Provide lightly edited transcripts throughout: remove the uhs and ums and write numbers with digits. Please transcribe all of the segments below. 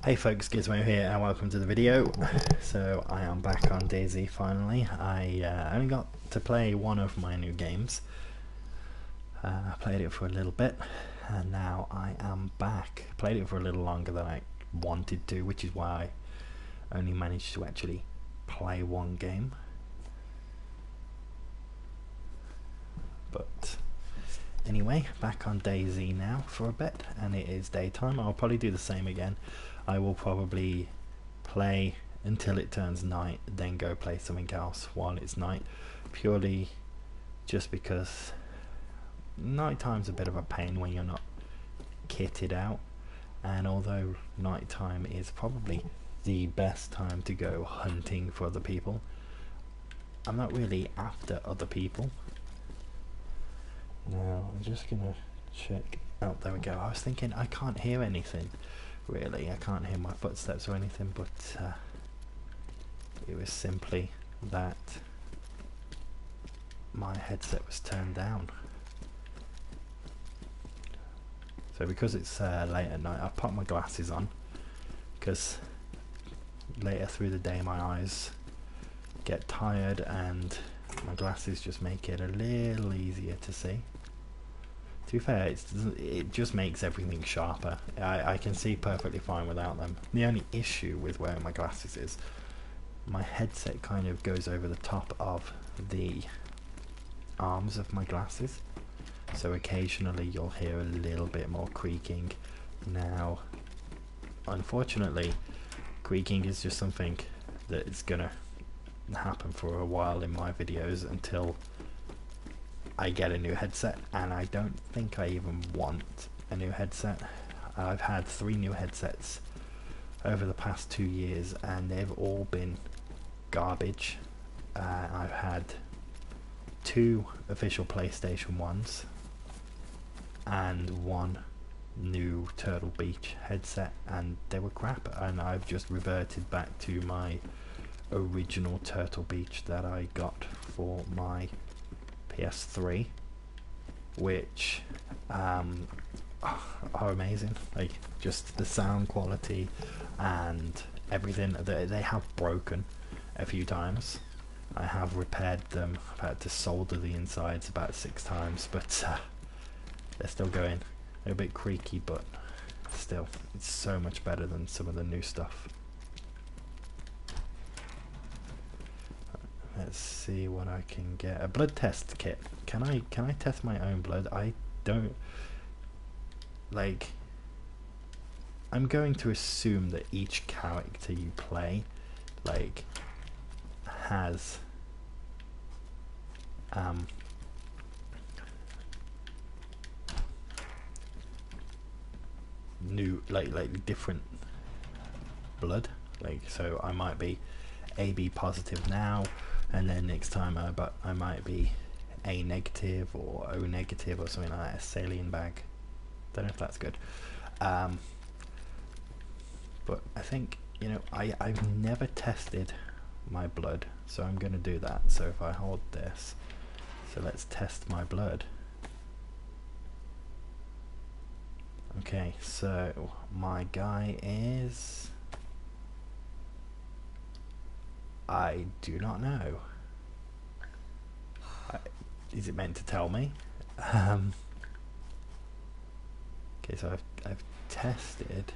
Hey folks, Gizmo here and welcome to the video. So I am back on DayZ finally. I only got to play one of my new games. I played it for a little bit and now I am back. Played it for a little longer than I wanted to, which is why I only managed to actually play one game. But anyway, back on DayZ now for a bit, and it is daytime. I'll probably do the same again. I will probably play until it turns night, then go play something else while it's night, purely just because nighttime's a bit of a pain when you're not kitted out, and although nighttime is probably the best time to go hunting for other people, I'm not really after other people. Now I'm just gonna check out. There we go. I was thinking I can't hear anything really. I can't hear my footsteps or anything, but it was simply that my headset was turned down. So because it's late at night, I've put my glasses on because later through the day my eyes get tired and my glasses just make it a little easier to see. To be fair, it just makes everything sharper. I can see perfectly fine without them. The only issue with wearing my glasses is my headset kind of goes over the top of the arms of my glasses, so occasionally you'll hear a little bit more creaking. Now, unfortunately, creaking is just something that is gonna happen for a while in my videos until I get a new headset, and I don't think I even want a new headset. I've had 3 new headsets over the past 2 years and they've all been garbage. I've had 2 official PlayStation 1s and 1 new Turtle Beach headset, and they were crap, and I've just reverted back to my original Turtle Beach that I got for my PS3, which are amazing. Like, just the sound quality and everything. They have broken a few times. I have repaired them. I've had to solder the insides about 6 times, but they're still going. They're a bit creaky, but still, it's so much better than some of the new stuff. Let's see what I can get. A blood test kit. Can I test my own blood? I don't like. I'm going to assume that each character you play like has new like different blood. Like, so I might be AB positive now, and then next time I might be A negative or O negative or something like that, a saline bag. Don't know if that's good. But I think, you know, I've never tested my blood, so I'm going to do that. So if I hold this, so let's test my blood. Okay, so my guy is... I do not know. Is it meant to tell me? Okay, so I've tested.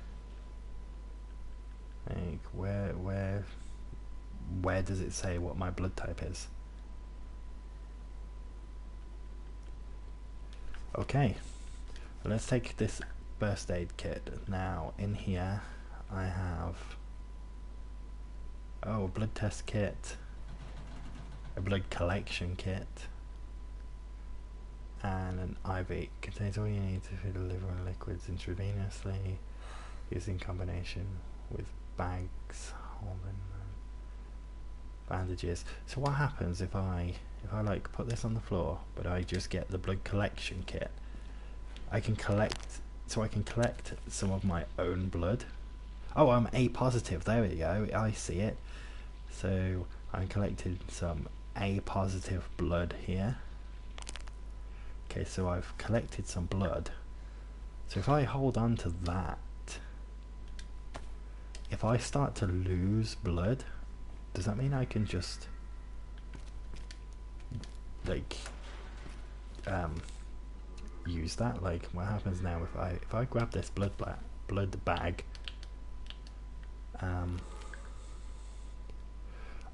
Like, where does it say what my blood type is? Okay, well, let's take this first aid kit. Now in here I have a blood test kit, a blood collection kit, and an IV. Contains all you need to feed the liver and liquids intravenously, used in combination with bags, holding bandages. So what happens if I like put this on the floor, but I just get the blood collection kit? I can collect some of my own blood. Oh, I'm A positive. There we go. I see it. So I'm collecting some A positive blood here. Okay, so I've collected some blood. So if I hold on to that, if I start to lose blood, does that mean I can just like use that? Like, what happens now if I grab this blood bag?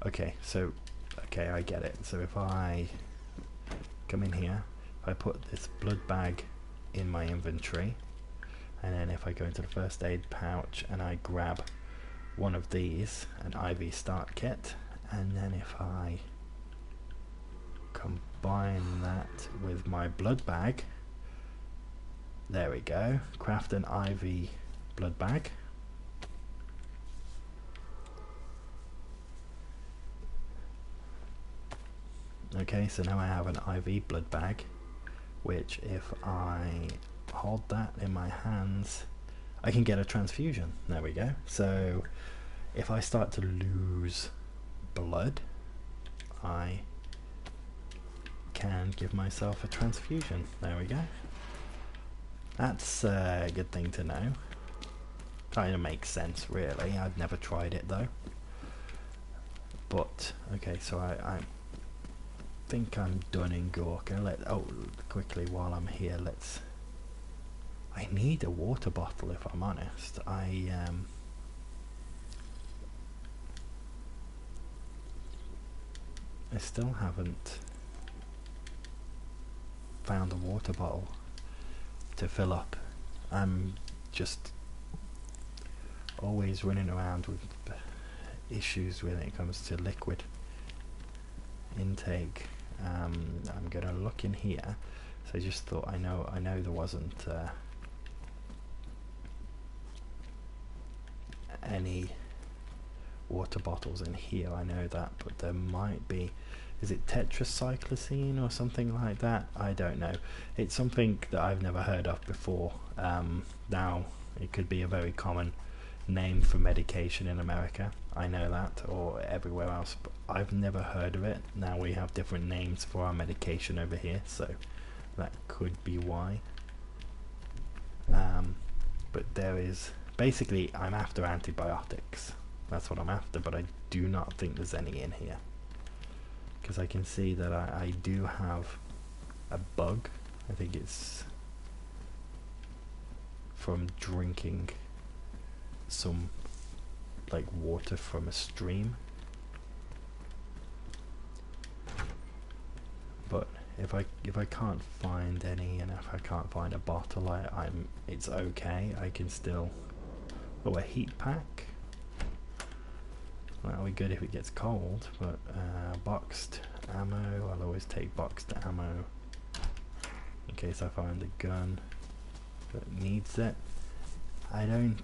Okay, so I get it. So if I come in here, if I put this blood bag in my inventory, and then if I go into the first aid pouch and I grab one of these, an IV start kit, and then if I combine that with my blood bag, there we go, craft an IV blood bag. Okay, so now I have an IV blood bag, which if I hold that in my hands, I can get a transfusion. There we go. So if I start to lose blood, I can give myself a transfusion. There we go. That's a good thing to know. Kind of makes sense, really. I've never tried it though. But okay, so I think I'm done in Gorka. Quickly while I'm here, I need a water bottle, if I'm honest. I still haven't found a water bottle to fill up. I'm just always running around with issues when it comes to liquid intake. I'm gonna look in here. So I just thought, I know there wasn't any water bottles in here, I know that, but there might be. Is it tetracycline or something like that? I don't know. It's something that I've never heard of before. Now it could be a very common name for medication in America, I know that, or everywhere else, but I've never heard of it. Now we have different names for our medication over here, so that could be why. But there is, basically I'm after antibiotics. That's what I'm after, but I do not think there's any in here, because I can see that I do have a bug. I think it's from drinking some like water from a stream. But if I can't find any, and if I can't find a bottle, it's okay. I can still. Oh, a heat pack. That'll be good if it gets cold. But boxed ammo. I'll always take boxed ammo in case I find a gun that needs it. I don't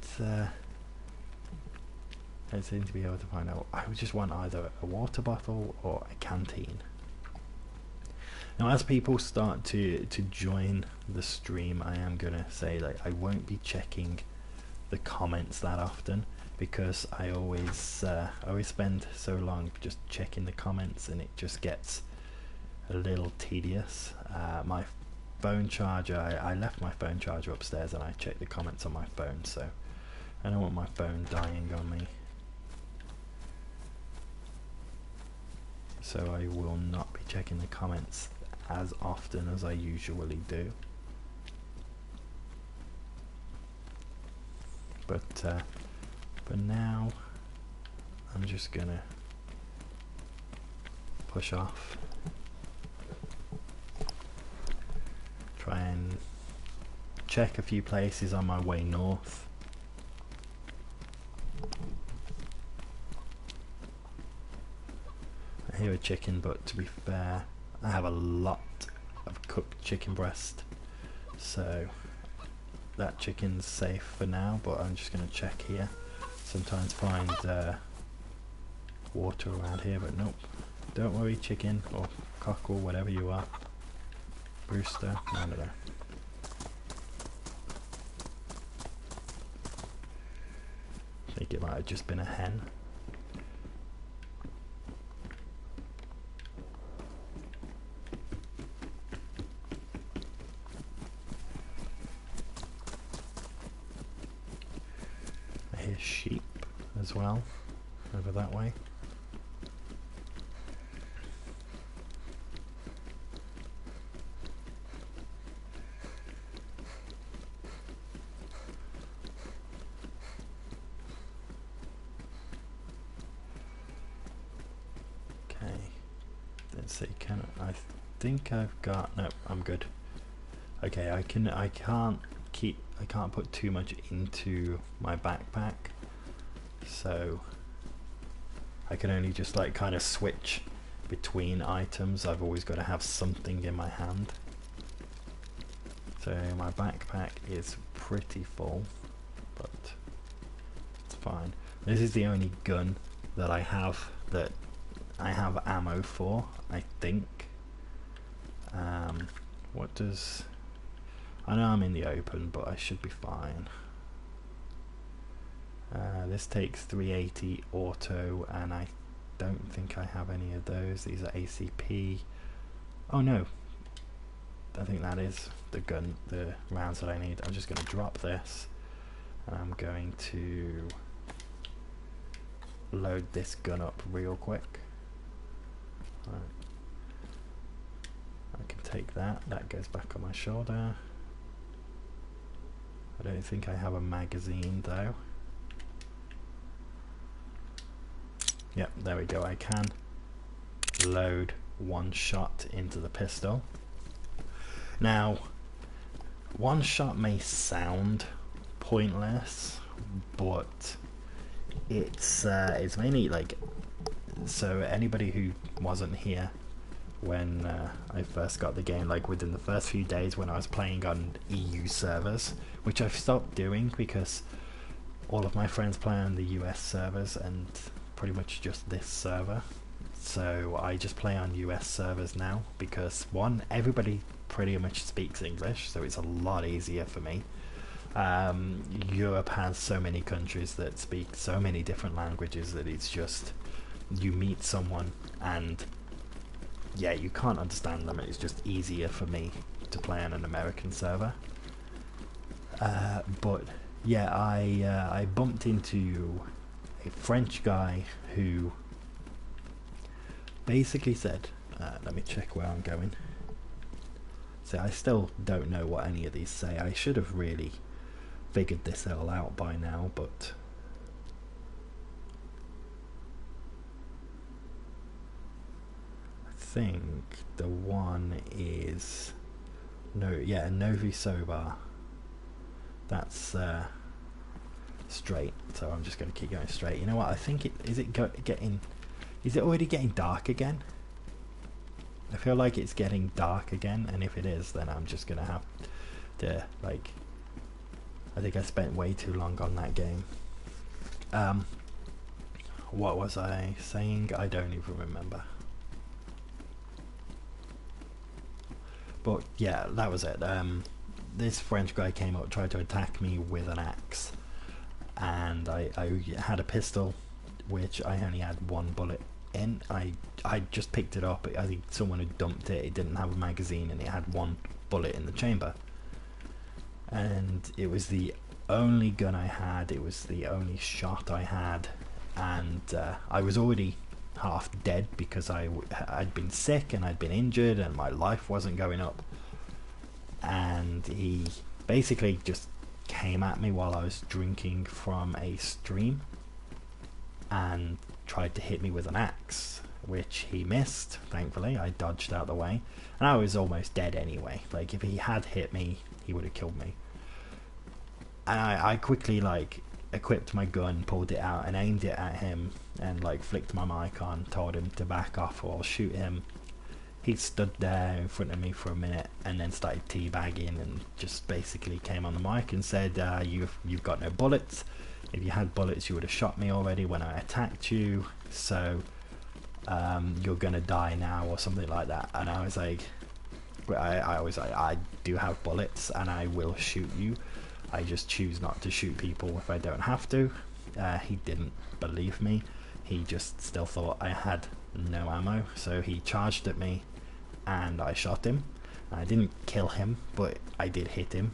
seem to be able to find out. I would just want either a water bottle or a canteen. Now, as people start to join the stream, I am gonna say that I won't be checking the comments that often, because I always spend so long just checking the comments, and it just gets a little tedious. My phone charger, I left my phone charger upstairs, and I checked the comments on my phone, so I don't want my phone dying on me. So I will not be checking the comments as often as I usually do. But for now, I'm just gonna push off, try and check a few places on my way north. I hear a chicken, but to be fair, I have a lot of cooked chicken breast, so that chicken's safe for now. But I'm just going to check here. Sometimes find water around here, but nope. Don't worry, chicken or cock or whatever you are. Rooster, I don't know. I think it might have just been a hen. Sheep. well, over that way. Okay, let's see, I think I've got, no, I'm good. Okay, I can't put too much into my backpack, so I can only just like kind of switch between items. I've always got to have something in my hand. So my backpack is pretty full, but it's fine. This is the only gun that I have ammo for, I think. What does... I know I'm in the open, but I should be fine. This takes 380 auto, and I don't think I have any of those. These are ACP. Oh no, I think that is the rounds that I need. I'm just going to drop this, and I'm going to load this gun up real quick. Right. I can take that. That goes back on my shoulder. I don't think I have a magazine though. Yep, there we go. I can load one shot into the pistol. Now, one shot may sound pointless, but it's mainly like, so anybody who wasn't here when I first got the game, like within the first few days when I was playing on EU servers, which I've stopped doing because all of my friends play on the US servers and pretty much just this server, so I just play on US servers now because one, everybody pretty much speaks English, so it's a lot easier for me. Europe has so many countries that speak so many different languages that it's just, you meet someone and yeah, you can't understand them. It's just easier for me to play on an American server. But yeah, I bumped into a French guy who basically said, let me check where I'm going. So I still don't know what any of these say. I should have really figured this all out by now, but I think the one is Novi Sobar. That's straight, so I'm just going to keep going straight. You know what? I think is it already getting dark again? I feel like it's getting dark again, and if it is, then I'm just going to have to, like, I think I spent way too long on that game. What was I saying? I don't even remember. But yeah, that was it. This French guy came up, tried to attack me with an axe, and I had a pistol which I only had one bullet in. I just picked it up. I think someone had dumped it. It didn't have a magazine and it had one bullet in the chamber, and it was the only gun I had. It was the only shot I had, and I was already half dead because I'd been sick and I'd been injured and my life wasn't going up. And he basically just came at me while I was drinking from a stream and tried to hit me with an axe, which he missed. Thankfully I dodged out the way, and I was almost dead anyway. Like, if he had hit me, he would have killed me. And I quickly, like, equipped my gun, pulled it out and aimed it at him, and like flicked my mic on, told him to back off or I'll shoot him. He stood there in front of me for a minute and then started teabagging and just basically came on the mic and said, you've got no bullets. If you had bullets you would have shot me already when I attacked you, so you're gonna die now, or something like that. And I was like, I was like, I do have bullets and I will shoot you. I just choose not to shoot people if I don't have to. He didn't believe me. He just still thought I had no ammo, so he charged at me and I shot him. I didn't kill him, but I did hit him,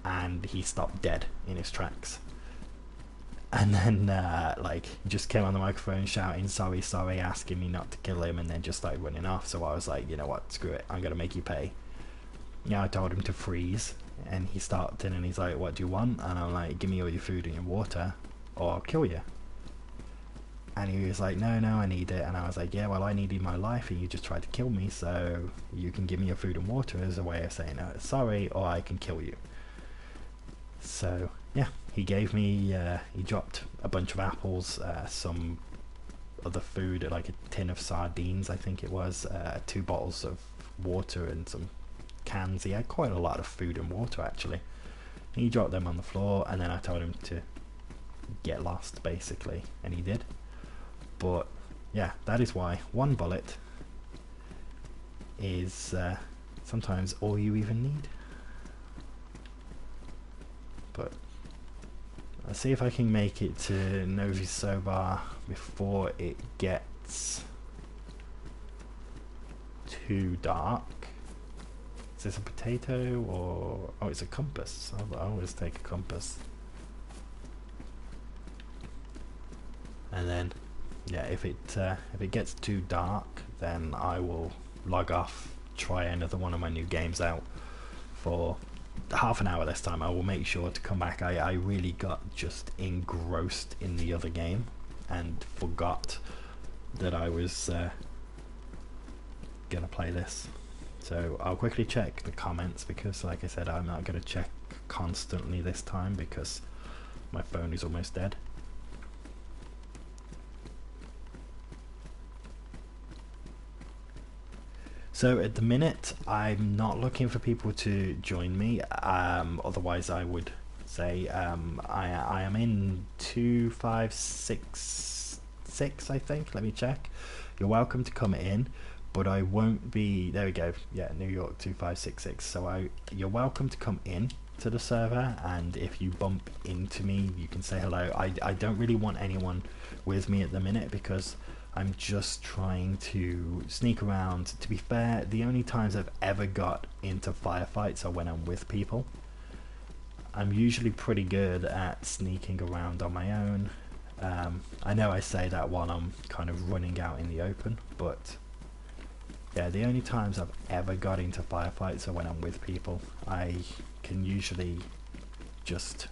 and he stopped dead in his tracks. And then like he just came on the microphone shouting sorry, sorry, asking me not to kill him, and then just started running off. So I was like, you know what, screw it, I'm gonna make you pay. Yeah, I told him to freeze, and he stopped and he's like, what do you want? And I'm like, give me all your food and your water or I'll kill you. And he was like, no, I need it. And I was like, yeah, well, I needed my life and you just tried to kill me, so you can give me your food and water as a way of saying sorry, or I can kill you. So yeah, he gave me he dropped a bunch of apples, some other food, like a tin of sardines I think it was, 2 bottles of water and some cans. He had quite a lot of food and water actually. He dropped them on the floor, and then I told him to get lost basically, and he did. But yeah, that is why 1 bullet is sometimes all you even need. But I'll see if I can make it to Novi Sobar before it gets too dark. Is this a potato or... oh, it's a compass. I always take a compass. And then, yeah, if it gets too dark, then I will log off, try another one of my new games out for half an hour this time. I will make sure to come back. I really got just engrossed in the other game and forgot that I was gonna play this. So I'll quickly check the comments, because like I said, I'm not gonna check constantly this time because my phone is almost dead. So at the minute, I'm not looking for people to join me, otherwise I would say I am in 2566, I think. Let me check. You're welcome to come in, but I won't be... there we go, yeah, New York 2566. So you're welcome to come in to the server, and if you bump into me, you can say hello. I don't really want anyone with me at the minute because I'm just trying to sneak around. To be fair, the only times I've ever got into firefights are when I'm with people. I'm usually pretty good at sneaking around on my own. I know I say that while I'm kind of running out in the open, but yeah, the only times I've ever got into firefights are when I'm with people. I can usually just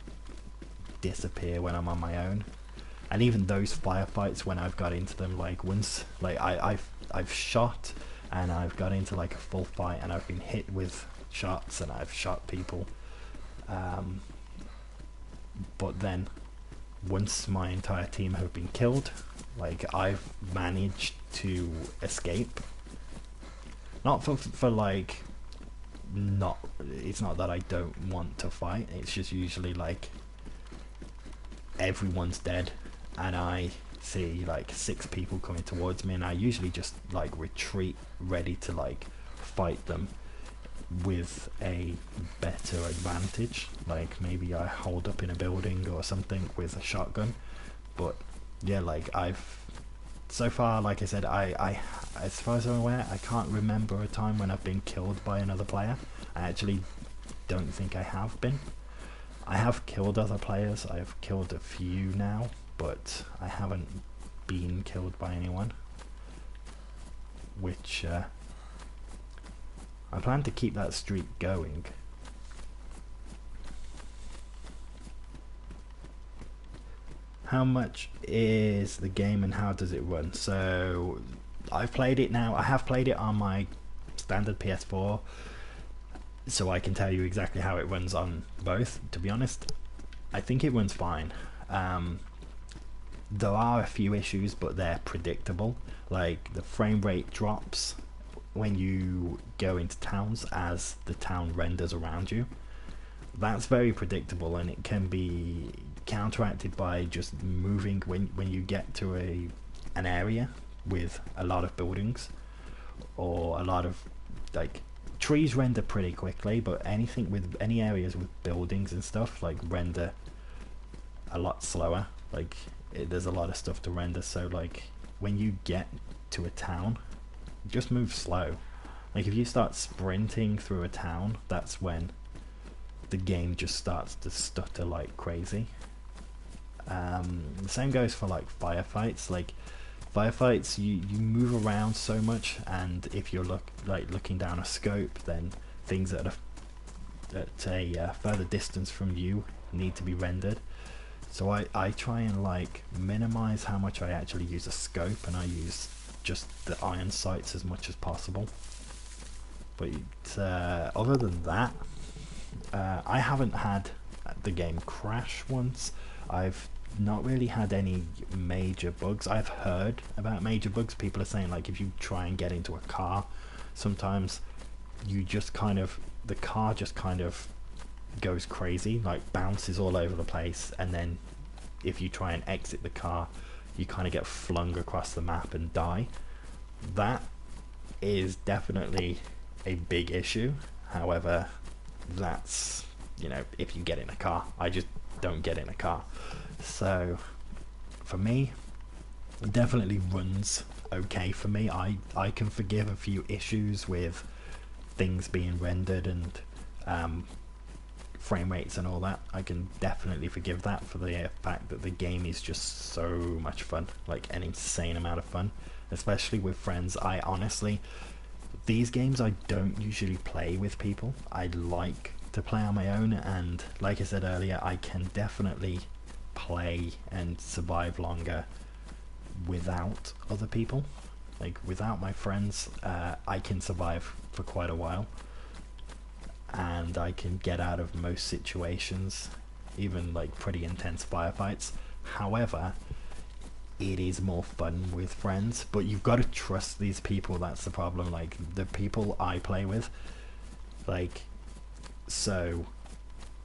disappear when I'm on my own. And even those firefights, when I've got into them, like once, like I've shot and I've got into like a full fight and I've been hit with shots and I've shot people, but then once my entire team have been killed, like I've managed to escape. Not for like, not, it's not that I don't want to fight, it's just usually like everyone's dead and I see like 6 people coming towards me, and I usually just like retreat, ready to like fight them with a better advantage. Like maybe I hold up in a building or something with a shotgun. But yeah, like I've so far, like I said, I as far as I'm aware, I can't remember a time when I've been killed by another player. I actually don't think I have been. I have killed other players, I've killed a few now, but I haven't been killed by anyone, which I plan to keep that streak going. How much is the game and how does it run? So I've played it now. I have played it on my standard PS4, so I can tell you exactly how it runs on both. To be honest, I think it runs fine. There are a few issues, but they're predictable. Like the frame rate drops when you go into towns as the town renders around you. That's very predictable, and it can be counteracted by just moving when you get to an area with a lot of buildings or a lot of like trees render pretty quickly, but anything with any areas with buildings and stuff like render a lot slower. Like there's a lot of stuff to render, so like when you get to a town, just move slow. Like if you start sprinting through a town, that's when the game just starts to stutter like crazy. The same goes for like firefights. Like firefights, you move around so much, and if you're looking down a scope, then things that are at a further distance from you need to be rendered. So I try and like minimize how much I actually use a scope, and I use just the iron sights as much as possible. But other than that, I haven't had the game crash once. I've not really had any major bugs. I've heard about major bugs. People are saying like if you try and get into a car, sometimes you just kind of, the car just kind of goes crazy, like bounces all over the place, and then if you try and exit the car, you kind of get flung across the map and die. That is definitely a big issue. However, that's, you know, if you get in a car. I just don't get in a car. So for me, it definitely runs okay for me. I can forgive a few issues with things being rendered and frame rates and all that. I can definitely forgive that for the fact that the game is just so much fun, like an insane amount of fun, especially with friends. I honestly, these games I don't usually play with people. I like to play on my own, and like I said earlier, I can definitely play and survive longer without other people. Like without my friends, I can survive for quite a while, and I can get out of most situations, even like pretty intense firefights. However, it is more fun with friends, but you've got to trust these people. That's the problem. Like the people I play with, like, so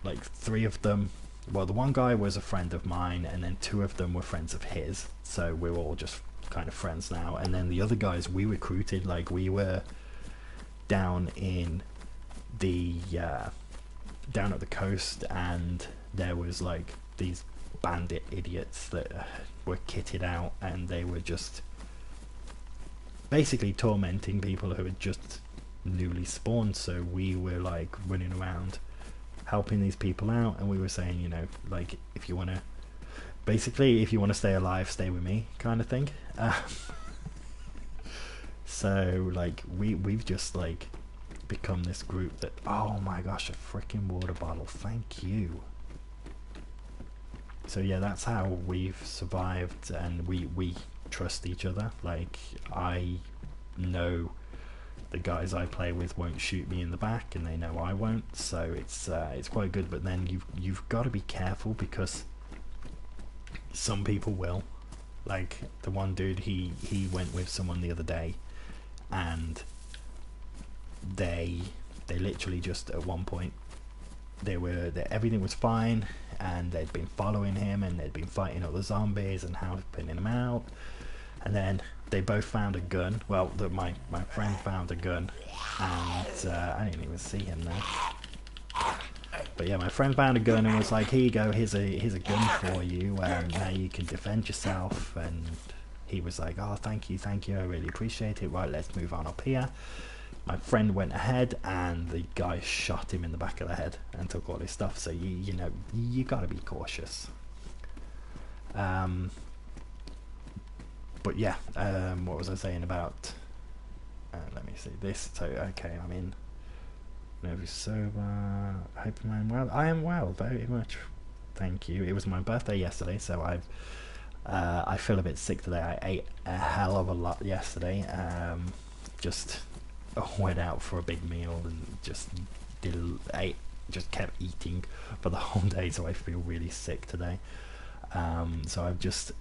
like 3 of them, well, the one guy was a friend of mine, and then 2 of them were friends of his, so we're all just kind of friends now. And then the other guys we recruited, like we were down in the down at the coast, and there was like these bandit idiots that were kitted out, and they were just basically tormenting people who had just newly spawned. So we were like running around helping these people out, and we were saying, you know, like, if you want to, basically, if you want to stay alive, stay with me, kind of thing. So like we've just like become this group that, oh my gosh, a freaking water bottle, thank you. So yeah, that's how we've survived, and we trust each other. Like, I know the guys I play with won't shoot me in the back, and they know I won't, so it's quite good. But then you've got to be careful, because some people will. Like the one dude, he went with someone the other day, and they literally just at one point everything was fine, and they'd been following him, and they'd been fighting other zombies and helping him out, and then they both found a gun. Well, my friend found a gun, and I didn't even see him there. But yeah, my friend found a gun and was like, here you go, here's a gun for you, now you can defend yourself. And he was like, oh, thank you, I really appreciate it. Right, let's move on up here. My friend went ahead, and the guy shot him in the back of the head and took all his stuff. So you know, you gotta be cautious. But yeah, what was I saying about? Let me see this. So okay, I'm in. Nervous, sober. Hoping I'm well. I am well, very much. Thank you. It was my birthday yesterday, so I feel a bit sick today. I ate a hell of a lot yesterday. Just went out for a big meal and just kept eating for the whole day, so I feel really sick today. So I've just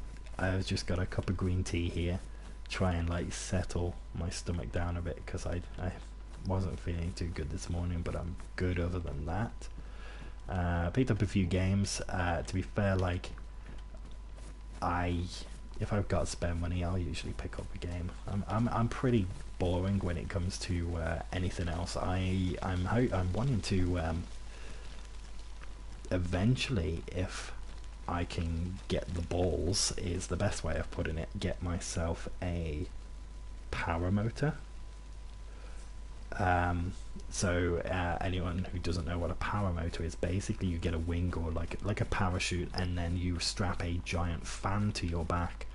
got a cup of green tea here, try and like settle my stomach down a bit, because I wasn't feeling too good this morning, but I'm good other than that. Picked up a few games. To be fair, like, if I've got spare money, I'll usually pick up a game. I'm pretty boring when it comes to anything else. I'm wanting to eventually, if I can get the balls, is the best way of putting it, get myself a power motor. So anyone who doesn't know what a paramotor is, basically you get a wing or like a parachute, and then you strap a giant fan to your back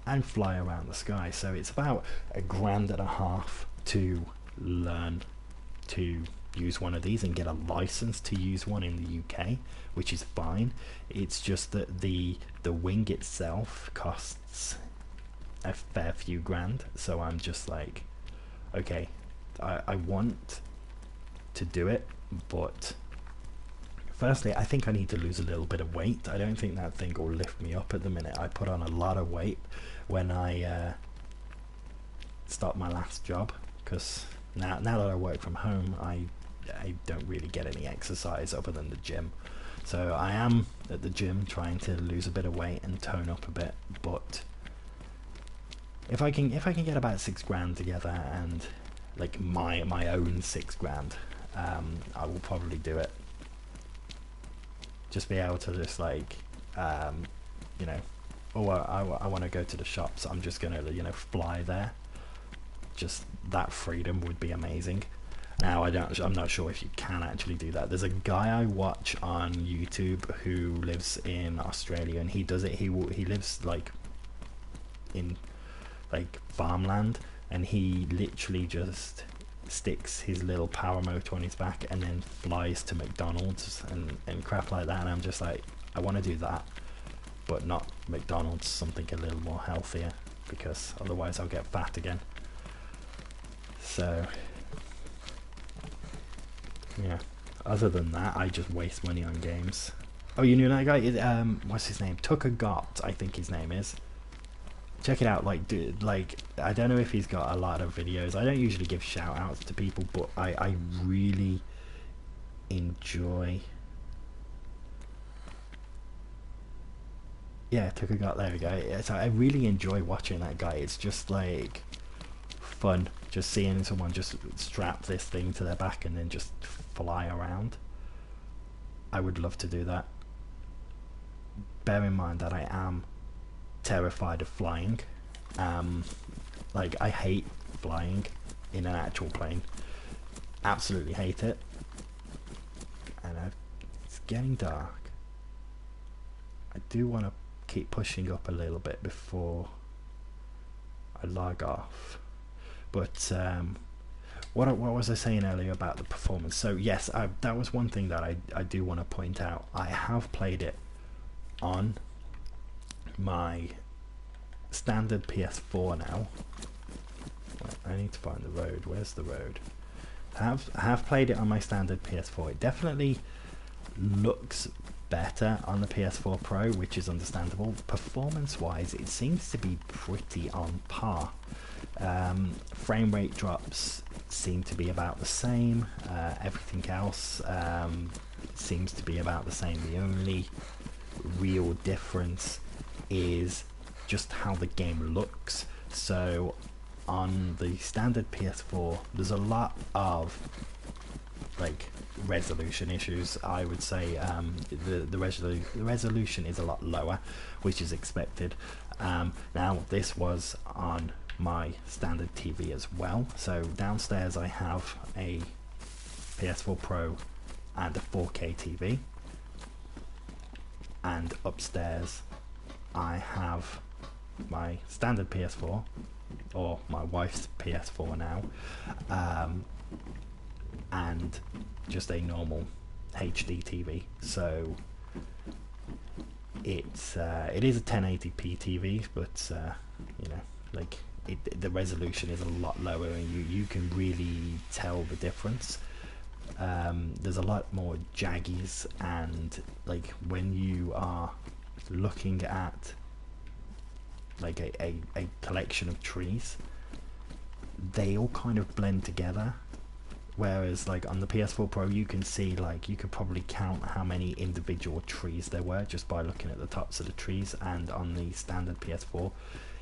and fly around the sky. So it's about $1.50 to learn to use one of these and get a license to use one in the UK, which is fine. It's just that the wing itself costs a fair few grand. So I'm just like, okay, I want to do it, but firstly I think I need to lose a little bit of weight. I don't think that thing will lift me up at the minute. I put on a lot of weight when I stopped my last job, because now that I work from home, I don't really get any exercise other than the gym. So I am at the gym trying to lose a bit of weight and tone up a bit, but if I can get about $6 together, and like my own $6, I will probably do it. Just be able to just like you know, oh, I want to go to the shops, I'm just gonna, you know, fly there. Just that freedom would be amazing. Now I'm not sure if you can actually do that. There's a guy I watch on YouTube who lives in Australia, and he does it. He lives like in like farmland, and he literally just sticks his little power motor on his back and then flies to McDonald's and crap like that. And I'm just like, I want to do that, but not McDonald's, something a little more healthier, because otherwise I'll get fat again. So yeah, other than that, I just waste money on games. Oh, you knew that guy? What's his name? Tucker Gott, I think his name is. Check it out. Like, dude, like, I don't know if he's got a lot of videos. I don't usually give shout outs to people, but I really enjoy. Yeah, Tucker Gott, there we go. So I really enjoy watching that guy. It's just like fun, just seeing someone just strap this thing to their back and then just fly around. I would love to do that. Bear in mind that I am terrified of flying. Like, I hate flying in an actual plane. Absolutely hate it. And it's getting dark. I do want to keep pushing up a little bit before I log off. But what was I saying earlier about the performance? So yes, that was one thing that I do want to point out. I have played it on my standard PS4 now. I need to find the road. Where's the road? I have played it on my standard PS4. It definitely looks better on the PS4 Pro, which is understandable. Performance wise, it seems to be pretty on par. Frame rate drops seem to be about the same. Everything else seems to be about the same. The only real difference is just how the game looks. So on the standard PS4, there's a lot of like resolution issues. I would say the resolution is a lot lower, which is expected. Now this was on my standard TV as well. So downstairs I have a PS4 Pro and a 4K TV, and upstairs I have my standard PS4, or my wife's PS4 now, and just a normal HD TV. So it is a 1080p TV, but you know, like the resolution is a lot lower, and you can really tell the difference. There's a lot more jaggies, and like when you are looking at like a collection of trees, they all kind of blend together. Whereas like on the PS4 Pro, you can see, like, you could probably count how many individual trees there were just by looking at the tops of the trees. And on the standard PS4,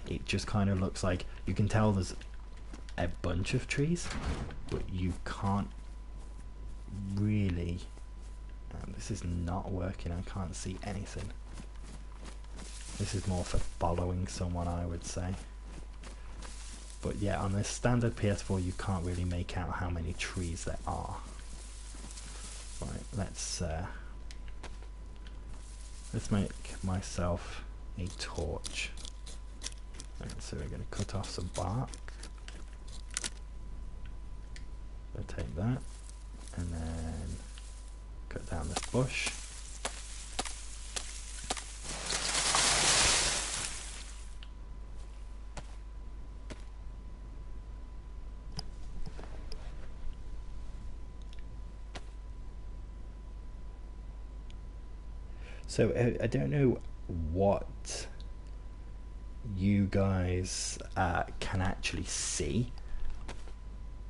it just kind of looks like you can tell there's a bunch of trees, but you can't really. This is not working. I can't see anything. This is more for following someone, I would say. But yeah, on this standard PS4 you can't really make out how many trees there are. Right, let's make myself a torch. Right, so we're going to cut off some bark. So take that and then cut down this bush. So I don't know what you guys can actually see,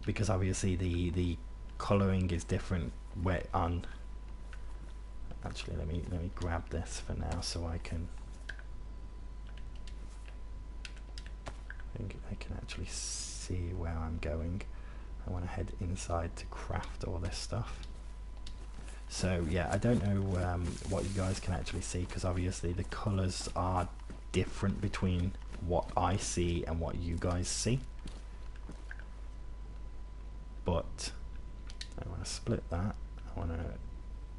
because obviously the colouring is different where on. Actually, let me grab this for now so I can. I think I can actually see where I'm going. I want to head inside to craft all this stuff. So yeah, I don't know what you guys can actually see, because obviously the colours are different between what I see and what you guys see. But I want to split that. I want to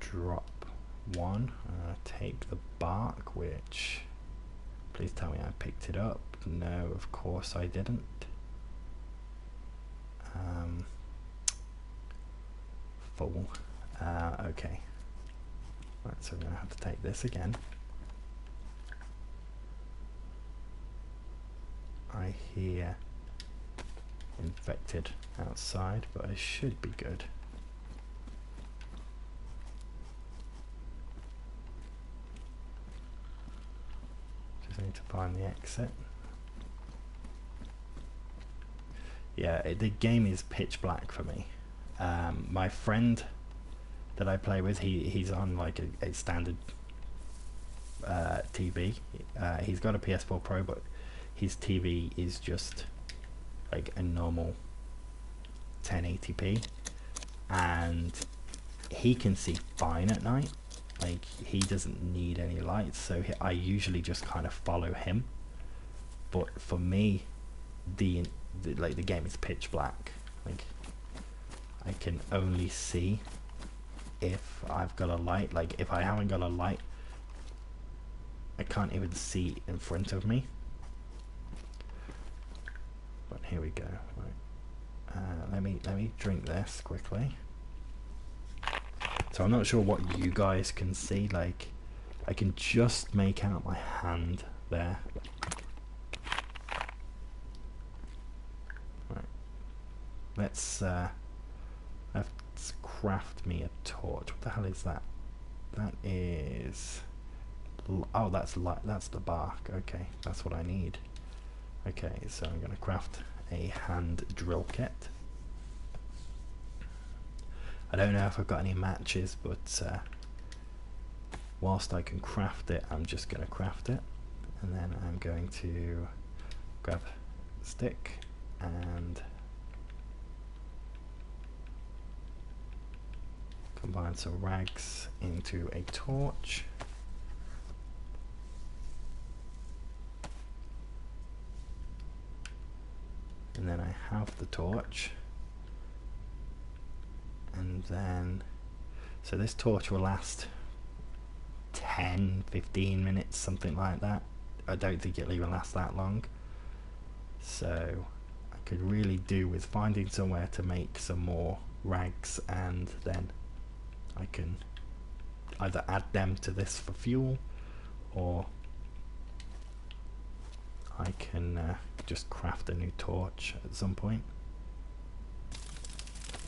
drop one. I'm going to take the bark, which, please tell me I picked it up. No, of course I didn't. Fool. Okay. Right, so we're going to have to take this again. I hear infected outside, but I should be good. Just need to find the exit. Yeah, the game is pitch black for me. My friend that I play with, he's on like a standard TV. He's got a PS4 Pro, but his TV is just like a normal 1080p, and he can see fine at night. Like, he doesn't need any lights, so I usually just kind of follow him. But for me, the game is pitch black. Like, I can only see if I've got a light. Like, if I haven't got a light, I can't even see in front of me. But here we go. Right. Let me drink this quickly. So I'm not sure what you guys can see. Like, I can just make out my hand there. Right. Let's craft me a torch. What the hell is that? That is, oh, that's the bark. Okay, that's what I need. Okay, so I'm going to craft a hand drill kit. I don't know if I've got any matches, but whilst I can craft it, I'm just going to craft it. And then I'm going to grab a stick and combine some rags into a torch. And then I have the torch. And then, so this torch will last 10-15 minutes, something like that. I don't think it'll even last that long. So I could really do with finding somewhere to make some more rags, and then I can either add them to this for fuel, or I can just craft a new torch at some point.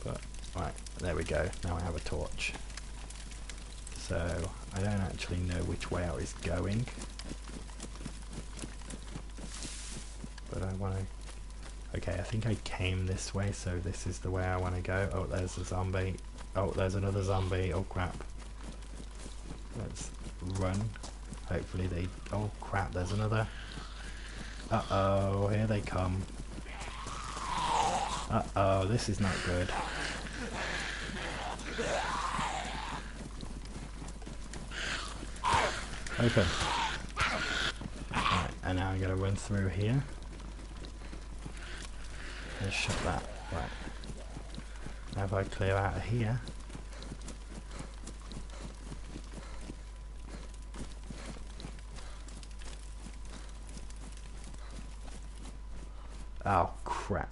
But right, there we go. Now I have a torch. So I don't actually know which way I was going, but I want to. Okay, I think I came this way, so this is the way I want to go. Oh, there's a zombie. Oh, there's another zombie. Oh crap. Let's run. Hopefully they. Oh crap, there's another. Uh-oh, here they come. Uh-oh, this is not good. Open. Right, and now I'm going to run through here. Let's shut that. Right. Now if I clear out of here. Oh, crap.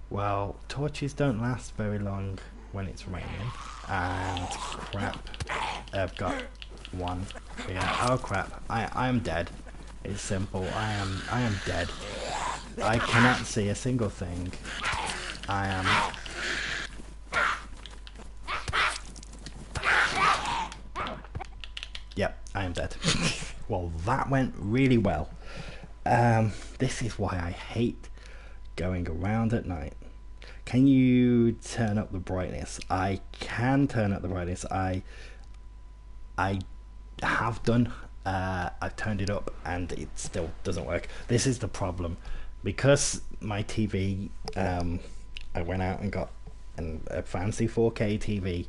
Well, torches don't last very long when it's raining. And crap. I've got one. Yeah. Oh crap. I am dead. It's simple. I am dead. I cannot see a single thing. I am. Yep, I am dead. Well, that went really well. This is why I hate going around at night. Can you turn up the brightness? I can turn up the brightness. I have done. I've turned it up and it still doesn't work. This is the problem. Because my TV, I went out and got a fancy 4K TV.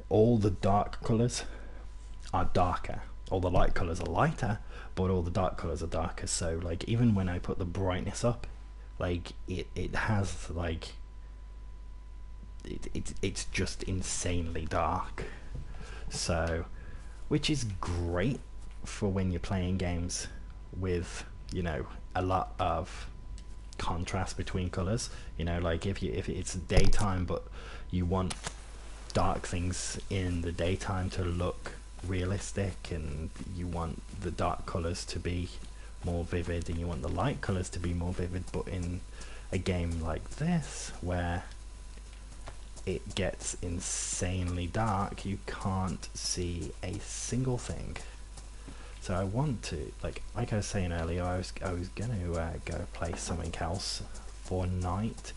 All the dark colours are darker. All the light colours are lighter, but all the dark colours are darker. So like even when I put the brightness up, like it has like it's just insanely dark. So which is great for when you're playing games with, you know, a lot of contrast between colors. You know, like if it's daytime but you want dark things in the daytime to look realistic, and you want the dark colors to be more vivid, and you want the light colors to be more vivid. But in a game like this where it gets insanely dark, you can't see a single thing. So I want to, like I was saying earlier, I was gonna go play something else for night,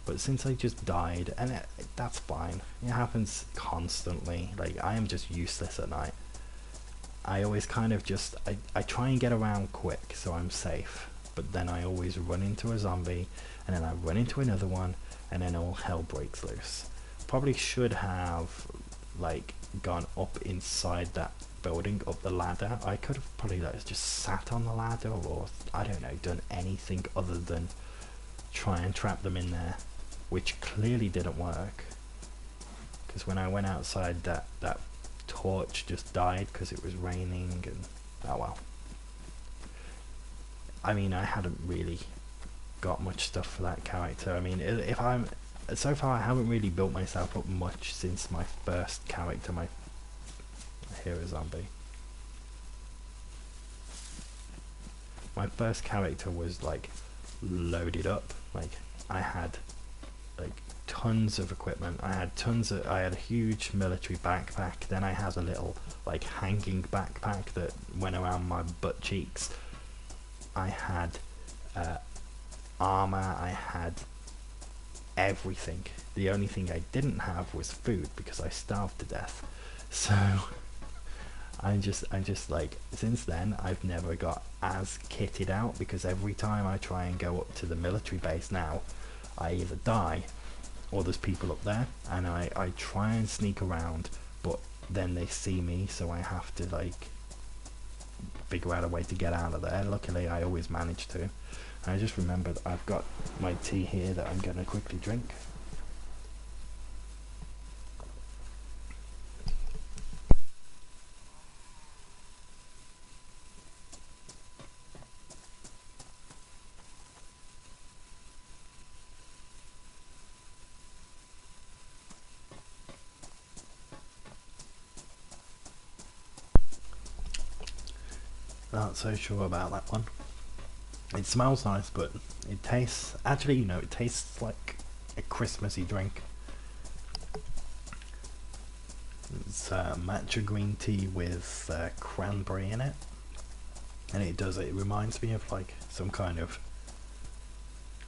but since I just died, and that's fine. It happens constantly. Like I am just useless at night. I always kind of just I try and get around quick so I'm safe, but then I always run into a zombie, and then I run into another one, and then all hell breaks loose. Probably should have like gone up inside that building, up the ladder. I could have probably like just sat on the ladder, or I don't know, done anything other than try and trap them in there, which clearly didn't work, because when I went outside, that torch just died because it was raining. And oh well. I mean, I hadn't really got much stuff for that character. I mean, if I'm so far I haven't really built myself up much since my first character. I hear a zombie. My first character was like loaded up. Like I had like tons of equipment. I had a huge military backpack. Then I had a little like hanging backpack that went around my butt cheeks. I had armor. I had everything. The only thing I didn't have was food, because I starved to death. So I'm just like, since then I've never got as kitted out, because every time I try and go up to the military base now, I either die or there's people up there, and I try and sneak around, but then they see me, so I have to like figure out a way to get out of there. Luckily I always manage to. I just remembered I've got my tea here that I'm going to quickly drink. Not so sure about that one. It smells nice, but it tastes, actually, you know, it tastes like a Christmassy drink. It's matcha green tea with cranberry in it, and it reminds me of like some kind of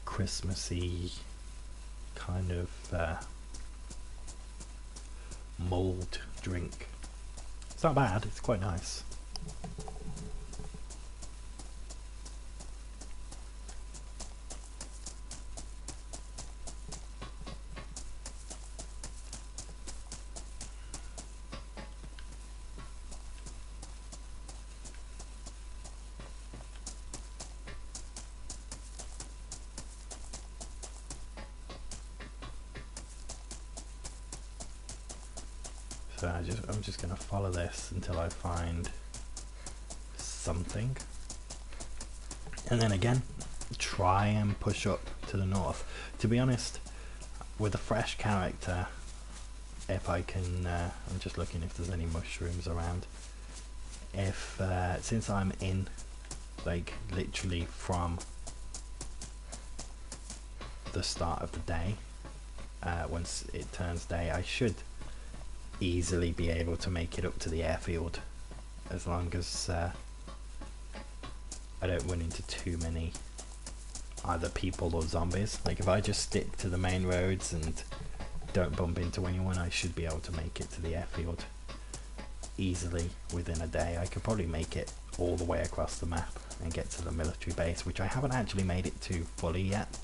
Christmassy kind of mulled drink. It's not bad, it's quite nice. So I'm just gonna follow this until I find something, and then again try and push up to the north. To be honest, with a fresh character, if I can, I'm just looking if there's any mushrooms around. If since I'm in, like, literally from the start of the day, once it turns day, I should easily be able to make it up to the airfield, as long as I don't run into too many either people or zombies. Like, if I just stick to the main roads and don't bump into anyone, I should be able to make it to the airfield easily within a day. I could probably make it all the way across the map and get to the military base, which I haven't actually made it to fully yet.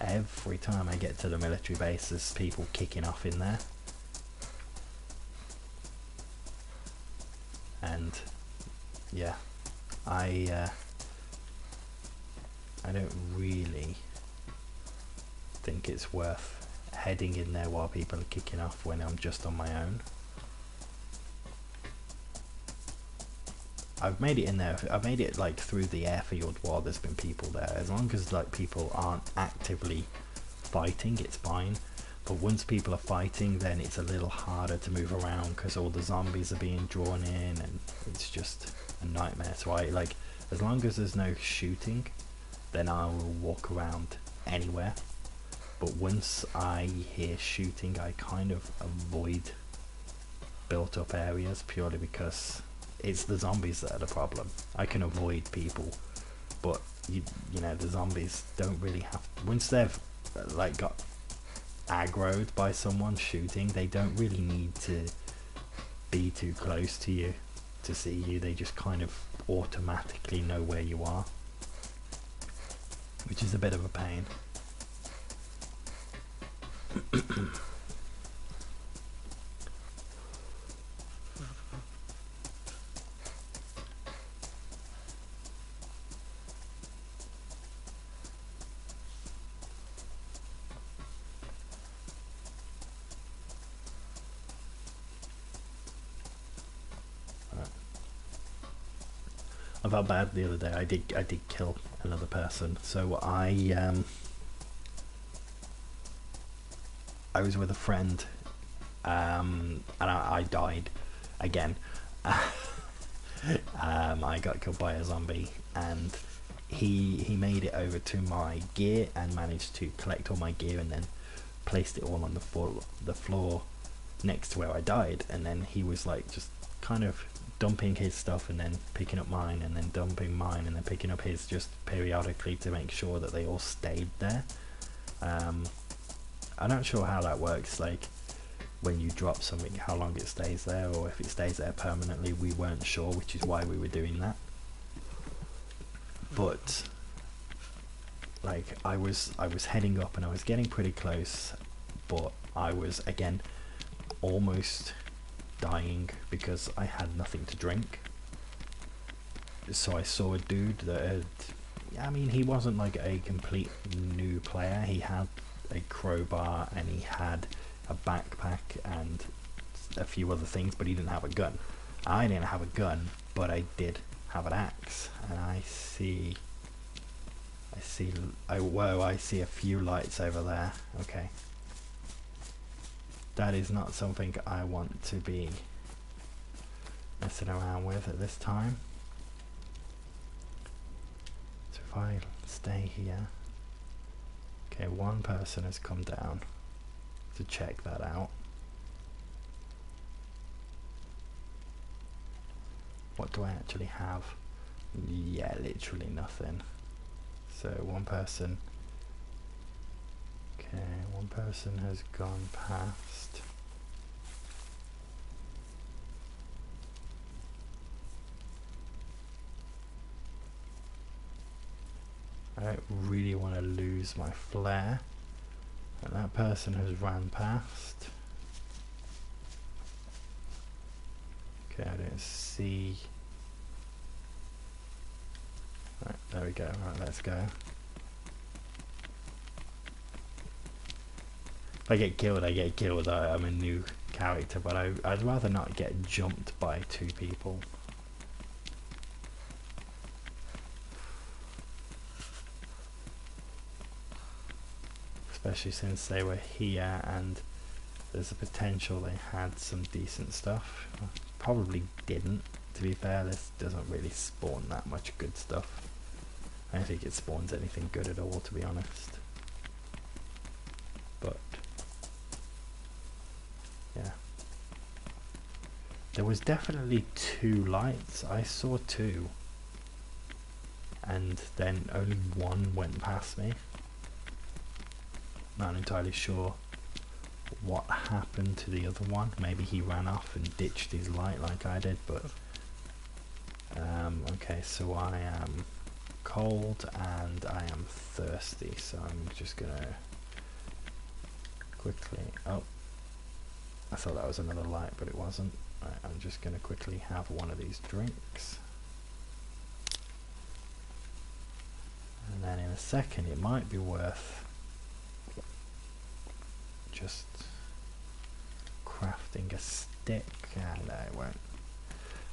Every time I get to the military base, there's people kicking off in there, and yeah, I don't really think it's worth heading in there while people are kicking off when I'm just on my own. I've made it in there, I've made it like through the airfield while there's been people there. As long as like people aren't actively fighting, it's fine. But once people are fighting, then it's a little harder to move around because all the zombies are being drawn in, and it's just a nightmare. So I like, as long as there's no shooting, then I will walk around anywhere. But once I hear shooting, I kind of avoid built up areas, purely because it's the zombies that are the problem. I can avoid people, but you know, the zombies don't really have, once they've like got aggroed by someone shooting, they don't really need to be too close to you to see you. They just kind of automatically know where you are, which is a bit of a pain. I felt bad the other day. I did kill another person. So I was with a friend, and I died again. I got killed by a zombie, and he made it over to my gear and managed to collect all my gear, and then placed it all on the floor next to where I died. And then he was like just kind of dumping his stuff and then picking up mine, and then dumping mine and then picking up his, just periodically, to make sure that they all stayed there. I'm not sure how that works, like when you drop something, how long it stays there, or if it stays there permanently. We weren't sure, which is why we were doing that. But like, I was heading up and I was getting pretty close, but I was again almost dying because I had nothing to drink. So I saw a dude that had, I mean, he wasn't like a complete new player. He had a crowbar and he had a backpack and a few other things, but he didn't have a gun. I didn't have a gun, but I did have an axe. And I see whoa, I see a few lights over there. Okay, that is not something I want to be messing around with at this time. So if I stay here, okay, one person has come down to check that out. What do I actually have? Yeah, literally nothing. So one person, okay, one person has gone past. I don't really want to lose my flare. And that person has ran past. Okay, I don't see. Right, there we go. Right, let's go. If I get killed, I get killed. I'm a new character, but I'd rather not get jumped by 2 people. Especially since they were here and there's a potential they had some decent stuff. Probably didn't, to be fair. This doesn't really spawn that much good stuff. I don't think it spawns anything good at all, to be honest. But yeah, there was definitely 2 lights. I saw 2 and then only 1 went past me. Not entirely sure what happened to the other one. Maybe he ran off and ditched his light like I did, but okay, so I am cold and I am thirsty, so I'm just gonna quickly, oh, I thought that was another light, but it wasn't. Right, I'm just gonna quickly have one of these drinks, and then in a second it might be worth just crafting a stick. No, it won't.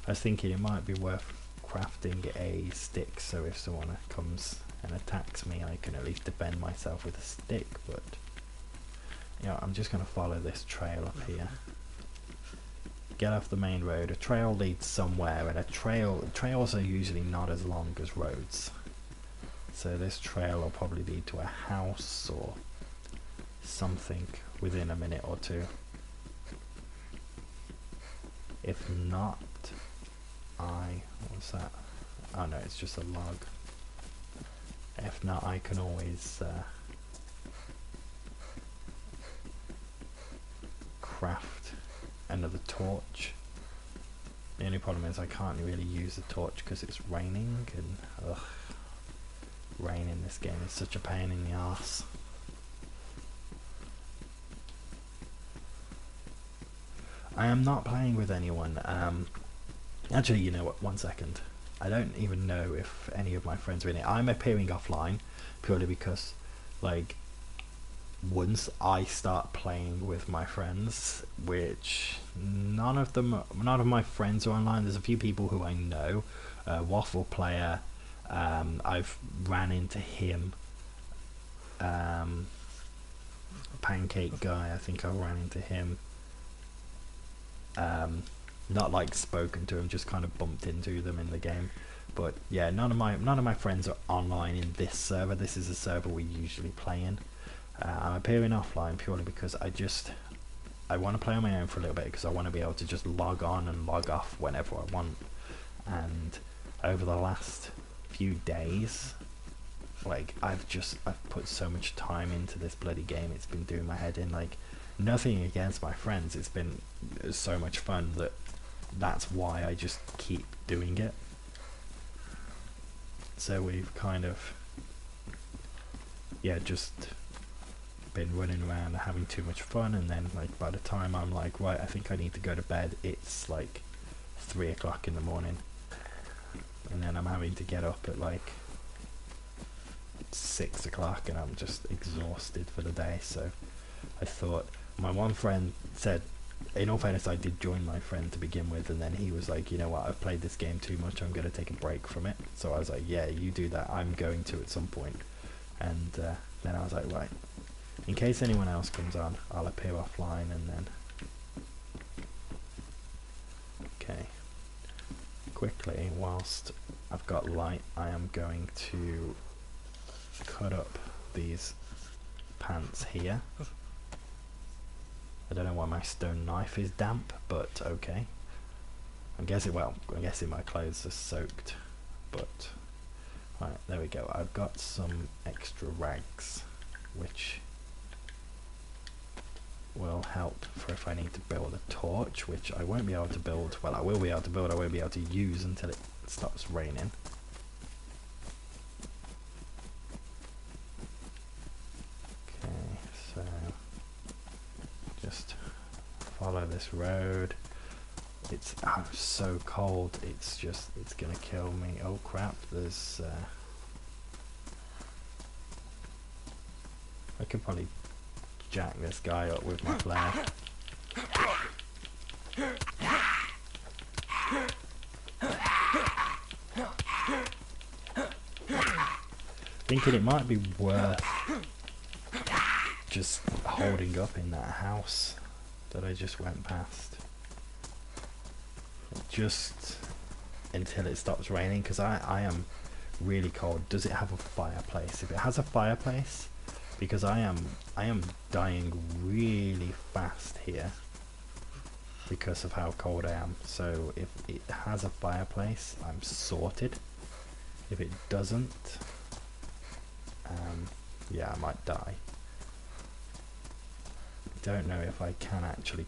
I was thinking it might be worth crafting a stick, so if someone comes and attacks me I can at least defend myself with a stick, but yeah, I'm just going to follow this trail up here. Get off the main road. A trail leads somewhere, and trails are usually not as long as roads, so this trail will probably lead to a house or something within a minute or 2. If not, what's that? Oh no, it's just a log. If not, I can always craft another torch. The only problem is I can't really use the torch because it's raining, and ugh, rain in this game is such a pain in the arse. I am not playing with anyone. Actually, you know what, 1 second. I don't even know if any of my friends are in it. I'm appearing offline purely because, like, once I start playing with my friends, which none of my friends are online. There's a few people who I know. Waffle Player, I've ran into him. Pancake Guy, I think I ran into him. Not like spoken to him, just kind of bumped into them in the game. But yeah, none of my friends are online in this server. This is a server we usually play in. I'm appearing offline purely because I want to play on my own for a little bit, because I want to be able to just log on and log off whenever I want. And over the last few days, like, I've put so much time into this bloody game, it's been doing my head in. Like, nothing against my friends, it's been so much fun that's why I just keep doing it. So we've kind of, yeah, just been running around and having too much fun, and then, like, by the time I'm like, right, I think I need to go to bed, it's like 3 o'clock in the morning, and then I'm having to get up at like 6 o'clock, and I'm just exhausted for the day. So I thought, my one friend said, in all fairness, I did join my friend to begin with, and then he was like, you know what, I've played this game too much, I'm going to take a break from it. So I was like, yeah, you do that, I'm going to at some point. And then I was like, right, in case anyone else comes on, I'll appear offline, and then okay, quickly, whilst I've got light, I am going to cut up these pants here. I don't know why my stone knife is damp, but okay. I'm guessing my clothes are soaked, but right, there we go. I've got some extra rags, which will help for if I need to build a torch, which I won't be able to build. Well, I will be able to build, I won't be able to use until it stops raining. Okay, so just follow this road. It's so cold, it's gonna kill me. Oh crap, there's I could probably jack this guy up with my flare. Thinking it might be worth just holding up in that house that I just went past, just until it stops raining, because I am really cold. Does it have a fireplace? If it has a fireplace, because I am dying really fast here because of how cold I am. So if it has a fireplace, I'm sorted. If it doesn't, yeah, I might die. I don't know if I can actually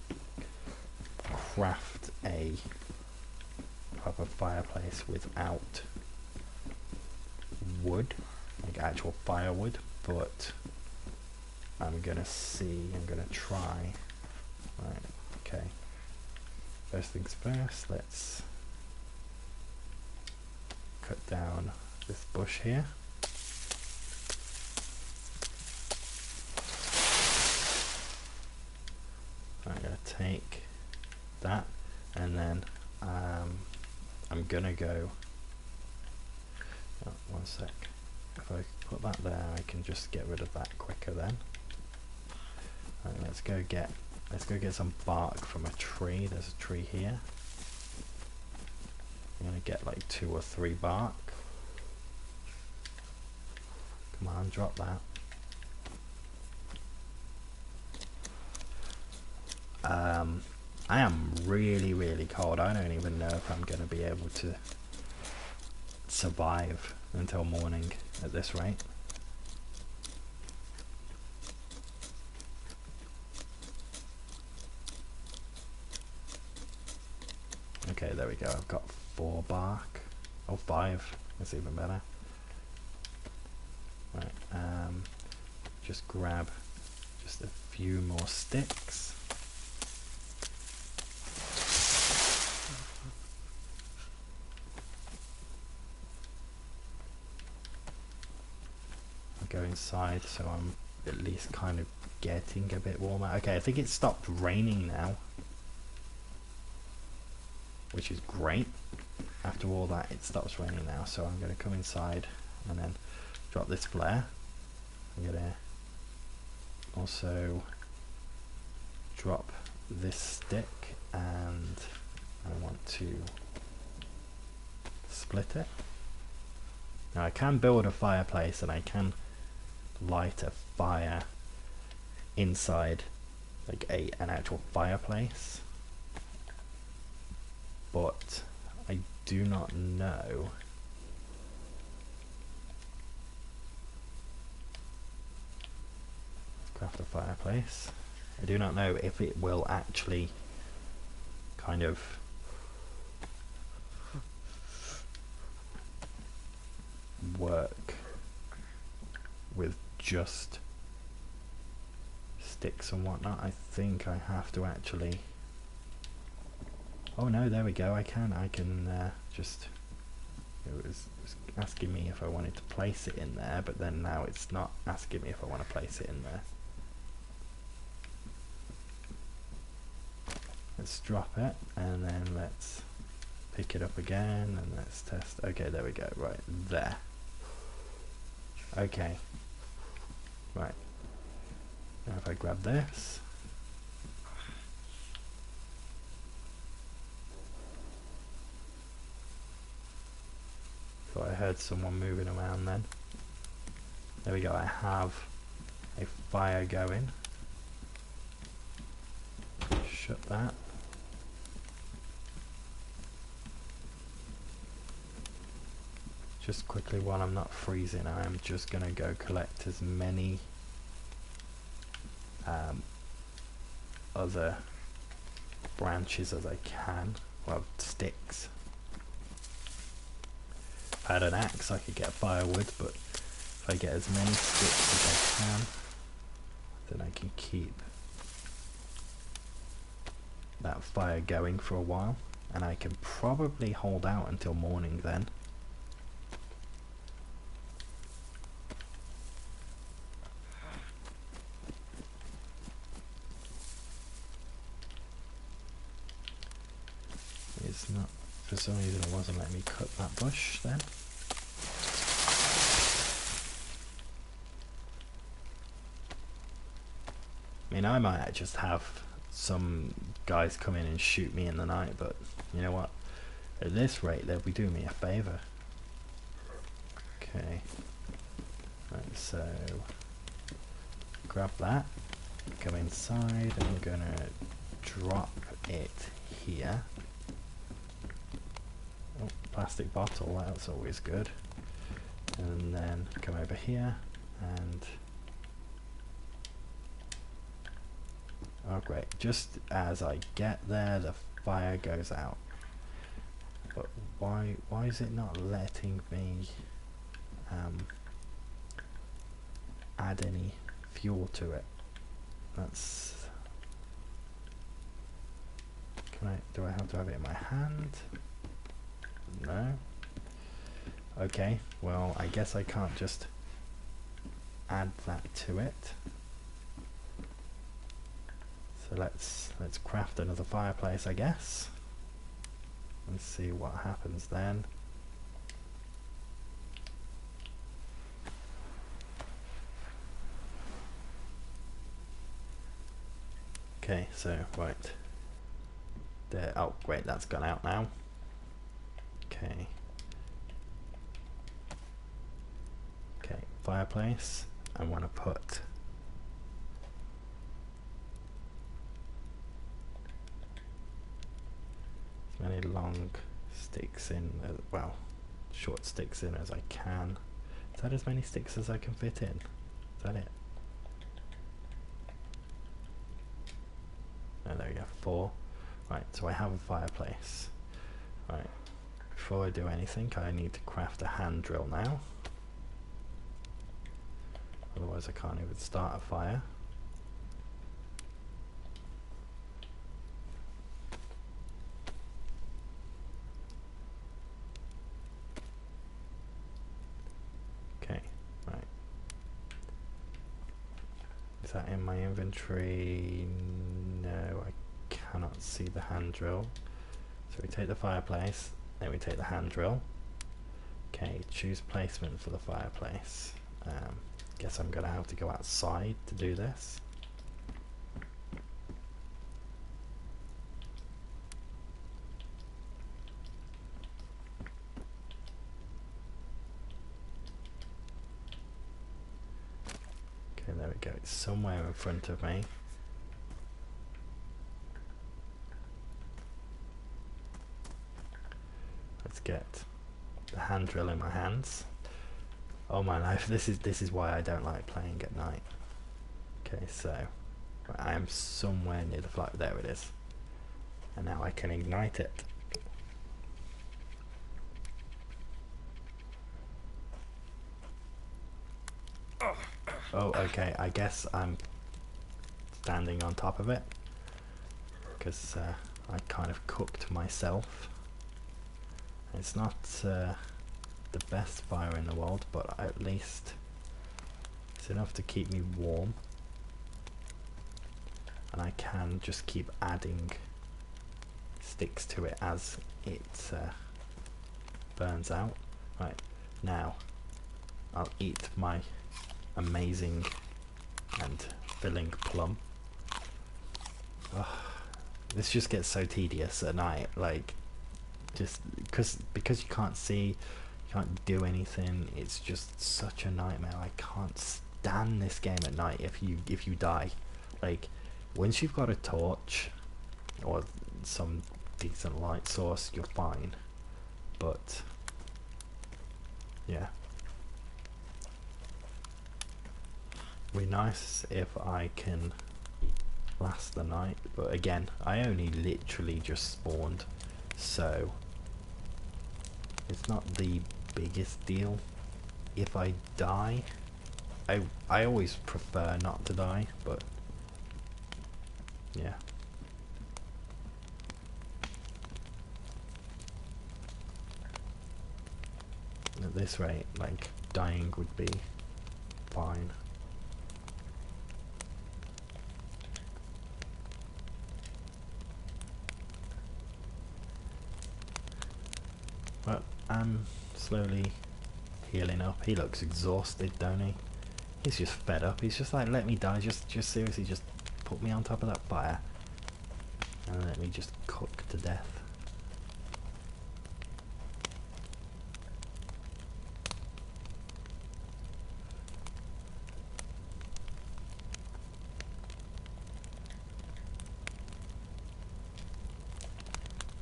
craft a proper fireplace without wood, like actual firewood, but I'm gonna see, I'm gonna try. Right, okay. First things first, let's cut down this bush here. I'm gonna take that, and then I'm gonna go, oh, one sec, if I put that there I can just get rid of that quicker then. Right, let's go get some bark from a tree. There's a tree here. I'm gonna get like 2 or 3 bark. Come on, drop that. I am really cold. I don't even know if I'm going to be able to survive until morning at this rate. Okay, there we go. I've got 4 bark. Oh, 5. That's even better. Right, just grab just a few more sticks. Go inside so I'm at least kind of getting a bit warmer. Okay, I think it stopped raining now, which is great. After all that, it stops raining now, so I'm going to come inside and then drop this flare. I'm going to also drop this stick, and I want to split it. Now I can build a fireplace and I can light a fire inside, like an actual fireplace, but I do not know craft a fireplace. I do not know if it will actually kind of work with just sticks and whatnot. I think I have to actually, oh no, there we go, I can just, it was asking me if I wanted to place it in there, but then now it's not asking me if I want to place it in there. Let's drop it, and then let's pick it up again, and let's test. Okay, there we go, right there. Okay, right, now if I grab this, thought I heard someone moving around then. There we go, I have a fire going. Shut that. Just quickly, while I'm not freezing, I am just going to go collect as many other branches as I can. Well, sticks. If I had an axe I could get firewood, but if I get as many sticks as I can, then I can keep that fire going for a while, and I can probably hold out until morning then. for some reason it wasn't letting me cut that bush then. I mean, I might just have some guys come in and shoot me in the night, but you know what? At this rate, they'll be doing me a favour. Okay. Right, so grab that, go inside, and I'm gonna drop it here. Oh, plastic bottle, that's always good. And then come over here and oh great, just as I get there the fire goes out. But why is it not letting me add any fuel to it? That's do I have to have it in my hand? No. Okay, well I guess I can't just add that to it. So let's craft another fireplace, I guess. Let's see what happens then. Okay, so right there. Oh great, that's gone out now. Okay. Okay, fireplace. I want to put as many long sticks in, well, short sticks in as I can. Is that as many sticks as I can fit in? Is that it? Oh, there we go, 4. Right, so I have a fireplace. Right, before I do anything, I need to craft a hand drill now. Otherwise I can't even start a fire. Okay, right. Is that in my inventory? No, I cannot see the hand drill. So we take the fireplace, then we take the hand drill. Okay, choose placement for the fireplace. Guess I'm gonna have to go outside to do this. Okay, there we go. It's somewhere in front of me. Let's get the hand drill in my hands. Oh my life, this is why I don't like playing at night. Okay, so I am somewhere near the fire. There it is. And now I can ignite it. Oh, okay, I guess I'm standing on top of it because I kind of cooked myself. It's not the best fire in the world, but at least it's enough to keep me warm, and I can just keep adding sticks to it as it burns out. Right, now I'll eat my amazing and filling plum. Oh, this just gets so tedious at night, like just because you can't see, can't do anything. It's just such a nightmare. I can't stand this game at night if you die. Like once you've got a torch or some decent light source, you're fine, but yeah, it'd be nice if I can last the night, but again I only literally just spawned, so it's not the biggest deal if I die. I always prefer not to die, but yeah. At this rate, like, dying would be fine. But I'm slowly healing up. He looks exhausted, don't he? He's just fed up. He's just like, let me die. Just seriously, just put me on top of that fire and let me just cook to death.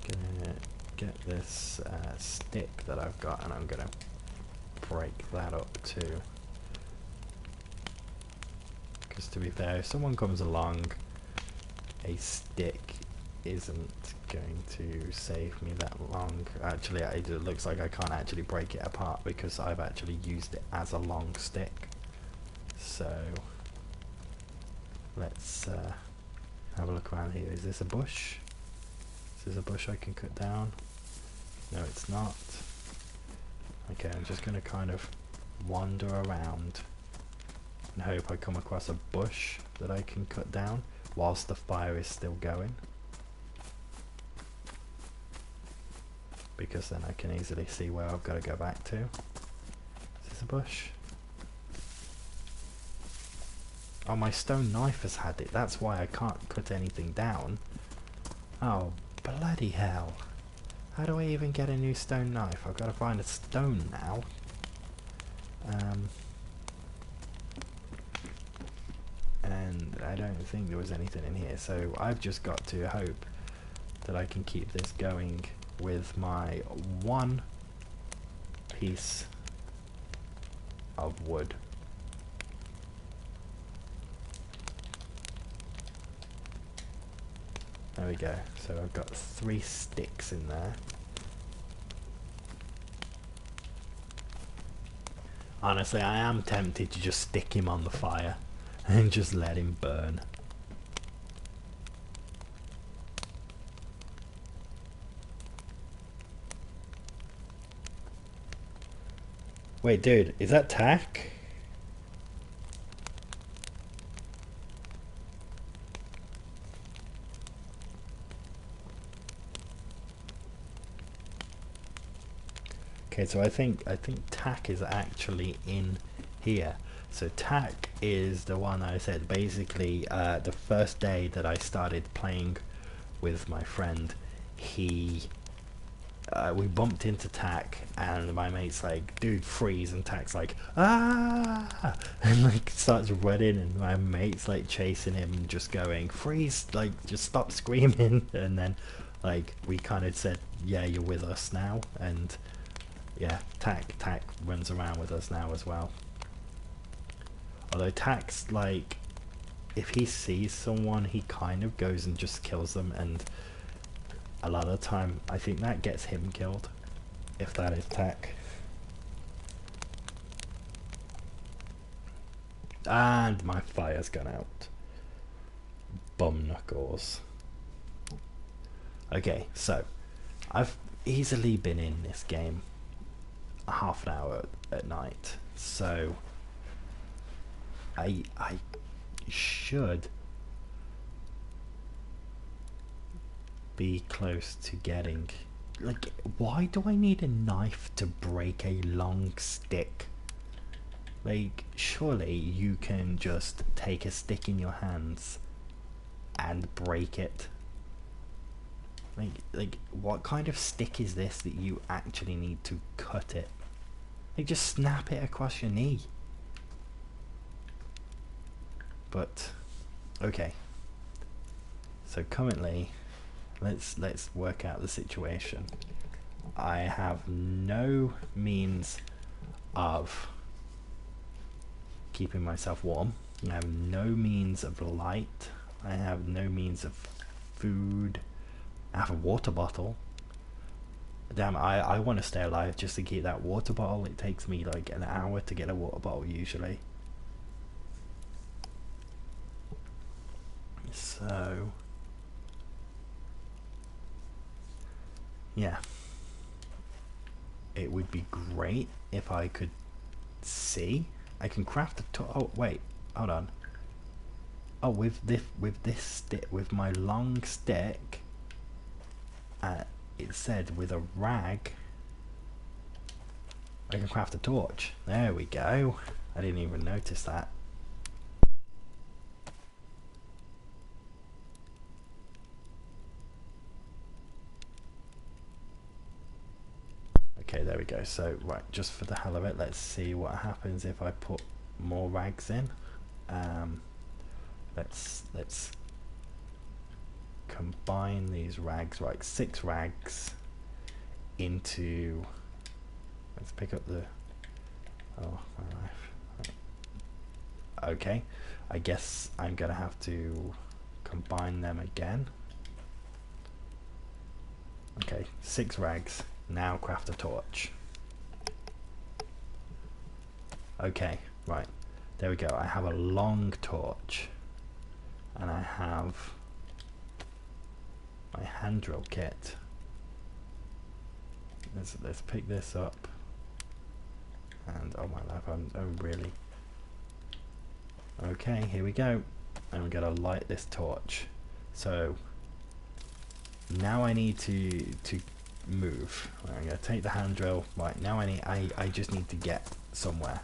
Gonna get this stick that I've got, and I'm gonna break that up too. Because to be fair, if someone comes along, a stick isn't going to save me that long. Actually, it looks like I can't actually break it apart because I've actually used it as a long stick. So let's have a look around here. Is this a bush? Is this a bush I can cut down? No, it's not. Okay, I'm just going to kind of wander around and hope I come across a bush that I can cut down whilst the fire is still going, because then I can easily see where I've got to go back to. Is this a bush? Oh, my stone knife has had it. That's why I can't cut anything down. Oh, bloody hell. How do I even get a new stone knife? I've got to find a stone now. And I don't think there was anything in here, so I've just got to hope that I can keep this going with my one piece of wood. There we go. So I've got 3 sticks in there. Honestly, I am tempted to just stick him on the fire and just let him burn. Wait, dude, is that tack? Okay, so I think tack is actually in here. So tack is the one I said, basically the first day that I started playing with my friend, we bumped into tack and my mate's like, dude, freeze, and tack's like, ah, and like starts running and my mate's like chasing him, just going, freeze, like just stop screaming. And then like we kind of said, yeah, you're with us now. And yeah, tack runs around with us now as well. Although tack's like, if he sees someone, he kind of goes and just kills them, and a lot of the time I think that gets him killed, if that is tack. And my fire's gone out. Bum knuckles. Okay, so I've easily been in this game half an hour at night, so I should be close to getting, like, why do I need a knife to break a long stick? Like, surely you can just take a stick in your hands and break it. Like what kind of stick is this that you actually need to cut it? Like, just snap it across your knee. But okay, so currently let's work out the situation. I have no means of keeping myself warm. I have no means of light. I have no means of food. I have a water bottle. Damn, I want to stay alive just to keep that water bottle. It takes me like an hour to get a water bottle usually. So yeah, it would be great if I could see. I can craft a oh wait, hold on. Oh, with this stick, with my long stick, it said with a rag I can craft a torch. There we go. I didn't even notice that. Okay, there we go. So, right, just for the hell of it, let's see what happens if I put more rags in. Let's combine these rags, right, 6 rags into, let's pick up the, oh my life. Right. Okay, I guess I'm gonna have to combine them again. Okay, 6 rags. Now craft a torch. Okay, right, there we go. I have a long torch and I have my hand drill kit. Let's pick this up, and oh my life, I'm really okay. Here we go, and we're gonna light this torch. So now I need to move. Right, I'm gonna take the hand drill. Right, now I just need to get somewhere.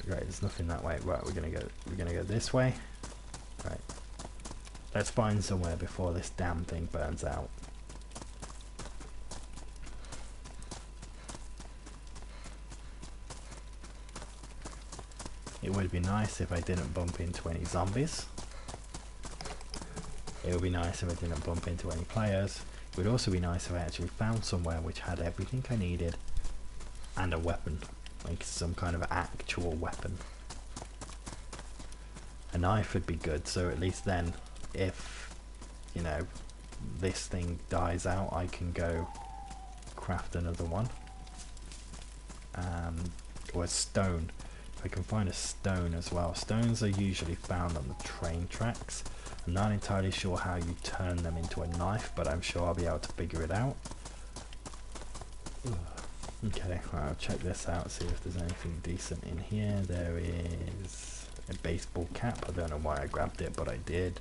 Right, there's nothing that way. Right, we're gonna go this way. Right, let's find somewhere before this damn thing burns out. It would be nice if I didn't bump into any zombies. It would be nice if I didn't bump into any players. It would also be nice if I actually found somewhere which had everything I needed and a weapon, like some kind of actual weapon. A knife would be good, so at least then, if, you know, this thing dies out, I can go craft another one. Or a stone. If I can find a stone as well. Stones are usually found on the train tracks. I'm not entirely sure how you turn them into a knife, but I'm sure I'll be able to figure it out. Okay, well, I'll check this out, see if there's anything decent in here. There is a baseball cap. I don't know why I grabbed it, but I did.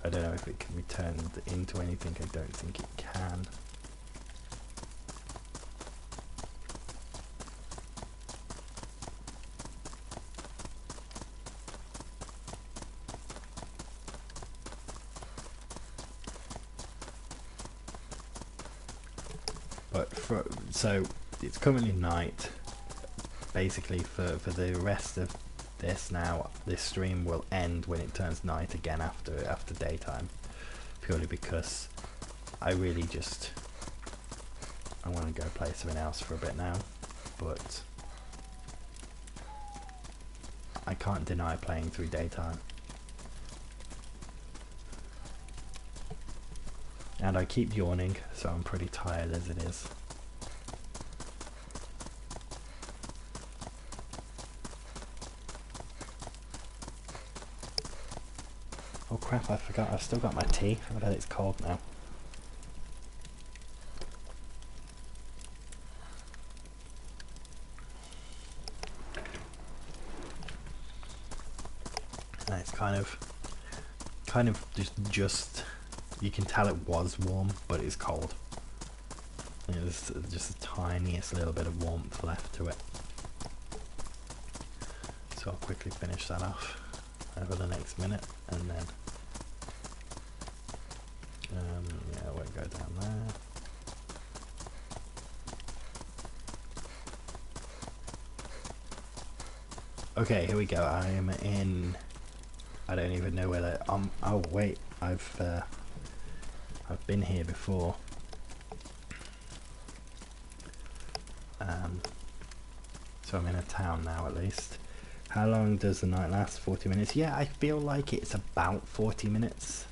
I don't know if it can be turned into anything. I don't think it can. So it's currently night. Basically for the rest of this now, this stream will end when it turns night again after daytime, purely because I really just I want to go play something else for a bit now, but I can't deny playing through daytime. And I keep yawning, so I'm pretty tired as it is. Oh crap, I forgot, I've still got my tea. I bet it's cold now. And it's kind of just you can tell it was warm, but it's cold. There's just the tiniest little bit of warmth left to it. So I'll quickly finish that off over the next minute, and then yeah, we'll go down there. Okay, here we go. I am in. I don't even know where that. Oh wait, I've been here before. So I'm in a town now at least. How long does the night last? 40 minutes? Yeah, I feel like it's about 40 minutes.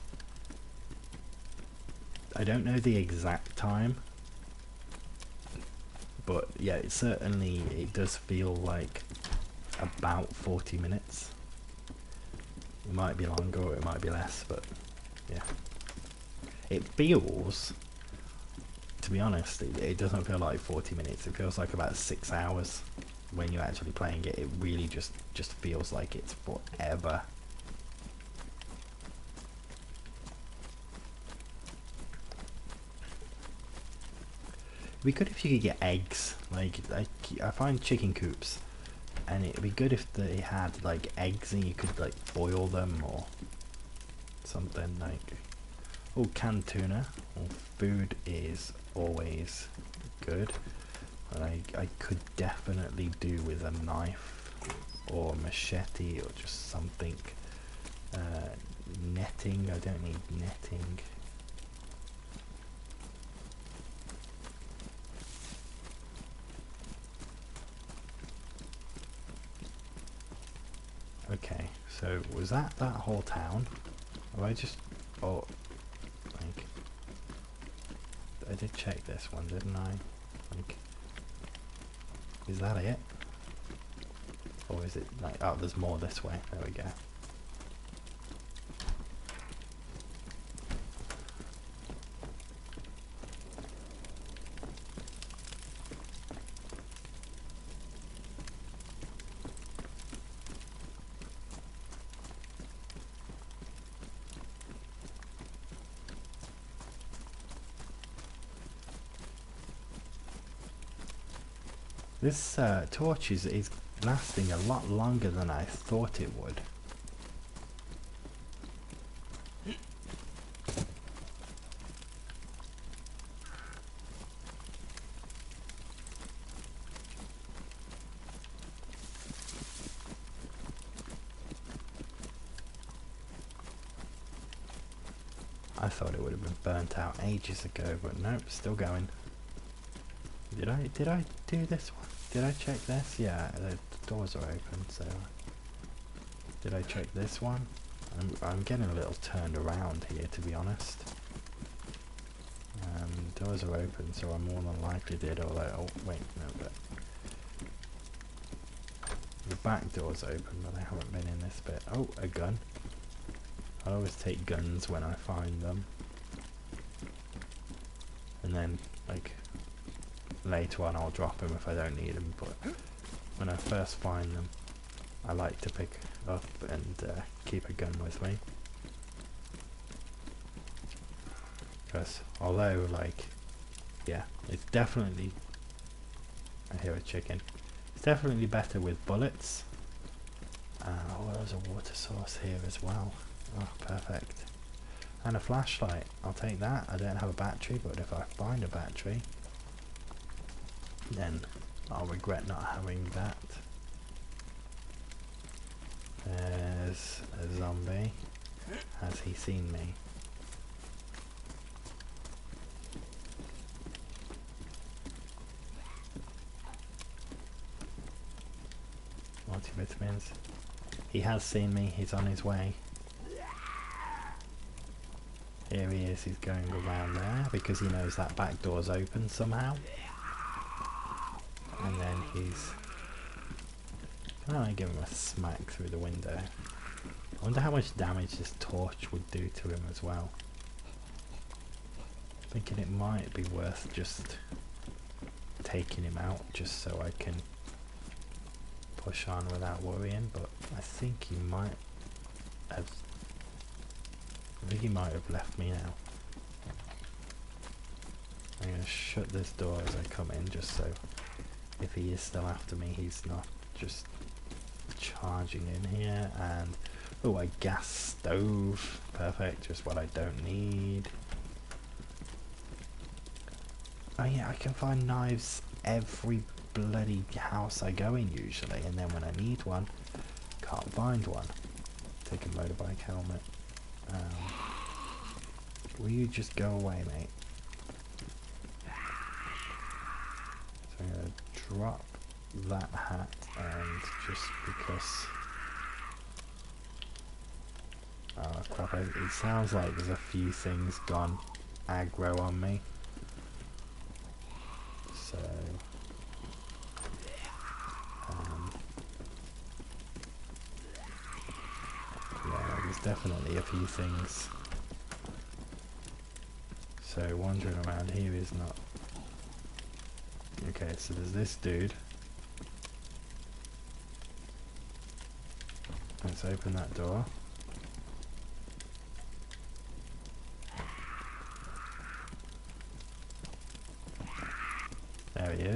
I don't know the exact time, but yeah, it does feel like about 40 minutes. It might be longer or it might be less, but yeah. It feels, to be honest, it doesn't feel like 40 minutes. It feels like about 6 hours when you're actually playing it. It really just feels like it's forever. It'd be good if you could get eggs. Like I find chicken coops, and it'd be good if they had like eggs and you could like boil them or something like. Oh, canned tuna. Well, food is always good, but I could definitely do with a knife or machete or just something. Netting. I don't need netting. Okay, so was that whole town? Have I just... oh, like... I did check this one, didn't I? Like... is that it? Or is it like... oh, there's more this way. There we go. This torch is lasting a lot longer than I thought it would. I thought it would have been burnt out ages ago, but nope, still going. Did I do this one? Did I check this? Yeah, the doors are open, so... did I check this one? I'm getting a little turned around here, to be honest. Doors are open, so I more than likely did, although... oh, wait, no, but... the back door's open, but I haven't been in this bit. Oh, a gun. I always take guns when I find them. And then, like... later on I'll drop them if I don't need them, but when I first find them I like to pick up and keep a gun with me, because although like, yeah, it's definitely, I hear a chicken, it's definitely better with bullets. Oh, there's a water source here as well. Oh, perfect. And a flashlight, I'll take that. I don't have a battery, but if I find a battery, then I'll regret not having that. There's a zombie. Has he seen me? Multivitamins. He has seen me, he's on his way. Here he is, he's going around there because he knows that back door's open somehow. And then he's... can I give him a smack through the window? I wonder how much damage this torch would do to him as well. Thinking it might be worth just taking him out just so I can push on without worrying, but I think he might have... I think he might have left me now. I'm going to shut this door as I come in just so if he is still after me he's not just charging in here. And oh, a gas stove, perfect, just what I don't need. Oh yeah, I can find knives every bloody house I go in usually, and then when I need one, can't find one. Take a motorbike helmet. Will you just go away, mate? So I'm going to drop that hat, and just because... oh crap, it sounds like there's a few things gone aggro on me. So... yeah, there's definitely a few things. So wandering around here is not... okay, so there's this dude. Let's open that door.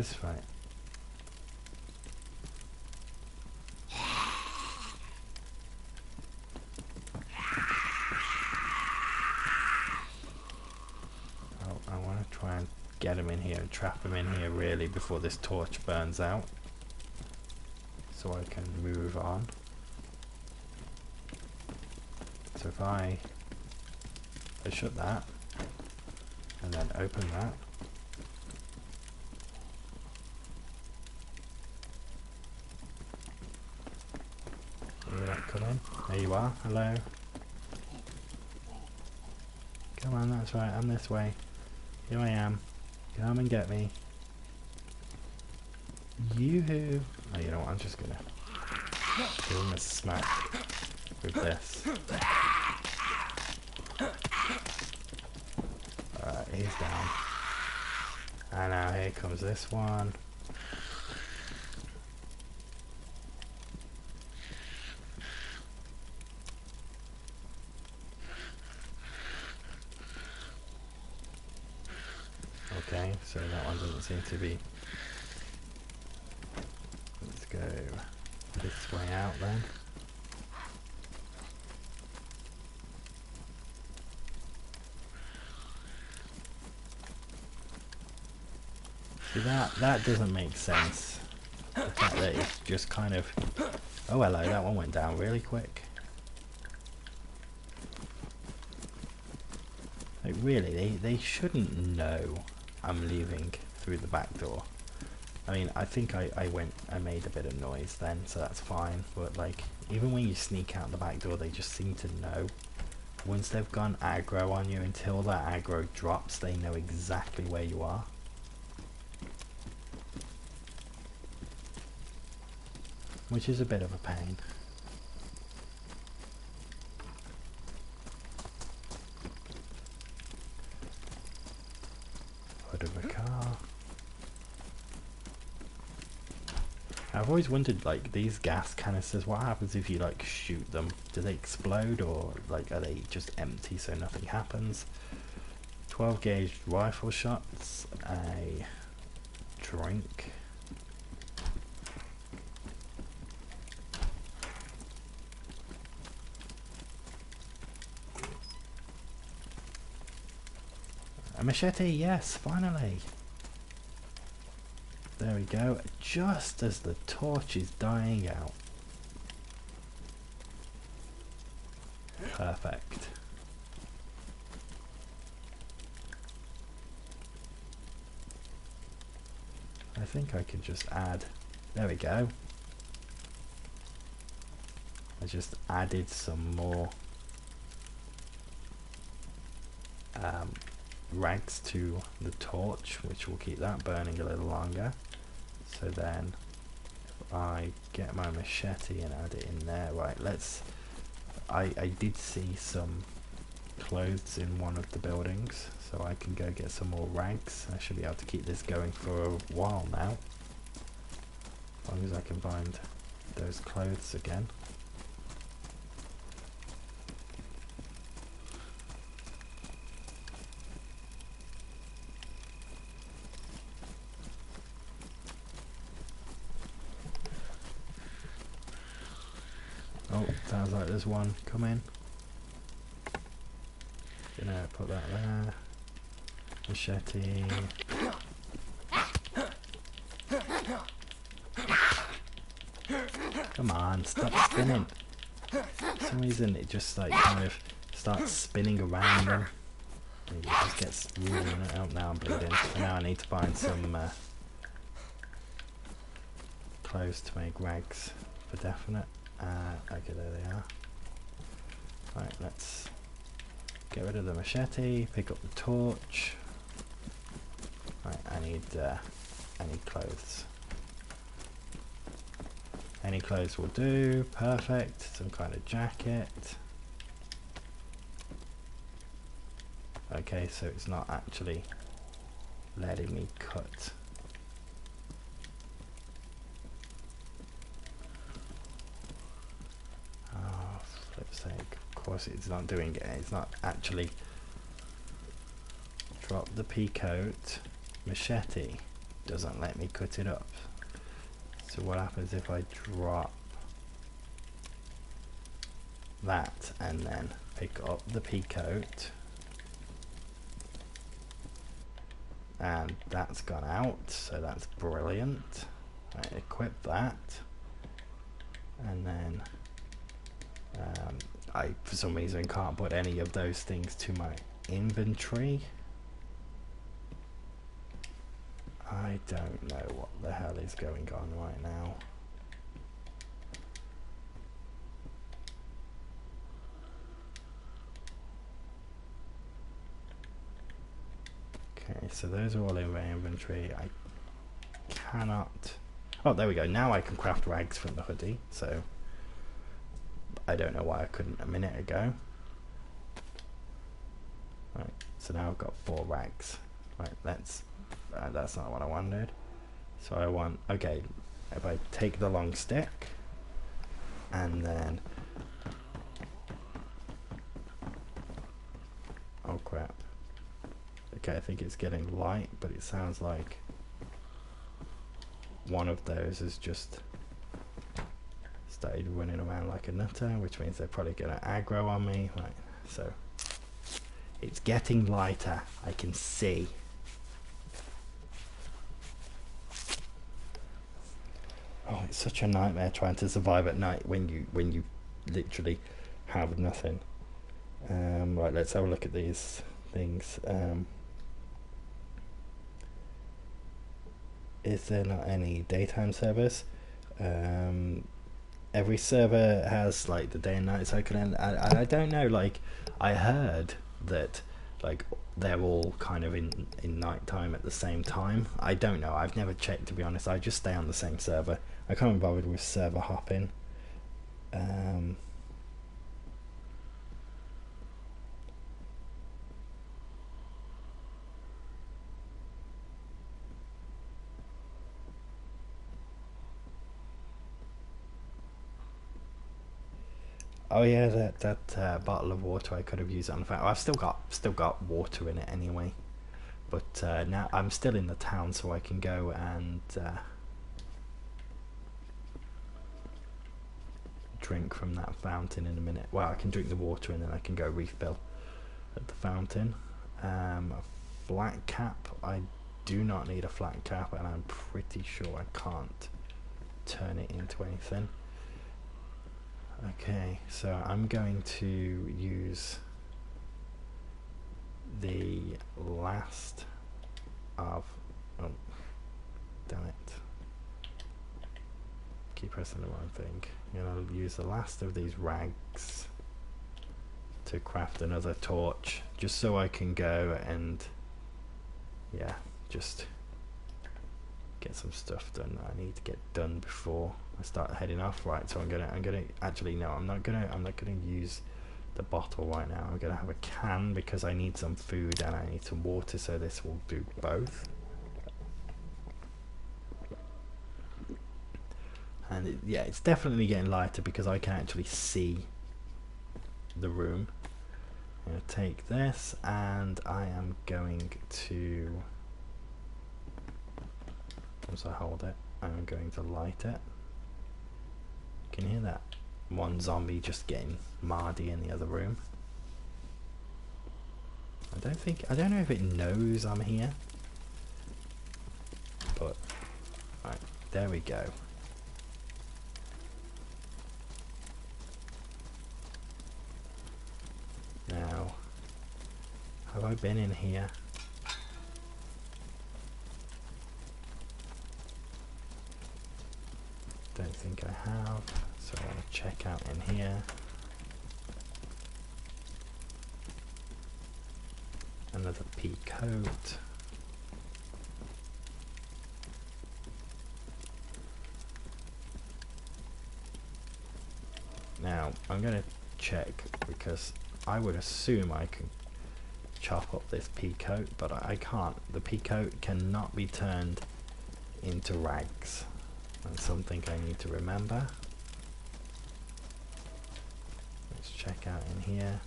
is? Right. Oh, I want to try and get him in here and trap him in here really before this torch burns out, so I can move on. So if I shut that and then open that, will that come in? There you are. Hello. Come on, that's right. I'm this way. Here I am. Come and get me. Yoo-hoo. Oh, you know what? I'm just gonna give him a smack with this. Alright, he's down. And now here comes this one. Okay, so that one doesn't seem to be. Let's go this way out then. See, that doesn't make sense. The fact that it's just kind of. Oh hello, that one went down really quick. Like really, they shouldn't know I'm leaving through the back door. I mean, I think I made a bit of noise then, so that's fine, but like, even when you sneak out the back door, they just seem to know. Once they've gone aggro on you, until that aggro drops, they know exactly where you are. Which is a bit of a pain. Hood of a car. I've always wondered, like, these gas canisters, what happens if you like shoot them? Do they explode, or like are they just empty so nothing happens? 12 gauge rifle shots, a drink. A machete, yes, finally. There we go, just as the torch is dying out. Perfect. I think I can just add, there we go. I just added some more rags to the torch, which will keep that burning a little longer. So then if I get my machete and add it in there, right, let's, I did see some clothes in one of the buildings, so I can go get some more rags. I should be able to keep this going for a while now, as long as I can find those clothes again. Oh, sounds like there's one coming. Gonna put that there. Machete. Come on, stop spinning. For some reason it just like kind of starts spinning around them. And it just gets really, oh now I'm bleeding. So now I need to find some clothes to make rags for definite. Okay, there they are. Right, let's get rid of the machete, pick up the torch. Right, I need clothes. Any clothes will do, perfect. Some kind of jacket. Okay, so it's not actually letting me cut. Oh, flip's sake. Of course it's not doing it. It's not actually. Drop the pea coat. Machete. doesn't let me cut it up. So what happens if I drop that and then pick up the pea coat, and that's gone out, so that's brilliant. Right, equip that, and then I for some reason can't put any of those things to my inventory. I don't know what the hell is going on right now. Okay, so those are all in my inventory. I cannot... Oh, there we go. Now I can craft rags from the hoodie, so I don't know why I couldn't a minute ago. Right, so now I've got 4 rags. Right, that's not what I wanted. So I want... Okay, if I take the long stick and then... Oh crap. Okay, I think it's getting light, but it sounds like one of those has just started running around like a nutter, which means they're probably going to aggro on me. Right, so it's getting lighter, I can see. Oh, it's such a nightmare trying to survive at night when you literally have nothing. Right, let's have a look at these things. Is there not any daytime service? Every server has like the day and night cycle, and I don't know, like I heard that like they're all kind of in nighttime at the same time. I don't know, I've never checked, to be honest. I just stay on the same server. I can't be bothered with server hopping. Oh yeah, that bottle of water I could have used on the phone. I've still got water in it anyway, but now I'm still in the town, so I can go and drink from that fountain in a minute. Well, I can drink the water and then I can go refill at the fountain. Flat cap, I do not need a flat cap, and I'm pretty sure I can't turn it into anything. Okay, so I'm going to use the last of... Oh, damn it. Keep pressing the wrong thing. I'm going to use the last of these rags to craft another torch, just so I can go and, yeah, just get some stuff done that I need to get done before I start heading off. Right, so I'm gonna actually no, I'm not gonna use the bottle right now. I'm gonna have a can because I need some food and I need some water, so this will do both. And yeah, it's definitely getting lighter because I can actually see the room. I'm gonna take this and I am going to, once I hold it, I'm going to light it. You can hear that one zombie just getting mardy in the other room. I don't know if it knows I'm here, but right, there we go. Now, have I been in here? Don't think I have, so I want to check out in here. Another pea coat. Now I'm going to check because I would assume I can chop up this pea coat, but I can't. The pea coat cannot be turned into rags. That's something I need to remember. Let's check out in here.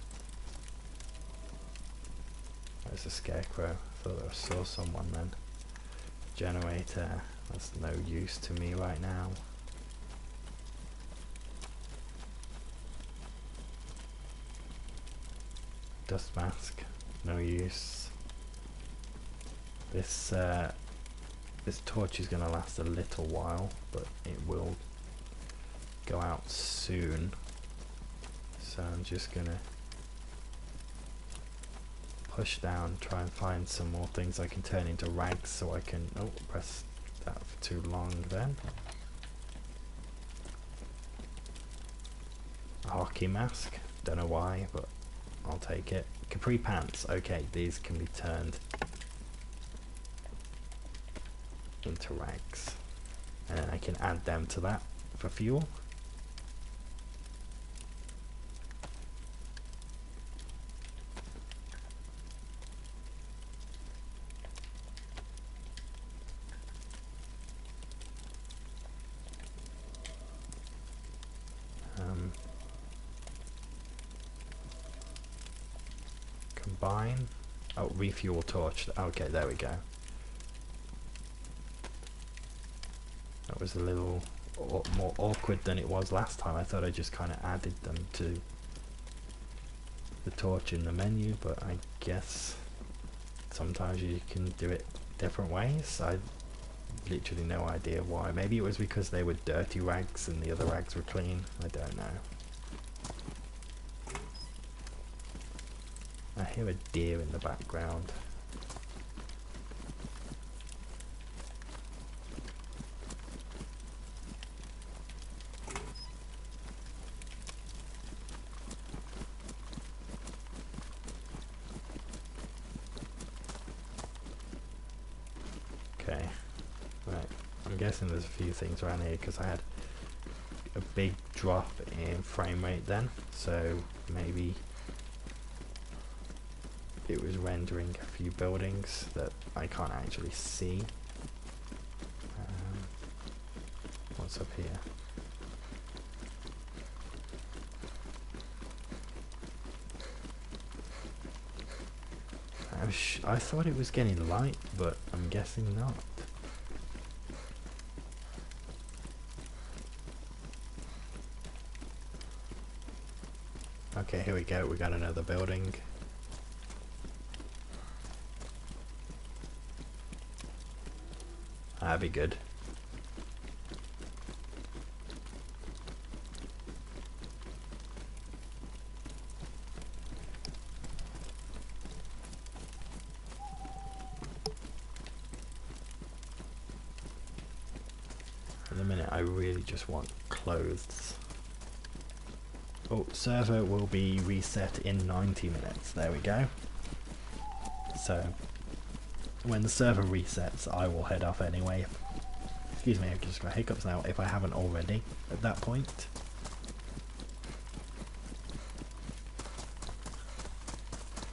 There's a scarecrow. I thought I saw someone then. generator. That's no use to me right now. Dust mask, no use. This torch is going to last a little while, but it will go out soon. So I'm just going to push down, try and find some more things I can turn into rags so I can... Oh, press that for too long then. A hockey mask, don't know why, but I'll take it. Capri pants, okay, these can be turned into rags. And I can add them to that for fuel. Combine. Oh, refuel torch. Okay, there we go. That was a little more awkward than it was last time. I thought I just kind of added them to the torch in the menu, but I guess sometimes you can do it different ways. I literally no idea why. Maybe it was because they were dirty rags and the other rags were clean. I don't know. I hear a deer in the background. Okay, right. I'm guessing there's a few things around here because I had a big drop in frame rate then, so maybe it was rendering a few buildings that I can't actually see. What's up here? I thought it was getting light, but I'm guessing not. Okay, here we go. We got another building. That'd be good. For the minute, I really just want clothes. Oh, server will be reset in 90 minutes. There we go. So, when the server resets, I will head off anyway. Excuse me, I've just got hiccups now, if I haven't already at that point.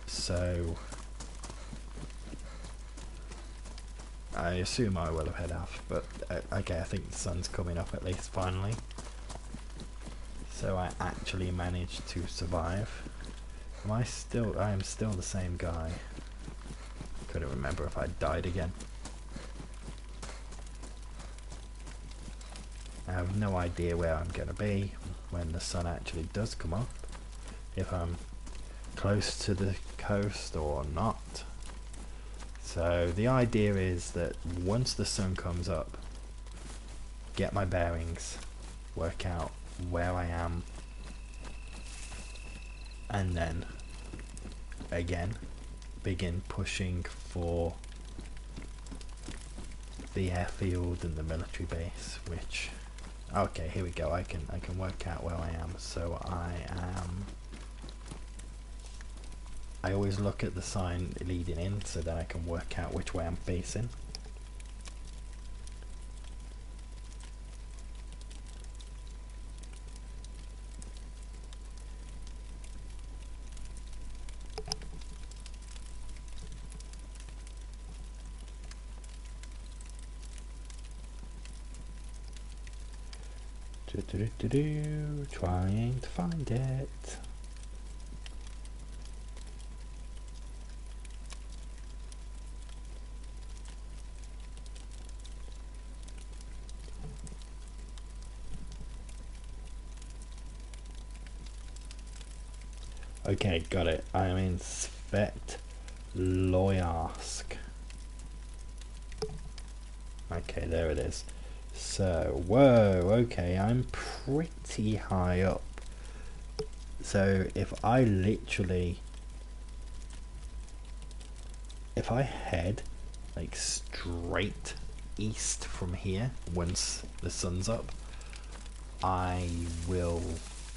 So, I assume I will have head off, but okay, I think the sun's coming up at least finally. So I actually managed to survive. I am still the same guy. Couldn't remember if I died again. I have no idea where I'm going to be when the sun actually does come up. If I'm close to the coast or not. So the idea is that once the sun comes up, get my bearings, work out where I am, and then again begin pushing for the airfield and the military base, which, okay, here we go. I can work out where I am. So I always look at the sign leading in so that I can work out which way I'm facing. Trying to find it. Okay, got it. I am in Svetloyarsk. Okay, there it is. So, whoa, okay, I'm pretty high up. So if I head like straight east from here once the sun's up, I will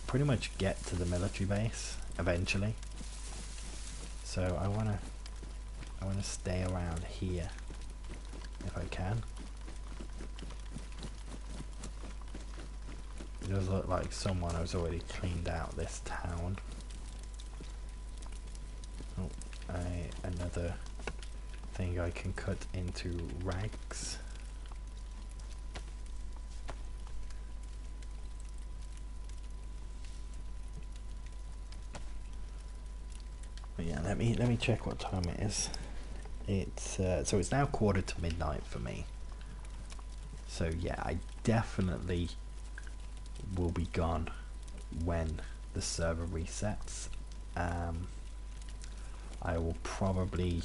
pretty much get to the military base eventually. So I wanna stay around here if I can. It does look like someone has already cleaned out this town. Oh, another thing I can cut into rags. But yeah, let me check what time it is. It's so it's now 1:45 for me. So yeah, I definitely will be gone when the server resets. I will probably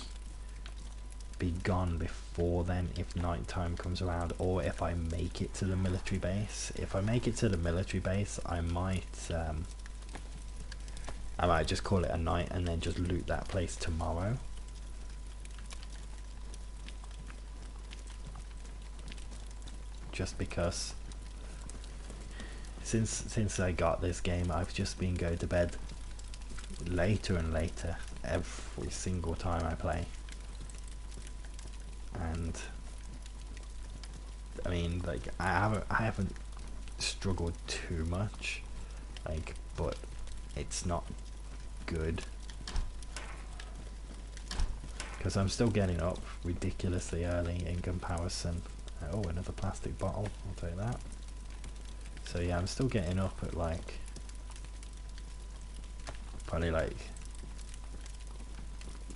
be gone before then if nighttime comes around, or if I make it to the military base. If I make it to the military base, I might just call it a night and then just loot that place tomorrow. Just because since I got this game, I've just been going to bed later and later every single time I play. And I mean, like, I haven't struggled too much, like, but it's not good because I'm still getting up ridiculously early in comparison. Oh, another plastic bottle, I'll take that. So yeah, I'm still getting up at like probably like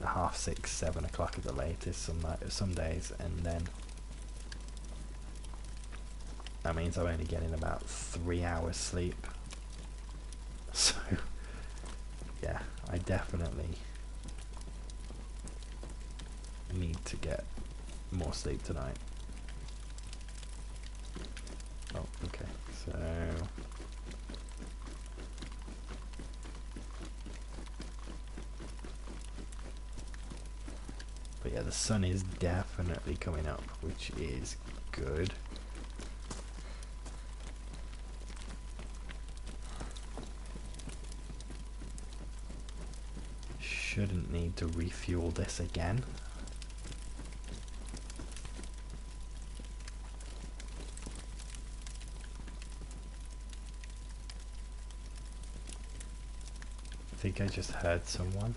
6:30, 7 o'clock at the latest some days, and then that means I'm only getting about 3 hours sleep. So yeah, I definitely need to get more sleep tonight. Oh, okay, so but yeah, the sun is definitely coming up, which is good. Shouldn't need to refuel this again. I think I just heard someone.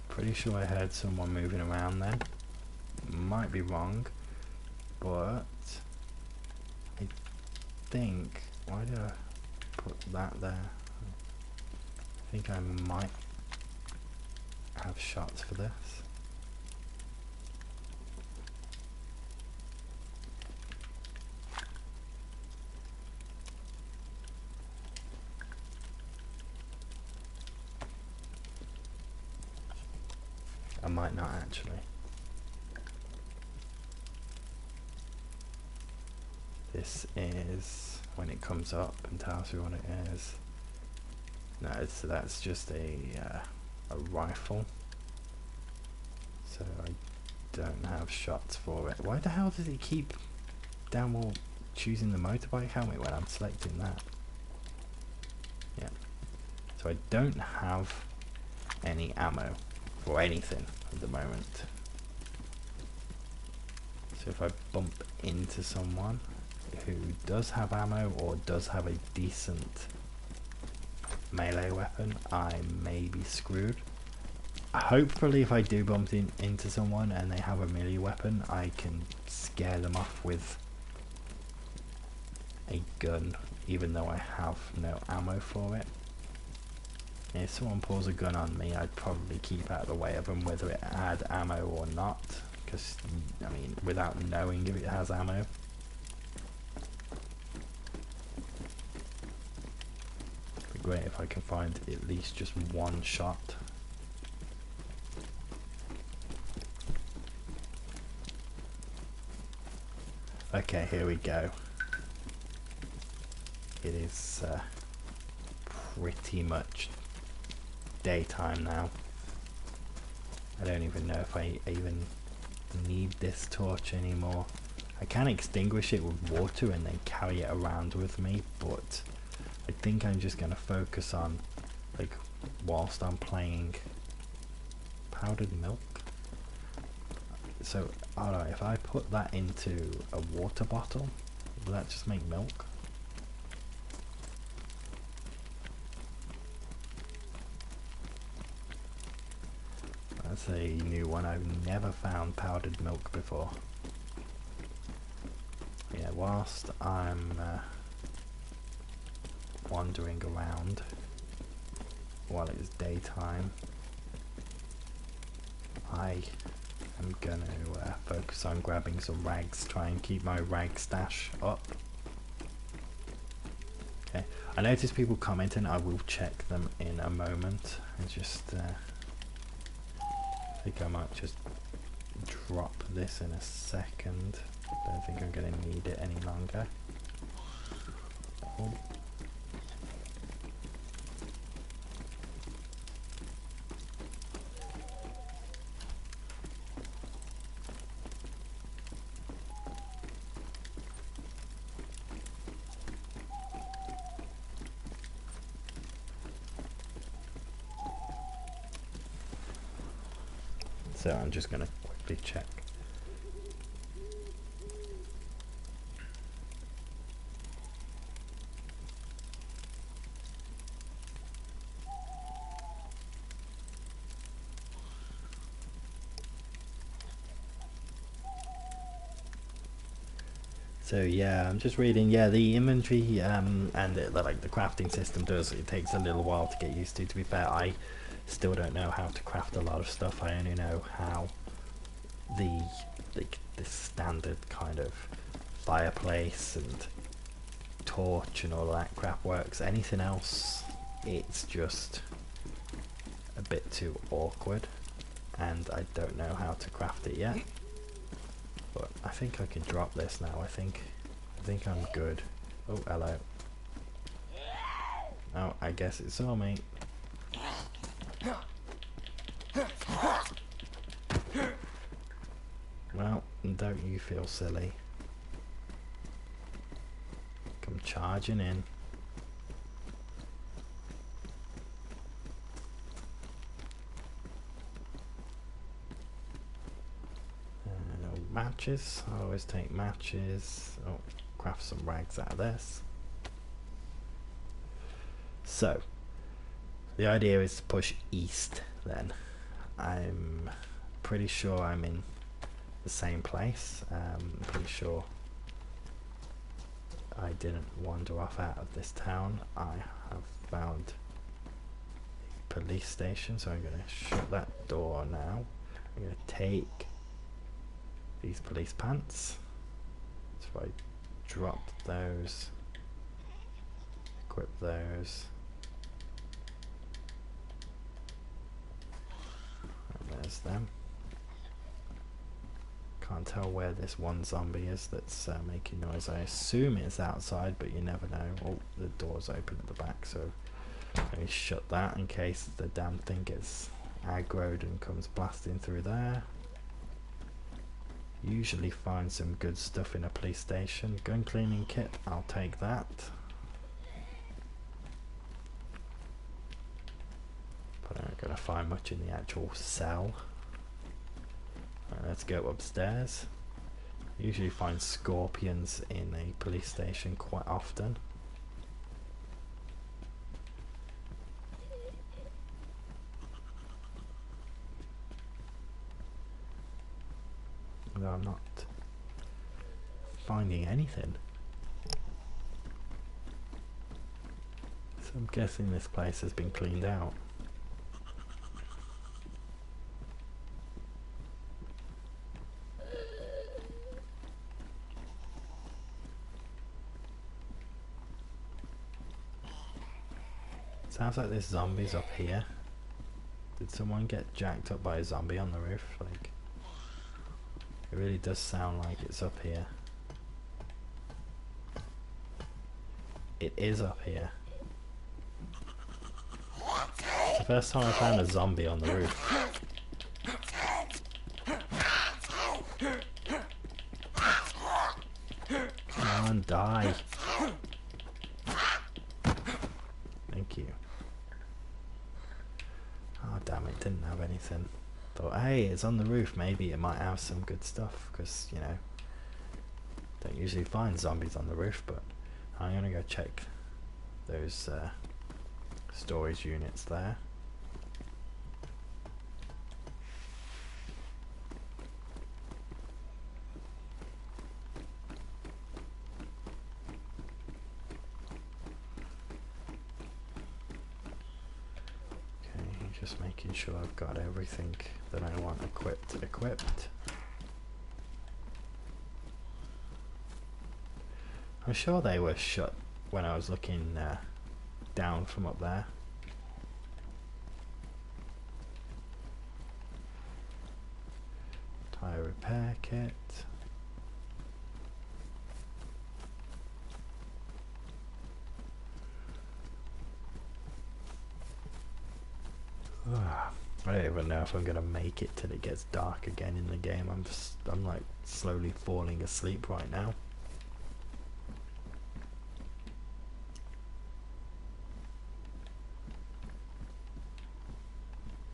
Pretty sure I heard someone moving around then. Might be wrong, but I think, why did I put that there? I think I might have shots for this. I might not actually. This is when it comes up and tells you what it is. No, that's just a rifle. So I don't have shots for it. Why the hell does it keep downward choosing the motorbike helmet when I'm selecting that? Yeah. So I don't have any ammo for anything at the moment. So if I bump into someone who does have ammo or does have a decent melee weapon, I may be screwed. Hopefully if I do bump into someone and they have a melee weapon, I can scare them off with a gun, even though I have no ammo for it. If someone pulls a gun on me, I'd probably keep out of the way of them, whether it had ammo or not, because, I mean, without knowing if it has ammo. great if I can find at least just one shot. Okay, here we go. It is pretty much daytime now. I don't even know if I even need this torch anymore. I can extinguish it with water and then carry it around with me, but I think I'm just going to focus on, like, whilst I'm playing, powdered milk. So, alright, if I put that into a water bottle, will that just make milk? That's a new one. I've never found powdered milk before. Yeah, whilst I'm wandering around while it's daytime, I am gonna focus on grabbing some rags, try and keep my rag stash up. Okay, I noticed people commenting. I will check them in a moment. I just think I might just drop this in a second. Don't think I'm going to need it any longer. Oh. So I'm just going to quickly check. So yeah, I'm just reading. Yeah, the inventory and like the crafting system it takes a little while to get used to. To be fair, I still don't know how to craft a lot of stuff. I only know how the standard kind of fireplace and torch and all of that crap works. Anything else, it's just a bit too awkward, and I don't know how to craft it yet. But I think I can drop this now. I think I'm good. Oh, hello. Oh, I guess it saw me. Well, don't you feel silly. Come charging in. Matches. I always take matches. Oh, craft some rags out of this. So, the idea is to push east then. I'm pretty sure I'm in the same place. I'm pretty sure I didn't wander off out of this town. I have found a police station, so I'm going to shut that door now. I'm going to take these police pants. So I drop those, equip those, and there's them. Can't tell where this one zombie is that's making noise. I assume it's outside, but you never know. Oh, the door's open at the back, so let me shut that in case the damn thing gets aggroed and comes blasting through there. Usually find some good stuff in a police station. Gun cleaning kit, I'll take that. But I'm not going to find much in the actual cell. Right, let's go upstairs. Usually find scorpions in a police station quite often. Although I'm not finding anything. So I'm guessing this place has been cleaned out. Sounds like there's zombies up here. Did someone get jacked up by a zombie on the roof? Like, it really does sound like it's up here. It is up here. It's the first time I found a zombie on the roof. Come on, die. Thank you. Oh damn, it didn't have anything. Thought, hey, it's on the roof, maybe it might have some good stuff, because, you know, don't usually find zombies on the roof. But I'm gonna go check those storage units there. Just making sure I've got everything that I want equipped. I'm sure they were shut when I was looking down from up there. Tire repair kit. I don't even know if I'm gonna make it till it gets dark again in the game. I'm like slowly falling asleep right now.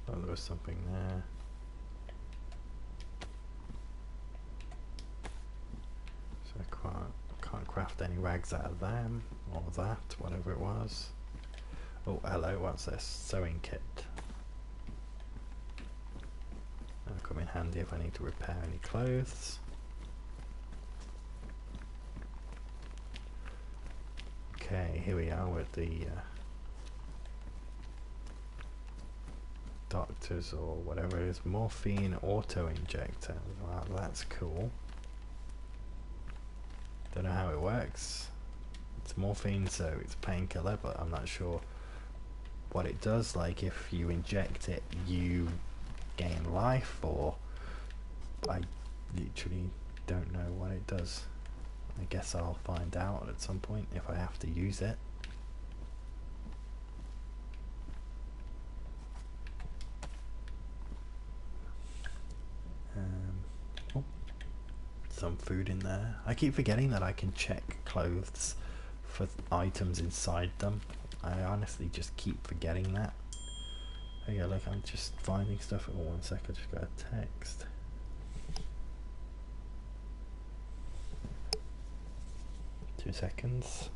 Oh, there was something there. So I can't craft any rags out of them or that, whatever it was. Oh, hello, what's this? Sewing kit. That'll come in handy if I need to repair any clothes. Okay, here we are with the doctors or whatever it is. Morphine auto injector. Wow, that's cool. Don't know how it works. It's morphine, so it's painkiller, but I'm not sure what it does. Like, if you inject it, you gain life, or I literally don't know what it does. I guess I'll find out at some point if I have to use it. Oh, some food in there. I keep forgetting that I can check clothes for items inside them. I honestly just keep forgetting that. Oh yeah, look, I'm just finding stuff. Oh, 1 sec, I just got a text. Two seconds.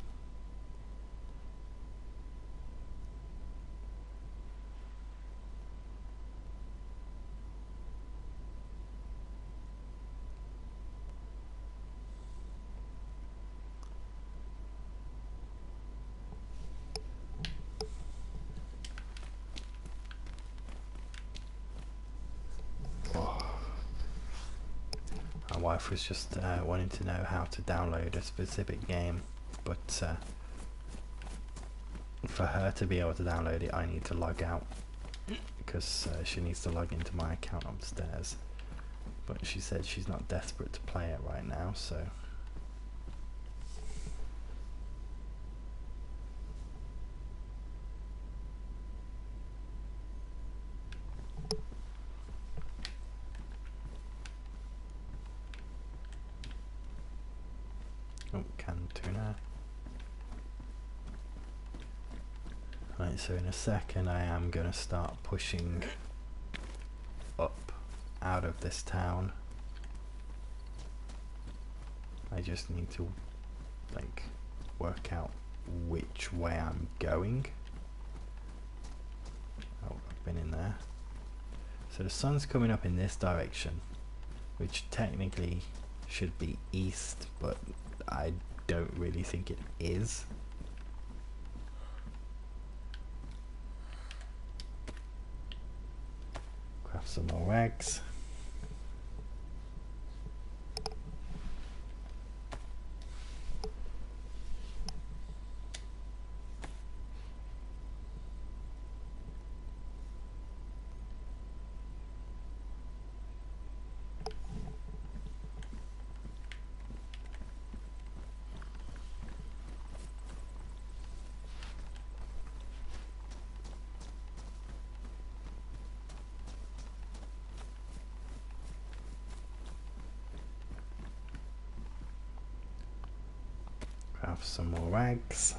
My wife was just wanting to know how to download a specific game, but for her to be able to download it I need to log out, because she needs to log into my account upstairs. But she said she's not desperate to play it right now, so oh, canned tuna. Right, so in a second I am going to start pushing up out of this town. I just need to like work out which way I'm going. Oh, I've been in there. So the sun's coming up in this direction, which technically should be east, but I don't really think it is. Craft some more rags. craft some more rags.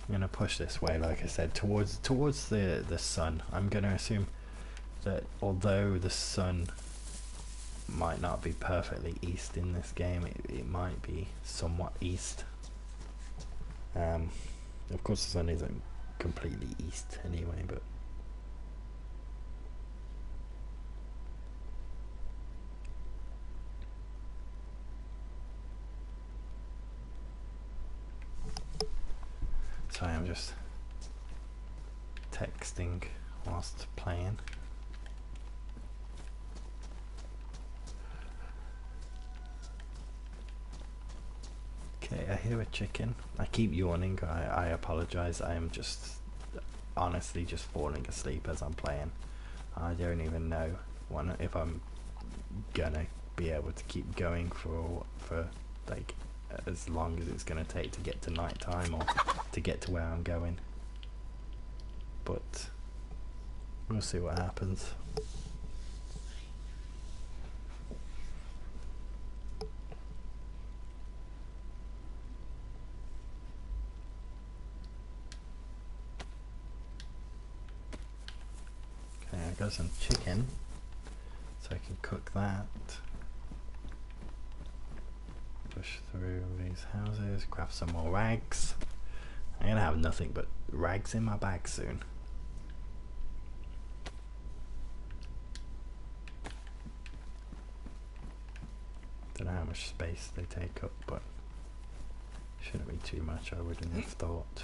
I'm gonna push this way, like I said, towards the sun. I'm gonna assume that although the sun might not be perfectly east in this game, it might be somewhat east. Of course the sun isn't completely east anyway, but sorry, I'm just texting whilst playing. Okay, I hear a chicken. I keep yawning. I apologize. I am just honestly just falling asleep as I'm playing. I don't even know if I'm gonna be able to keep going for like as long as it's gonna take to get to night time or to get to where I'm going. But we'll see what happens. Okay, I got some chicken, so I can cook that. Push through these houses, grab some more rags. I'm gonna have nothing but rags in my bag soon. Don't know how much space they take up, but shouldn't be too much, I wouldn't have thought.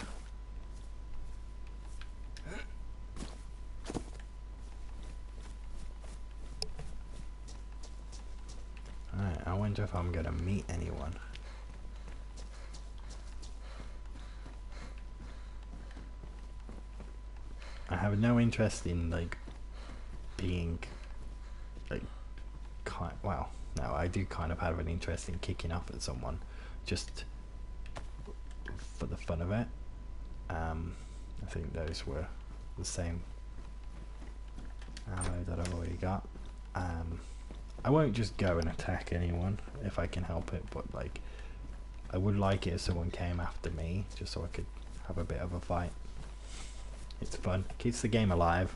Alright, I wonder if I'm gonna meet anyone. I have no interest in like being like well, no, I do kind of have an interest in kicking off at someone just for the fun of it. I think those were the same ammo that I've already got. I won't just go and attack anyone if I can help it, but like I would like it if someone came after me just so I could have a bit of a fight. It's fun, keeps the game alive.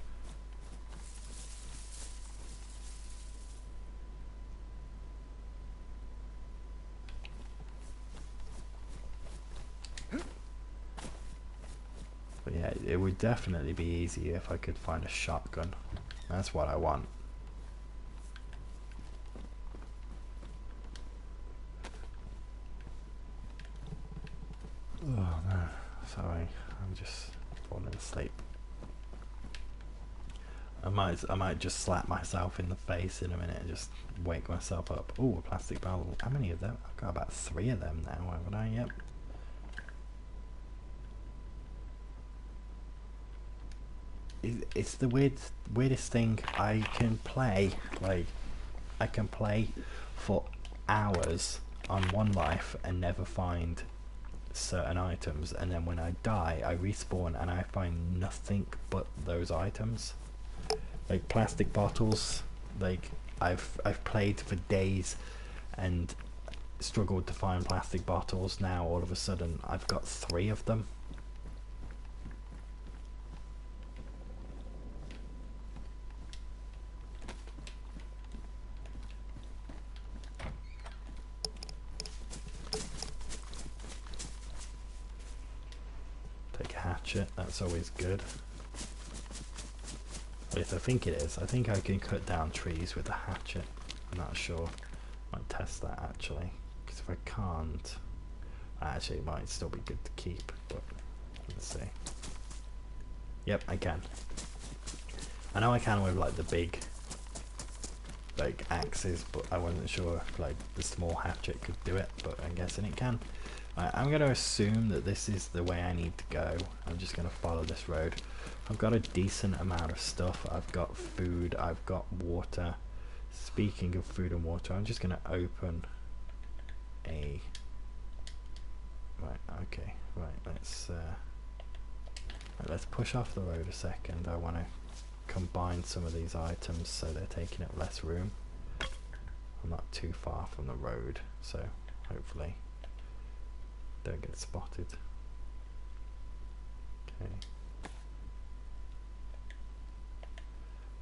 But yeah, it would definitely be easier if I could find a shotgun. That's what I want. Oh no, sorry, I'm just falling asleep. I might just slap myself in the face in a minute and just wake myself up. Oh, a plastic bottle. How many of them? I've got about 3 of them now, haven't I? Yep. It's the weirdest thing. I can play for hours on one life and never find certain items, and then when I die I respawn and I find nothing but those items. Like plastic bottles, like I've played for days and struggled to find plastic bottles. Now all of a sudden I've got 3 of them. Take a hatchet, that's always good. At least I think it is. I think I can cut down trees with a hatchet. I'm not sure. Might test that actually, because if I can't, actually it might still be good to keep, but let's see. Yep, I can. I know I can with like the big like axes, but I wasn't sure if like the small hatchet could do it, but I'm guessing it can. I'm going to assume that this is the way I need to go. I'm just going to follow this road. I've got a decent amount of stuff. I've got food, I've got water. Speaking of food and water, I'm just going to open a... Right, okay, right, let's push off the road a second. I want to combine some of these items so they're taking up less room. I'm not too far from the road, so hopefully don't get spotted. Okay.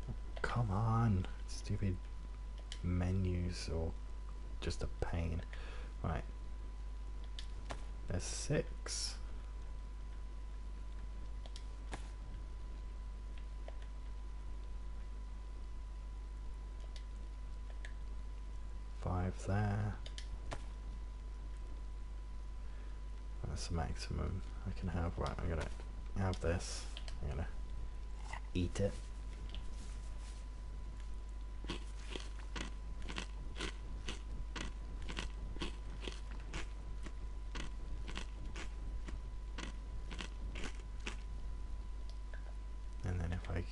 Oh, come on, stupid menus or just a pain. Right, there's 6. There. That's the maximum I can have. Right, I'm gonna have this. I'm gonna eat it. And then if I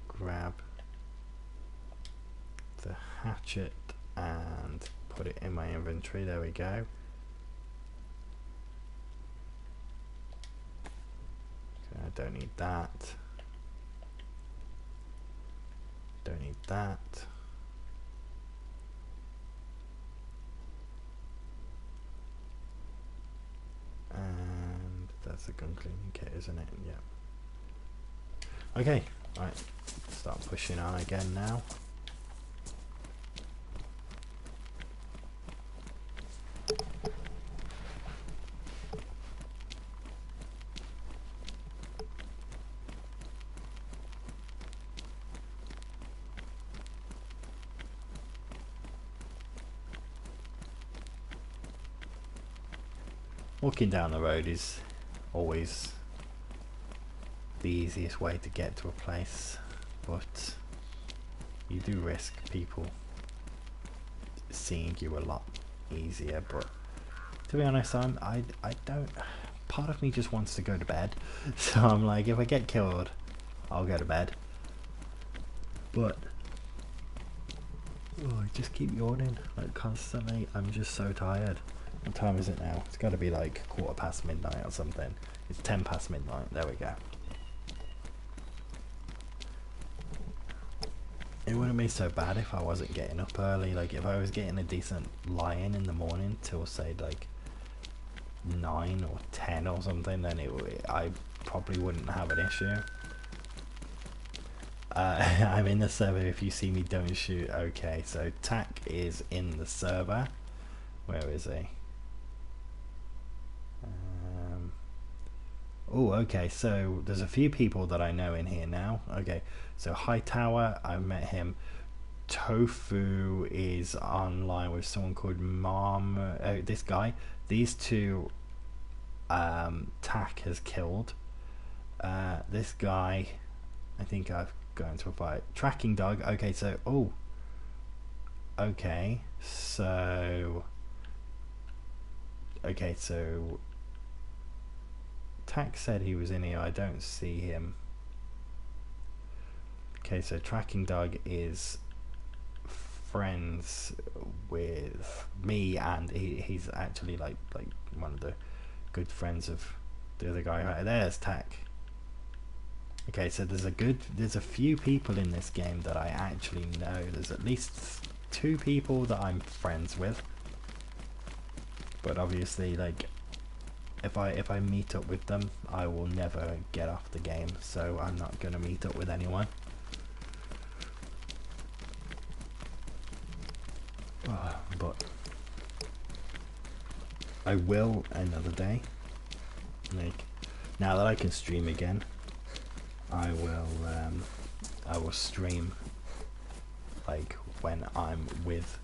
grab the hatchet and put it in my inventory, there we go. Okay, I don't need that. Don't need that. And that's a gun cleaning kit, isn't it? Yeah. Okay, right. Start pushing on again now. Walking down the road is always the easiest way to get to a place, but you do risk people seeing you a lot easier. But to be honest, I don't, part of me just wants to go to bed, so I'm like, if I get killed I'll go to bed. But I just keep yawning like constantly. I'm just so tired. What time is it now? It's got to be like 1/4 midnight or something. It's 10 past midnight. There we go. It wouldn't be so bad if I wasn't getting up early. Like if I was getting a decent lie-in in the morning till say like 9 or 10 or something, then I probably wouldn't have an issue. I'm in the server. If you see me, don't shoot. Okay, so Tack is in the server. Where is he? Oh, okay, so there's a few people that I know in here now. Okay, so Hightower, I met him. Tofu is online with someone called Mom. This guy. These two Tack has killed. This guy, I think I've got into a fight. Tracking Dog. Okay, so okay, so Tack said he was in here. I don't see him. Okay, so Tracking Dog is friends with me, and he's actually like one of the good friends of the other guy. Right, there's Tack. Okay, so there's a few people in this game that I actually know. There's at least 2 people that I'm friends with. But obviously, like, if I meet up with them, I will never get off the game, so I'm not gonna meet up with anyone. But I will another day. Like, now that I can stream again, I will stream like when I'm with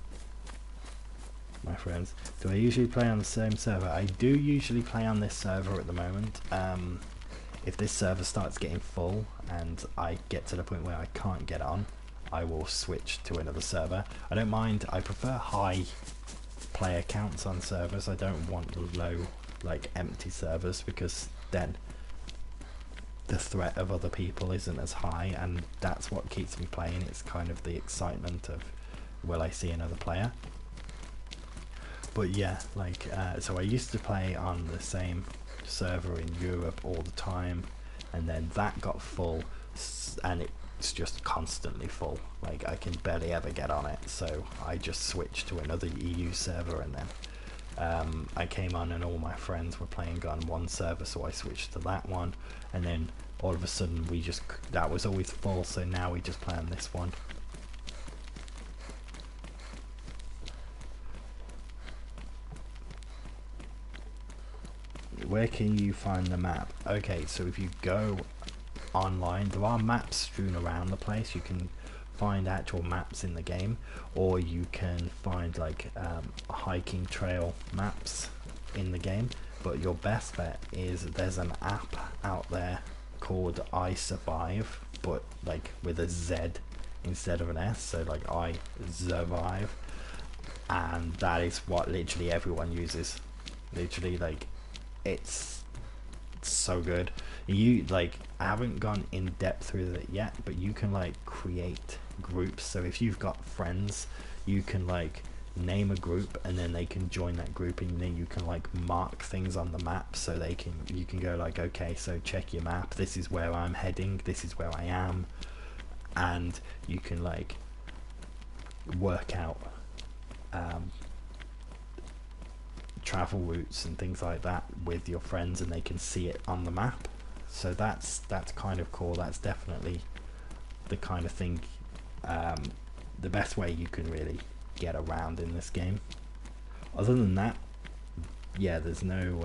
my friends. Do I usually play on the same server? I do usually play on this server at the moment. If this server starts getting full and I get to the point where I can't get on, I will switch to another server. I don't mind. I prefer high player counts on servers. I don't want low, like, empty servers, because then the threat of other people isn't as high, and that's what keeps me playing. It's kind of the excitement of, will I see another player? But yeah, like, so I used to play on the same server in Europe all the time, and then that got full, and it's just constantly full. Like, I can barely ever get on it, so I just switched to another EU server, and then I came on and all my friends were playing on one server, so I switched to that one, and then all of a sudden that was always full, so now we just play on this one. Where can you find the map? Okay, so if you go online, there are maps strewn around the place. You can find actual maps in the game, or you can find like hiking trail maps in the game, but your best bet is there's an app out there called I Survive, but like with a Z instead of an S, so like I Survive, and that is what literally everyone uses. Literally, like, it's so good. You, like, I haven't gone in depth with it yet, but you can like create groups. So if you've got friends, you can like name a group, and then they can join that group, and then you can like mark things on the map, so you can go like, okay, so check your map, this is where I'm heading, this is where I am, and you can like work out travel routes and things like that with your friends, and they can see it on the map. So that's kind of cool. That's definitely the kind of thing, the best way you can really get around in this game. Other than that, yeah, there's no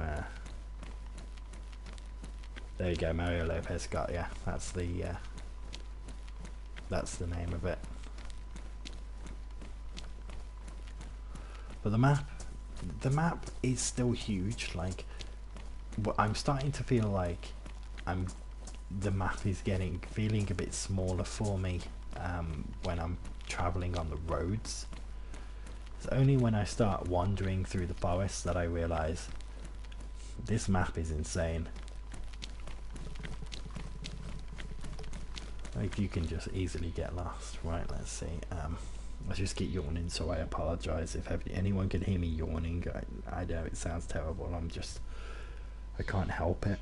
there you go, Mario Lopez got, yeah, that's the name of it. But the map is still huge. Like, I'm starting to feel like the map is feeling a bit smaller for me when I'm traveling on the roads. It's only when I start wandering through the forest that I realize this map is insane. Like, you can just easily get lost. Right, let's see. I just get yawning, so I apologize if anyone can hear me yawning. I know it sounds terrible. I can't help it.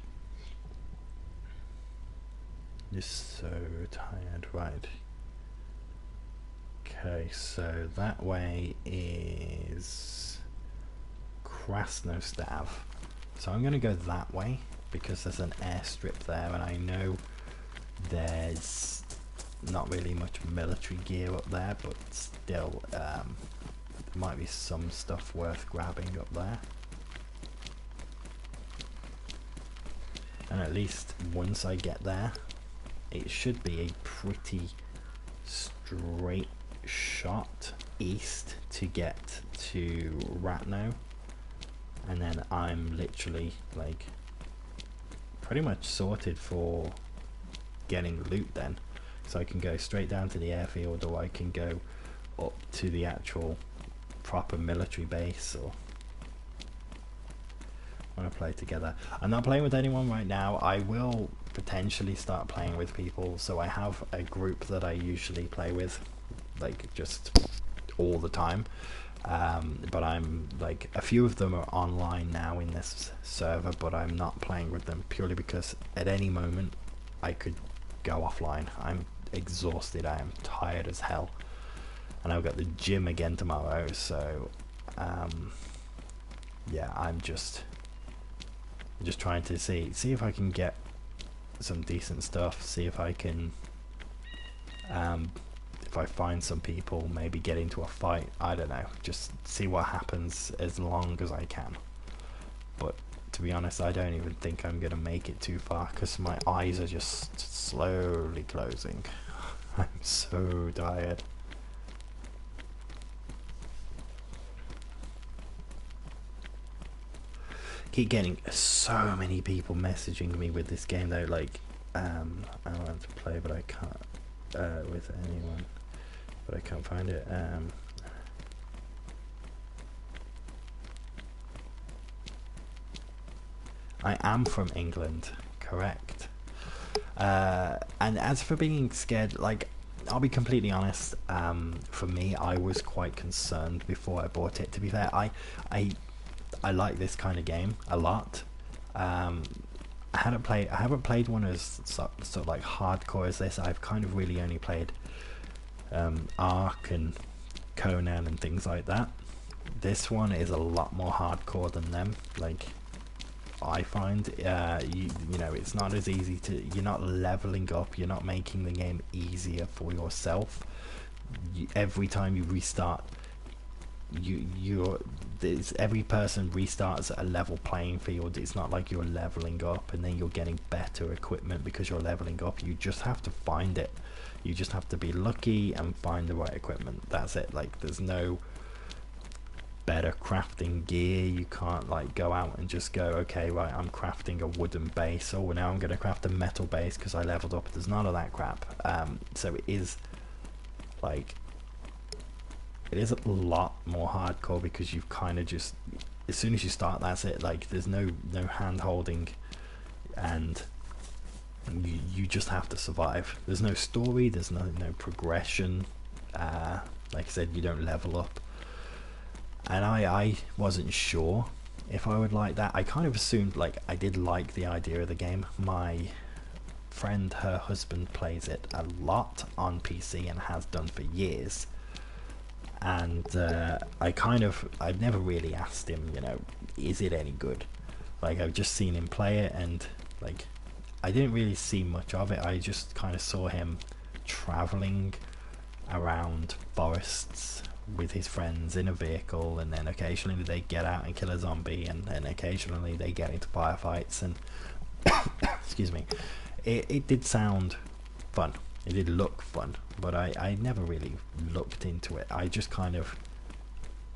Just so tired. Right. Okay, so that way is Krasnostav. So I'm going to go that way because there's an airstrip there, and I know there's not really much military gear up there, but still there might be some stuff worth grabbing up there. And at least once I get there, it should be a pretty straight shot east to get to Ratno, and then I'm literally like pretty much sorted for getting loot then. So I can go straight down to the airfield, or I can go up to the actual proper military base, or want to play together. I'm not playing with anyone right now. I will potentially start playing with people, so I have a group that I usually play with, like just all the time, but I'm like, a few of them are online now in this server, but I'm not playing with them purely because at any moment I could go offline. I'm exhausted, I am tired as hell, and I've got the gym again tomorrow, so yeah, I'm just trying to see if I can get some decent stuff, see if I can if I find some people, maybe get into a fight, I don't know, just see what happens as long as I can. But to be honest, I don't even think I'm gonna make it too far because my eyes are just slowly closing. I'm so tired. Keep getting so many people messaging me with this game though, like I want to play but I can't with anyone, but I can't find it. I am from England, correct. And as for being scared, like, I'll be completely honest, for me, I was quite concerned before I bought it. To be fair, I like this kind of game a lot. I haven't played one as sort of like hardcore as this. I've kind of really only played Ark and Conan and things like that. This one is a lot more hardcore than them. Like, I find you know, it's not as easy to, you're not leveling up, you're not making the game easier for yourself. Every time you restart, every person restarts at a level playing field. It's not like you're leveling up and then you're getting better equipment because you're leveling up. You just have to find it. You just have to be lucky and find the right equipment. That's it. Like, there's no better crafting gear. You can't like go out and just go, okay, right, I'm crafting a wooden base, oh now I'm going to craft a metal base because I leveled up. There's none of that crap. So it is like, it is a lot more hardcore because you've kind of just, as soon as you start, that's it. Like, there's no hand holding, and you just have to survive. There's no story, there's no progression. Like I said, you don't level up. And I wasn't sure if I would like that. I kind of assumed, like, I did like the idea of the game. My friend, her husband plays it a lot on PC and has done for years. And I've never really asked him, you know, is it any good? Like, I've just seen him play it, and like, I didn't really see much of it. I just kind of saw him traveling around forests with his friends in a vehicle, and then occasionally they get out and kill a zombie, and then occasionally they get into firefights, and excuse me, it did sound fun, it did look fun, but I never really looked into it. I just kind of,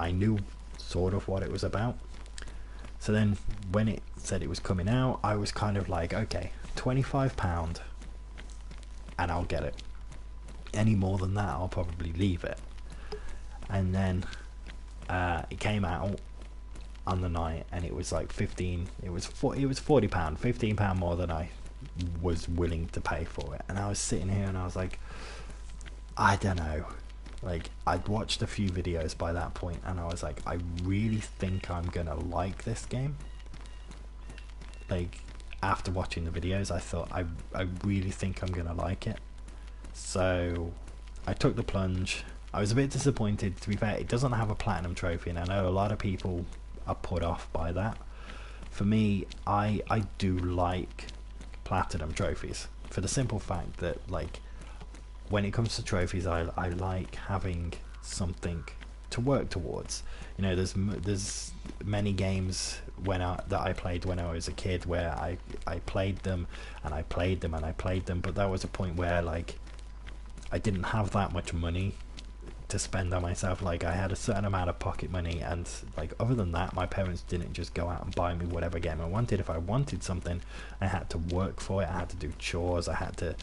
I knew sort of what it was about. So then when it said it was coming out, I was kind of like, okay, £25 and I'll get it. Any more than that, I'll probably leave it. And then it came out on the night, and it was like 15. It was £40, £15 more than I was willing to pay for it. And I was sitting here, and I was like, I don't know. Like, I'd watched a few videos by that point, and I was like, I really think I'm gonna like this game. Like, after watching the videos, I thought I really think I'm gonna like it. So I took the plunge. I was a bit disappointed, to be fair. It doesn't have a platinum trophy, and I know a lot of people are put off by that. For me, I do like platinum trophies, for the simple fact that, like, when it comes to trophies, I like having something to work towards. You know, there's many games that I played when I was a kid where I played them and I played them and I played them, but that was a point where, like, I didn't have that much money to spend on myself. Like, I had a certain amount of pocket money, and like, other than that, my parents didn't just go out and buy me whatever game I wanted. If I wanted something, I had to work for it. I had to do chores. I had to,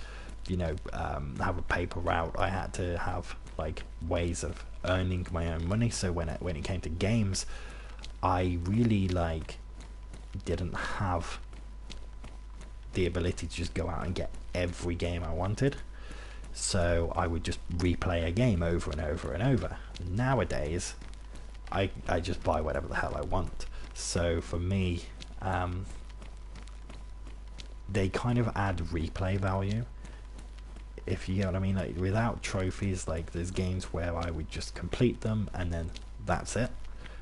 you know, have a paper route. I had to have like ways of earning my own money. So when it came to games, I really like didn't have the ability to just go out and get every game I wanted. So I would just replay a game over and over and over. Nowadays, I just buy whatever the hell I want. So for me, they kind of add replay value, if you get what I mean. Like, without trophies, like, there's games where I would just complete them and then that's it.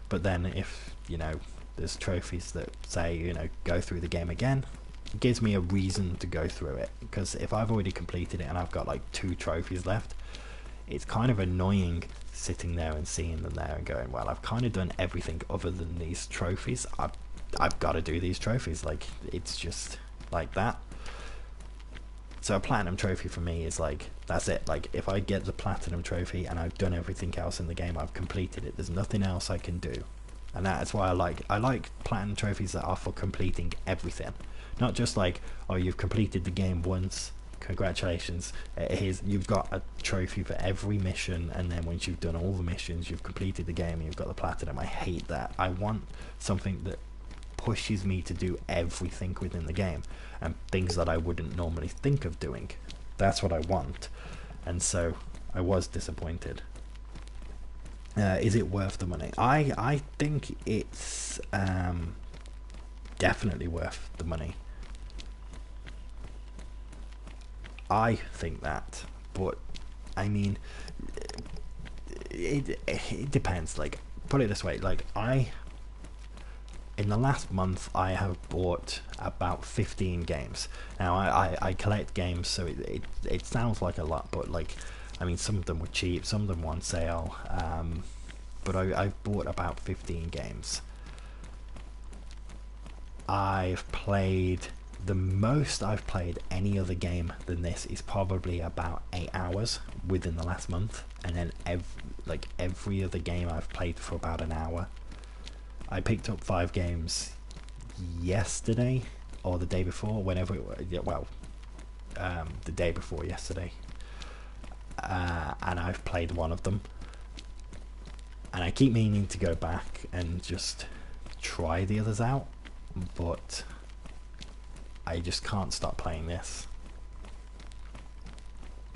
But then if, you know, there's trophies that say, you know, go through the game again, it gives me a reason to go through it. Because if I've already completed it and I've got like 2 trophies left, it's kind of annoying sitting there and seeing them there and going, well, I've kind of done everything other than these trophies. I've got to do these trophies. Like, it's just like that. So a platinum trophy for me is like, that's it. Like, if I get the platinum trophy and I've done everything else in the game, I've completed it. There's nothing else I can do. And that's why I like platinum trophies that are for completing everything. Not just like, oh, you've completed the game once, congratulations, you've got a trophy for every mission, and then once you've done all the missions, you've completed the game and you've got the platinum. I hate that. I want something that pushes me to do everything within the game, and things that I wouldn't normally think of doing. That's what I want. And so I was disappointed. Is it worth the money? I think it's definitely worth the money. I think that, but I mean, it depends. Like, put it this way, like, in the last month I have bought about 15 games. Now I collect games, so it sounds like a lot, but like, I mean, some of them were cheap, some of them were on sale, but I've bought about 15 games. I've played, the most I've played any other game than this is probably about 8 hours within the last month, and then every other game I've played for about an hour. I picked up 5 games yesterday or the day before, whenever it was, well, the day before yesterday, and I've played one of them, and I keep meaning to go back and just try the others out, but I just can't stop playing this.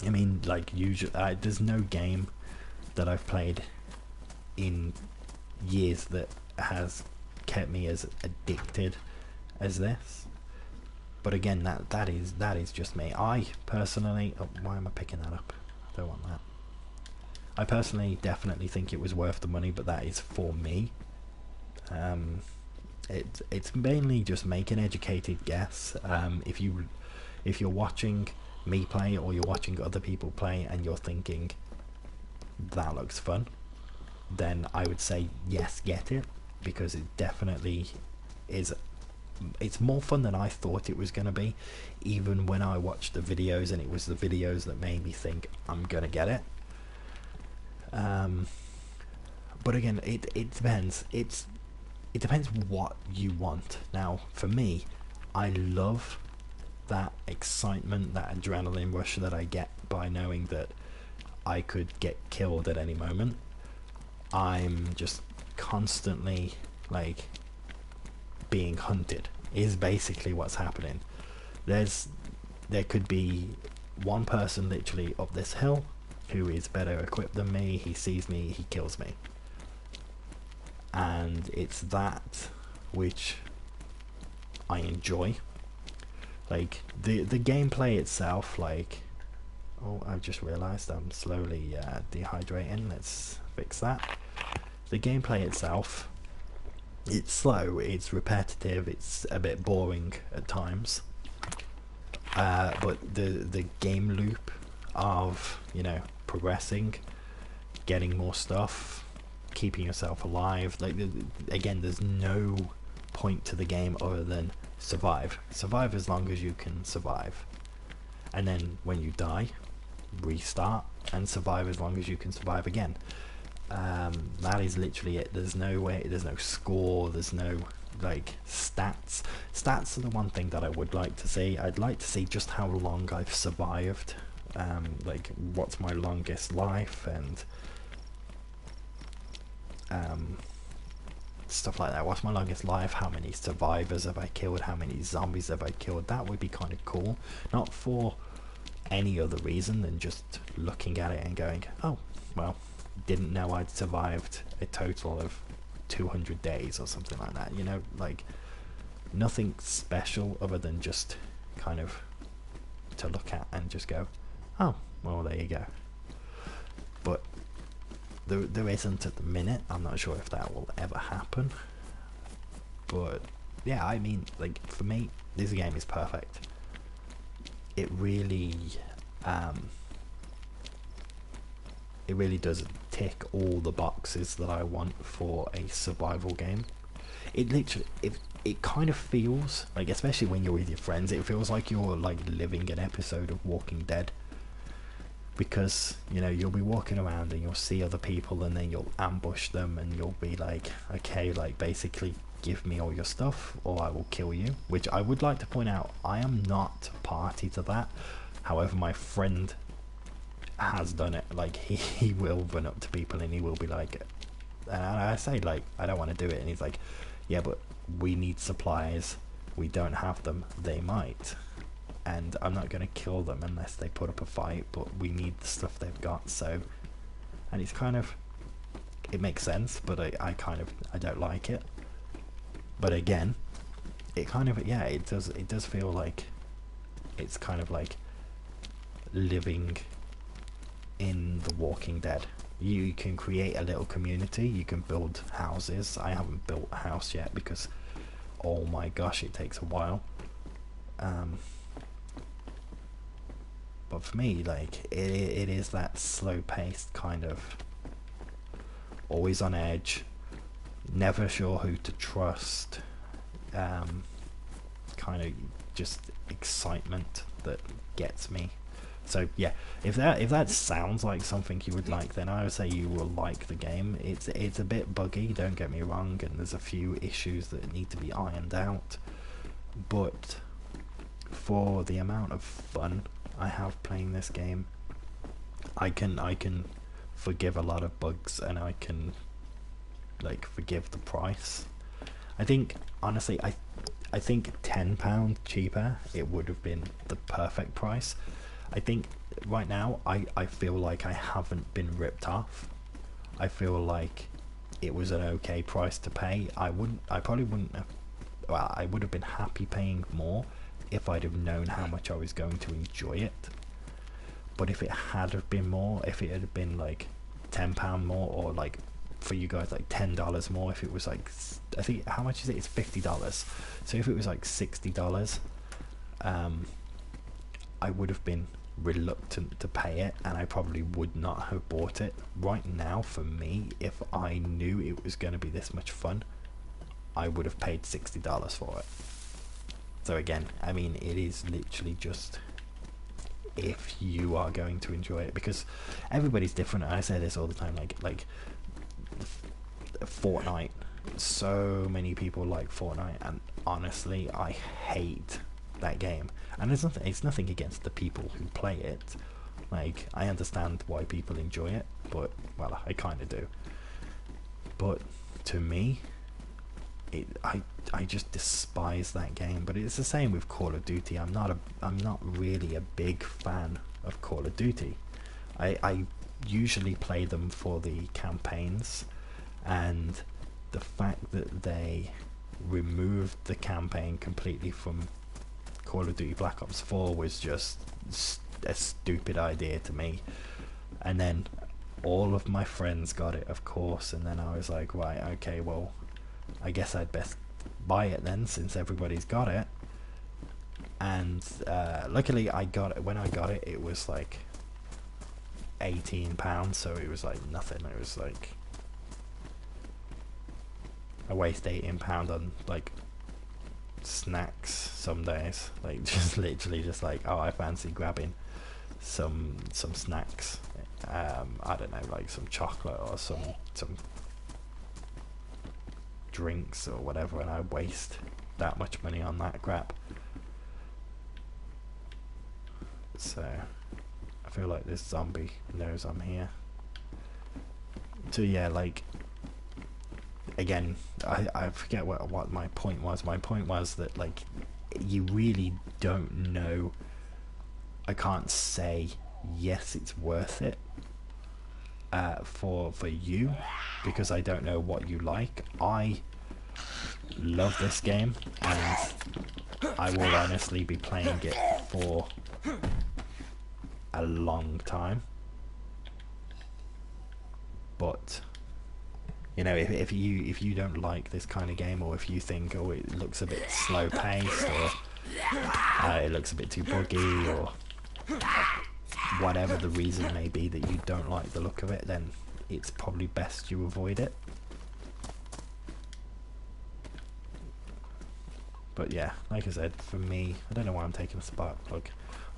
I mean, like, usually there's no game that I've played in years that has kept me as addicted as this. But again, that is just me. I personally, oh, why am I picking that up? I don't want that. I personally definitely think it was worth the money, but that is for me. It's mainly just make an educated guess. If you're watching me play, or you're watching other people play, and you're thinking that looks fun, then I would say yes, get it, because it definitely is. It's more fun than I thought it was going to be, even when I watched the videos, and it was the videos that made me think I'm gonna get it. But again, it depends. It depends what you want. Now, for me, I love that excitement, that adrenaline rush that I get by knowing that I could get killed at any moment. I'm just constantly, like, being hunted is basically what's happening. There could be one person literally up this hill who is better equipped than me. He sees me, he kills me, and it's that which I enjoy. Like, the gameplay itself, like, oh, I've just realized I'm slowly dehydrating. Let's fix that. The gameplay itself, it's slow, it's repetitive, it's a bit boring at times, but the game loop of, you know, progressing, getting more stuff, keeping yourself alive, like, again, there's no point to the game other than survive as long as you can survive, and then when you die, restart and survive as long as you can survive again. That is literally it. There's no way, there's no score, there's no, like, stats. Stats are the one thing that I would like to see. I'd like to see just how long I've survived, like, what's my longest life, and stuff like that. What's my longest life, how many survivors have I killed, how many zombies have I killed. That would be kind of cool, not for any other reason than just looking at it and going, oh, well, didn't know I'd survived a total of 200 days or something like that, you know, like, nothing special other than just kind of to look at and just go, oh, well, there you go. But there isn't at the minute. I'm not sure if that will ever happen, but yeah, I mean, like, for me, this game is perfect. It really does tick all the boxes that I want for a survival game. It literally, it kind of feels like, especially when you're with your friends, it feels like you're like living an episode of Walking Dead, because you know, you'll be walking around and you'll see other people and then you'll ambush them and you'll be like, okay, like basically give me all your stuff or I will kill you. Which I would like to point out, I am not party to that. However, my friend has done it. Like he will run up to people and he will be like, and I say like, I don't want to do it, and he's like, yeah, but we need supplies, we don't have them, they might, and I'm not going to kill them unless they put up a fight, but we need the stuff they've got. So, and it's kind of, it makes sense, but I don't like it. But again, it kind of, yeah, it does feel like it's kind of like living in The Walking Dead. You can create a little community, you can build houses. I haven't built a house yet because, oh my gosh, it takes a while. But for me, like, it is that slow-paced kind of, always on edge, never sure who to trust, kind of just excitement that gets me. So yeah, if that sounds like something you would like, then I would say you will like the game. It's a bit buggy, don't get me wrong, and there's a few issues that need to be ironed out, but for the amount of fun I have playing this game, I can forgive a lot of bugs, and I can like forgive the price. I think honestly, I think £10 cheaper, it would have been the perfect price. I think right now I feel like I haven't been ripped off. I feel like it was an okay price to pay. I probably wouldn't have, well, I would have been happy paying more if I'd have known how much I was going to enjoy it. But if it had have been more, if it had been like £10 more, or like for you guys like $10 more, if it was like, I think, how much is it? It's $50. So if it was like $60, I would have been reluctant to pay it, and I probably would not have bought it. Right now, for me, if I knew it was going to be this much fun, I would have paid $60 for it. So again, I mean, it is literally just if you are going to enjoy it, because everybody's different. I say this all the time, like Fortnite, so many people like Fortnite, and honestly I hate that game. And it's nothing against the people who play it. Like, I understand why people enjoy it, but, well, I kind of do. But to me, I just despise that game. But it's the same with Call of Duty. I'm not really a big fan of Call of Duty. I usually play them for the campaigns, and the fact that they removed the campaign completely from Call of Duty Black Ops 4 was just a stupid idea to me. And then all of my friends got it, of course, and then I was like, right, okay, well, I guess I'd best buy it then, since everybody's got it. And luckily I got it. When I got it, it was like £18, so it was like nothing. It was like, I waste £18 on like snacks some days, like just literally just like, oh, I fancy grabbing some snacks, I don't know, like some chocolate or some drinks or whatever, and I waste that much money on that crap. So I feel like this zombie knows I'm here. So yeah, like, again, I forget what my point was. My point was that, like, you really don't know. I can't say yes, it's worth it for you, because I don't know what you like. I love this game, and I will honestly be playing it for a long time. But you know, if you don't like this kind of game, or if you think, oh, it looks a bit slow paced, or it looks a bit too buggy, or whatever the reason may be that you don't like the look of it, then it's probably best you avoid it. But yeah, like I said, for me, I don't know why I'm taking a spark plug.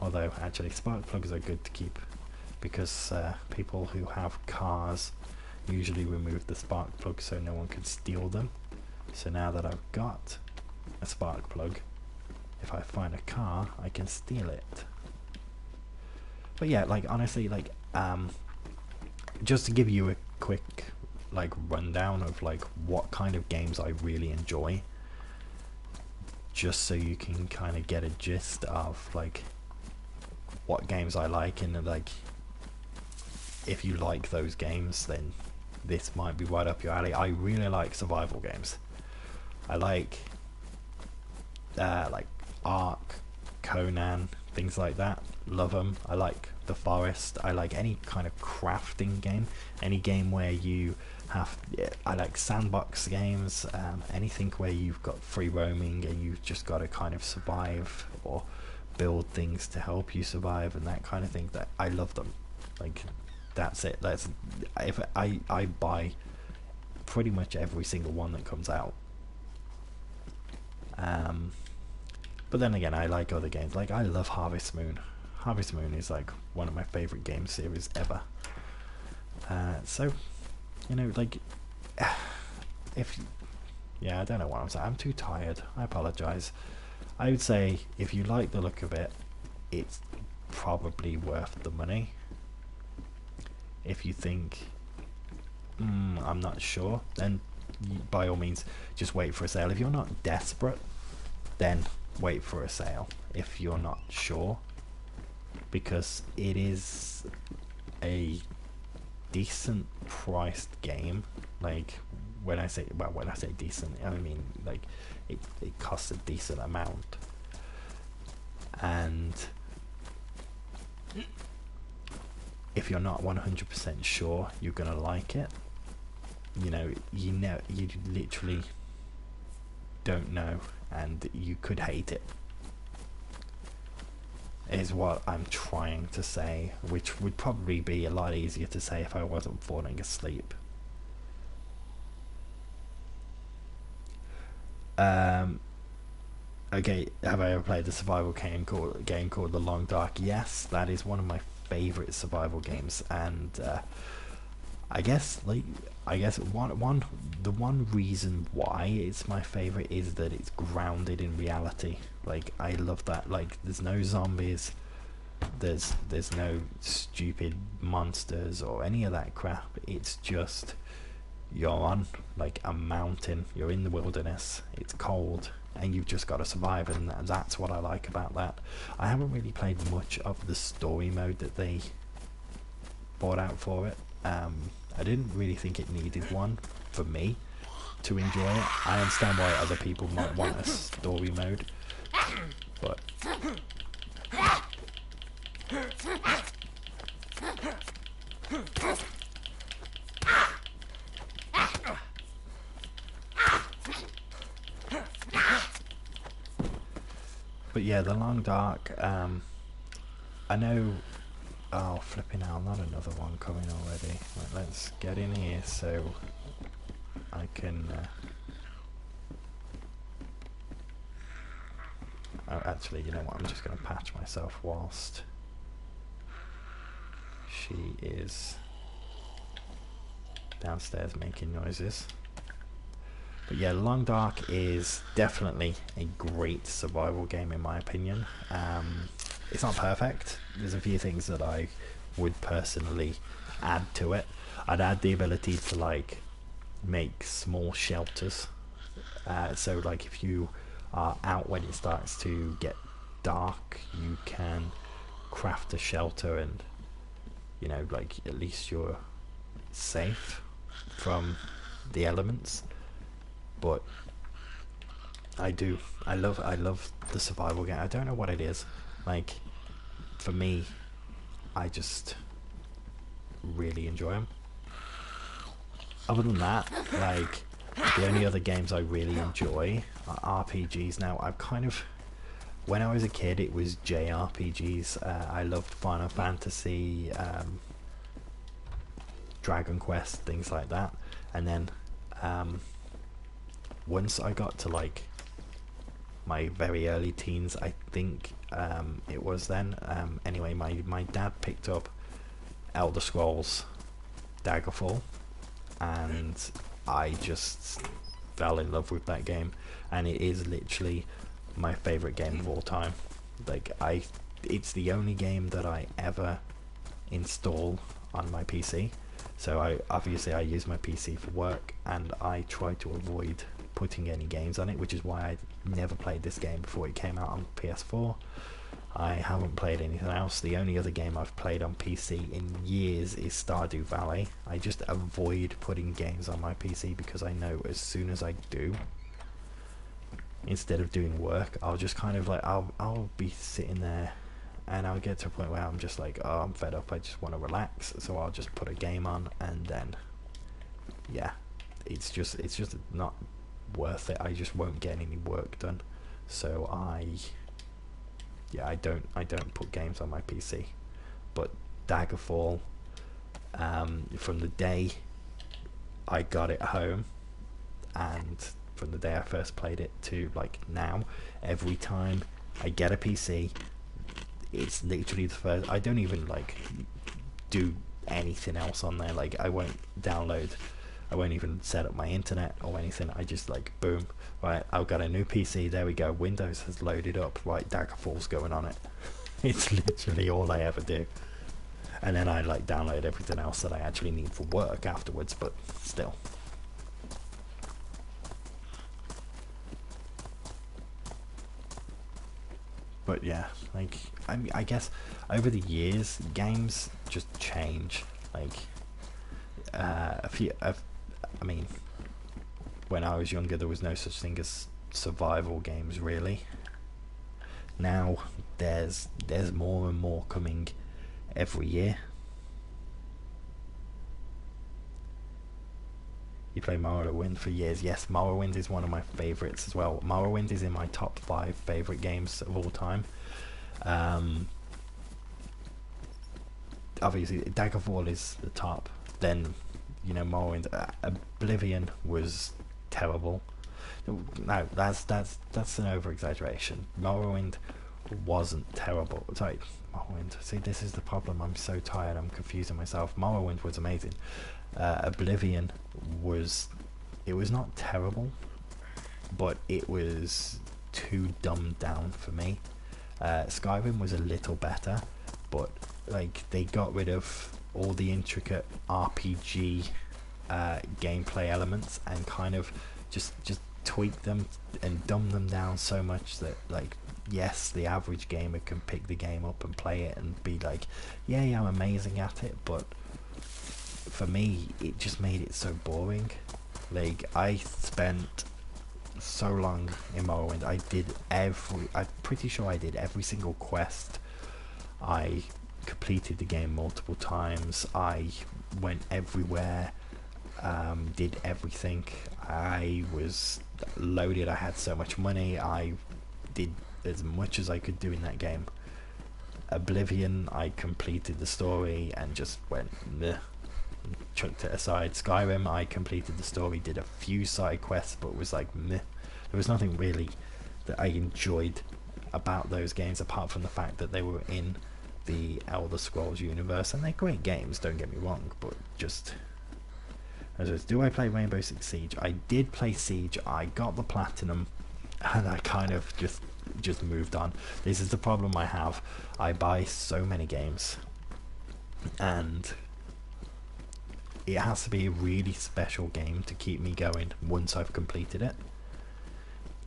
Although, actually, spark plugs are good to keep, because people who have cars usually remove the spark plug so no one can steal them. So now that I've got a spark plug, if I find a car, I can steal it. But yeah, like honestly, like just to give you a quick like rundown of like what kind of games I really enjoy, just so you can kind of get a gist of like what games I like, and like if you like those games, then this might be right up your alley. I really like survival games. I like Ark, Conan, things like that. Love them. I like The Forest. I like any kind of crafting game, any game where you have, I like sandbox games, anything where you've got free roaming and you've just got to kind of survive or build things to help you survive and that kind of thing. That I love them. Like that's it. That's if I buy pretty much every single one that comes out. But then again, I like other games. Like I love Harvest Moon. Harvest Moon is like one of my favorite game series ever. So, you know, like, yeah, I don't know what I'm saying. I'm too tired. I apologize. I would say if you like the look of it, it's probably worth the money. If you think, I'm not sure, then by all means, just wait for a sale. If you're not desperate, then wait for a sale if you're not sure, because it is a decent priced game. Like when I say decent, I mean like it costs a decent amount, and if you're not 100% sure you're gonna like it, you literally don't know, and you could hate it, is what I'm trying to say, which would probably be a lot easier to say if I wasn't falling asleep. Okay, have I ever played the survival game called The Long Dark? Yes, that is one of my favorite survival games, and I guess the one reason why it's my favorite is that it's grounded in reality. Like I love that. Like there's no zombies, there's no stupid monsters or any of that crap. It's just you're on like a mountain, you're in the wilderness, it's cold, and you've just got to survive, and that's what I like about that. I haven't really played much of the story mode that they brought out for it. I didn't really think it needed one for me to enjoy it. I understand why other people might want a story mode, but yeah, The Long Dark, I know. Oh, flipping out, not another one coming already. Right, let's get in here so I can oh, actually, you know what, I'm just going to patch myself whilst she is downstairs making noises. But yeah, Long Dark is definitely a great survival game in my opinion. It's not perfect. There's a few things that I would personally add to it. I'd add the ability to like make small shelters. So like if you are out when it starts to get dark, you can craft a shelter, and you know, like at least you're safe from the elements. But I love the survival game. I don't know what it is. Like, for me, I just really enjoy them. Other than that, like, the only other games I really enjoy are RPGs. Now, I've kind of, when I was a kid, it was JRPGs. I loved Final Fantasy, Dragon Quest, things like that. And then, once I got to, like, my very early teens, I think it was then. Anyway, my dad picked up Elder Scrolls Daggerfall, and I just fell in love with that game, and it is literally my favorite game of all time. Like, it's the only game that I ever install on my PC. So I use my PC for work, and I try to avoid putting any games on it, which is why I never played this game before it came out on PS4. I haven't played anything else. The only other game I've played on PC in years is Stardew Valley. I just avoid putting games on my PC because I know as soon as I do, instead of doing work, I'll just kind of like, I'll be sitting there and I'll get to a point where I'm just like, oh, I'm fed up, I just want to relax, so I'll just put a game on, and then yeah, it's just not worth it. I just won't get any work done. So I don't put games on my PC. But Daggerfall, from the day I got it home, and from the day I first played it to like now, every time I get a PC, it's literally the first. I don't even like do anything else on there. Like, I won't even set up my internet or anything. I just like, boom, right, I've got a new PC, there we go, Windows has loaded up, right, Daggerfall's going on it. It's literally all I ever do. And then I like download everything else that I actually need for work afterwards, but still. But yeah, like, I guess over the years games just change. Like, I mean, when I was younger there was no such thing as survival games really. Now there's more and more coming every year. You play Morrowind for years. Yes, Morrowind is one of my favourites as well. Morrowind is in my top 5 favourite games of all time. Obviously Daggerfall is the top, then, you know, Morrowind. Oblivion was terrible. No, that's an over exaggeration. Morrowind wasn't terrible. Sorry, Morrowind. See, this is the problem. I'm so tired. I'm confusing myself. Morrowind was amazing. Oblivion was not terrible, but it was too dumbed down for me. Skyrim was a little better, but like, they got rid of all the intricate RPG gameplay elements and kind of just tweak them and dumb them down so much that, like, yes, the average gamer can pick the game up and play it and be like, yeah, I'm amazing at it, but for me it just made it so boring. Like, I spent so long in Morrowind. I'm pretty sure I did every single quest. I completed the game multiple times. I went everywhere, did everything. I was loaded. I had so much money. I did as much as I could do in that game. Oblivion, I completed the story and just went meh, chucked it aside. Skyrim, I completed the story, did a few side quests, but was like meh. There was nothing really that I enjoyed about those games apart from the fact that they were in the Elder Scrolls universe, and they're great games, don't get me wrong, but just, do I play Rainbow Six Siege? I did play Siege. I got the platinum, and I kind of just moved on. This is the problem I have. I buy so many games, and it has to be a really special game to keep me going once I've completed it.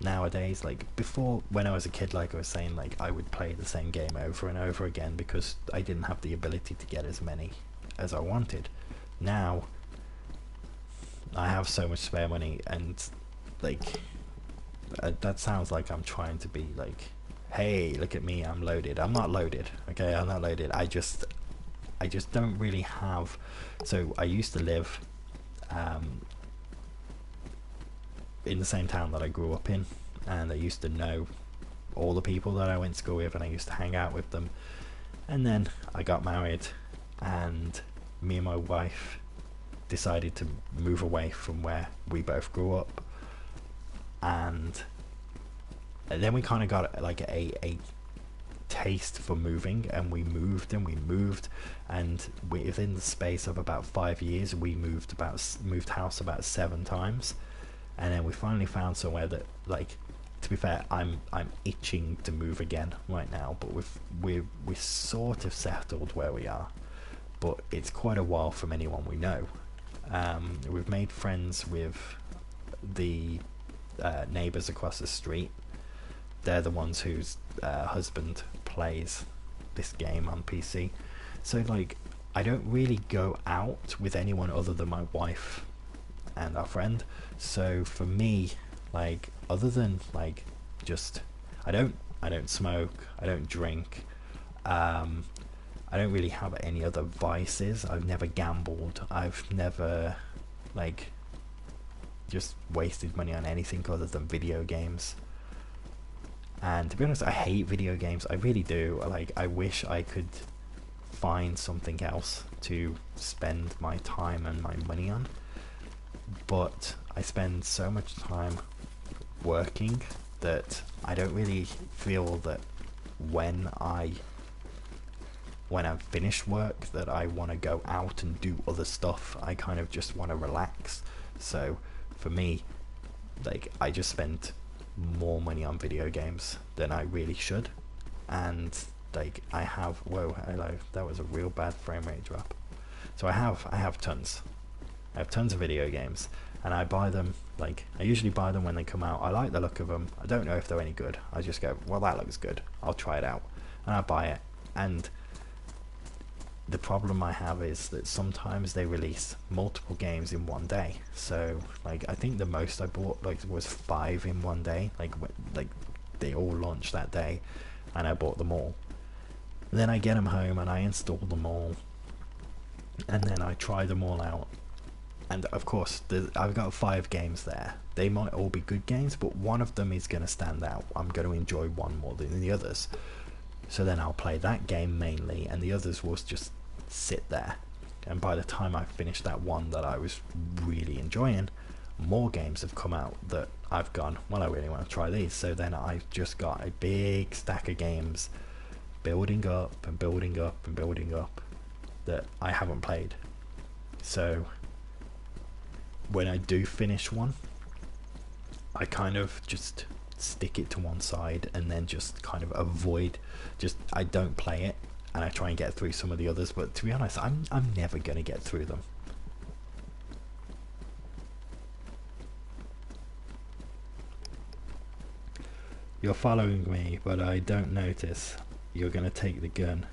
Nowadays, like before, when I was a kid, like I was saying, like I would play the same game over and over again because I didn't have the ability to get as many as I wanted. Now I have so much spare money, and like that sounds like I'm trying to be like, hey, look at me, I'm loaded. I'm not loaded, okay? I'm not loaded. I just don't really have. So I used to live in the same town that I grew up in, and I used to know all the people that I went to school with, and I used to hang out with them. And then I got married, and me and my wife decided to move away from where we both grew up, and then we kind of got like a taste for moving, and we moved and we moved, and within the space of about 5 years we moved house about 7 times, and then we finally found somewhere that, like, to be fair, I'm itching to move again right now, but we're sort of settled where we are, but it's quite a while from anyone we know. We've made friends with the neighbours across the street. They're the ones whose husband plays this game on PC. So, like, I don't really go out with anyone other than my wife and our friend. So for me, like, other than, like, just I don't smoke, I don't drink, I don't really have any other vices. I've never gambled, I've never, like, just wasted money on anything other than video games. And to be honest, I hate video games, I really do. Like, I wish I could find something else to spend my time and my money on, but I spend so much time working that I don't really feel that when I've finished work that I want to go out and do other stuff. I kind of just want to relax. So for me, like, I just spent more money on video games than I really should, and like, I have, whoa, hello, that was a real bad frame rate drop. So I have tons of video games, and I buy them, like, I usually buy them when they come out. I like the look of them, I don't know if they're any good, I just go, well, that looks good, I'll try it out, and I buy it. And the problem I have is that sometimes they release multiple games in one day. So, like, I think the most I bought, like, was 5 in one day. Like they all launched that day, and I bought them all. And then I get them home and I install them all, and then I try them all out. And of course, I've got 5 games there. They might all be good games, but one of them is going to stand out. I'm going to enjoy one more than the others. So then I'll play that game mainly, and the others will just sit there. And by the time I finish that one that I was really enjoying, more games have come out that I've gone, well, I really want to try these. So then I've just got a big stack of games building up and building up and building up that I haven't played. So when I do finish one, I kind of just stick it to one side and then just kind of avoid, I don't play it, and I try and get through some of the others. But to be honest, I'm never going to get through them. You're following me, but I don't notice. You're going to take the gun.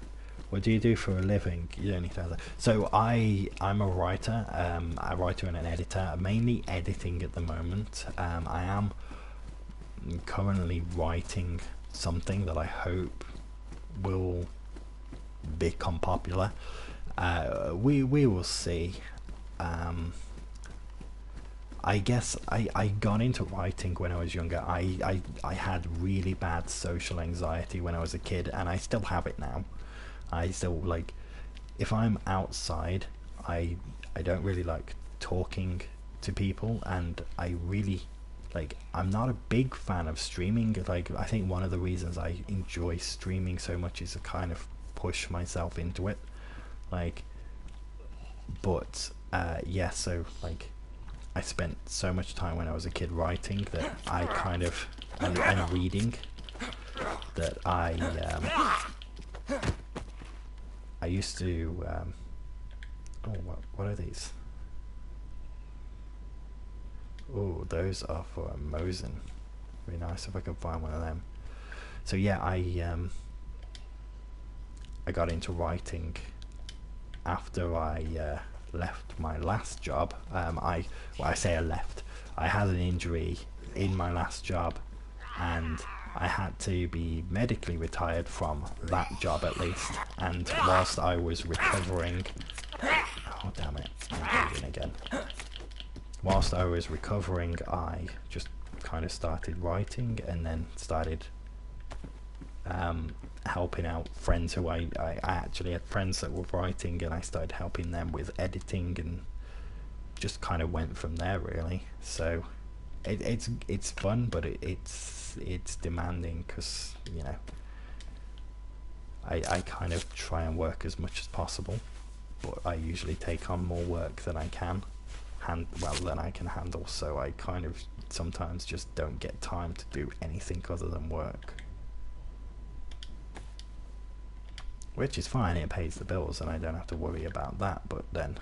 What do you do for a living? You don't need to have that. So I'm a writer, and an editor, mainly editing at the moment. I am currently writing something that I hope will become popular. We will see. I guess I got into writing when I was younger. I had really bad social anxiety when I was a kid, and I still have it now. I still, like, if I'm outside, I don't really like talking to people, and I really, like, I'm not a big fan of streaming. Like, I think one of the reasons I enjoy streaming so much is to kind of push myself into it. Like, but yeah, so, like, I spent so much time when I was a kid writing that I kind of, and reading, that I used to, oh, what are these? Oh, those are for a Mosin. Be nice if I could find one of them. So yeah, I got into writing after I left my last job. I say I left. I had an injury in my last job, and I had to be medically retired from that job at least. And whilst I was recovering, oh damn it, I'm breathing again. Whilst I was recovering, I just kind of started writing, and then started helping out friends who I actually had friends that were writing, and I started helping them with editing, and just kind of went from there really. So it's fun, but it's demanding, because you know I kind of try and work as much as possible, but I usually take on more work than I can handle, so I kind of sometimes just don't get time to do anything other than work, which is fine. It pays the bills and I don't have to worry about that, but then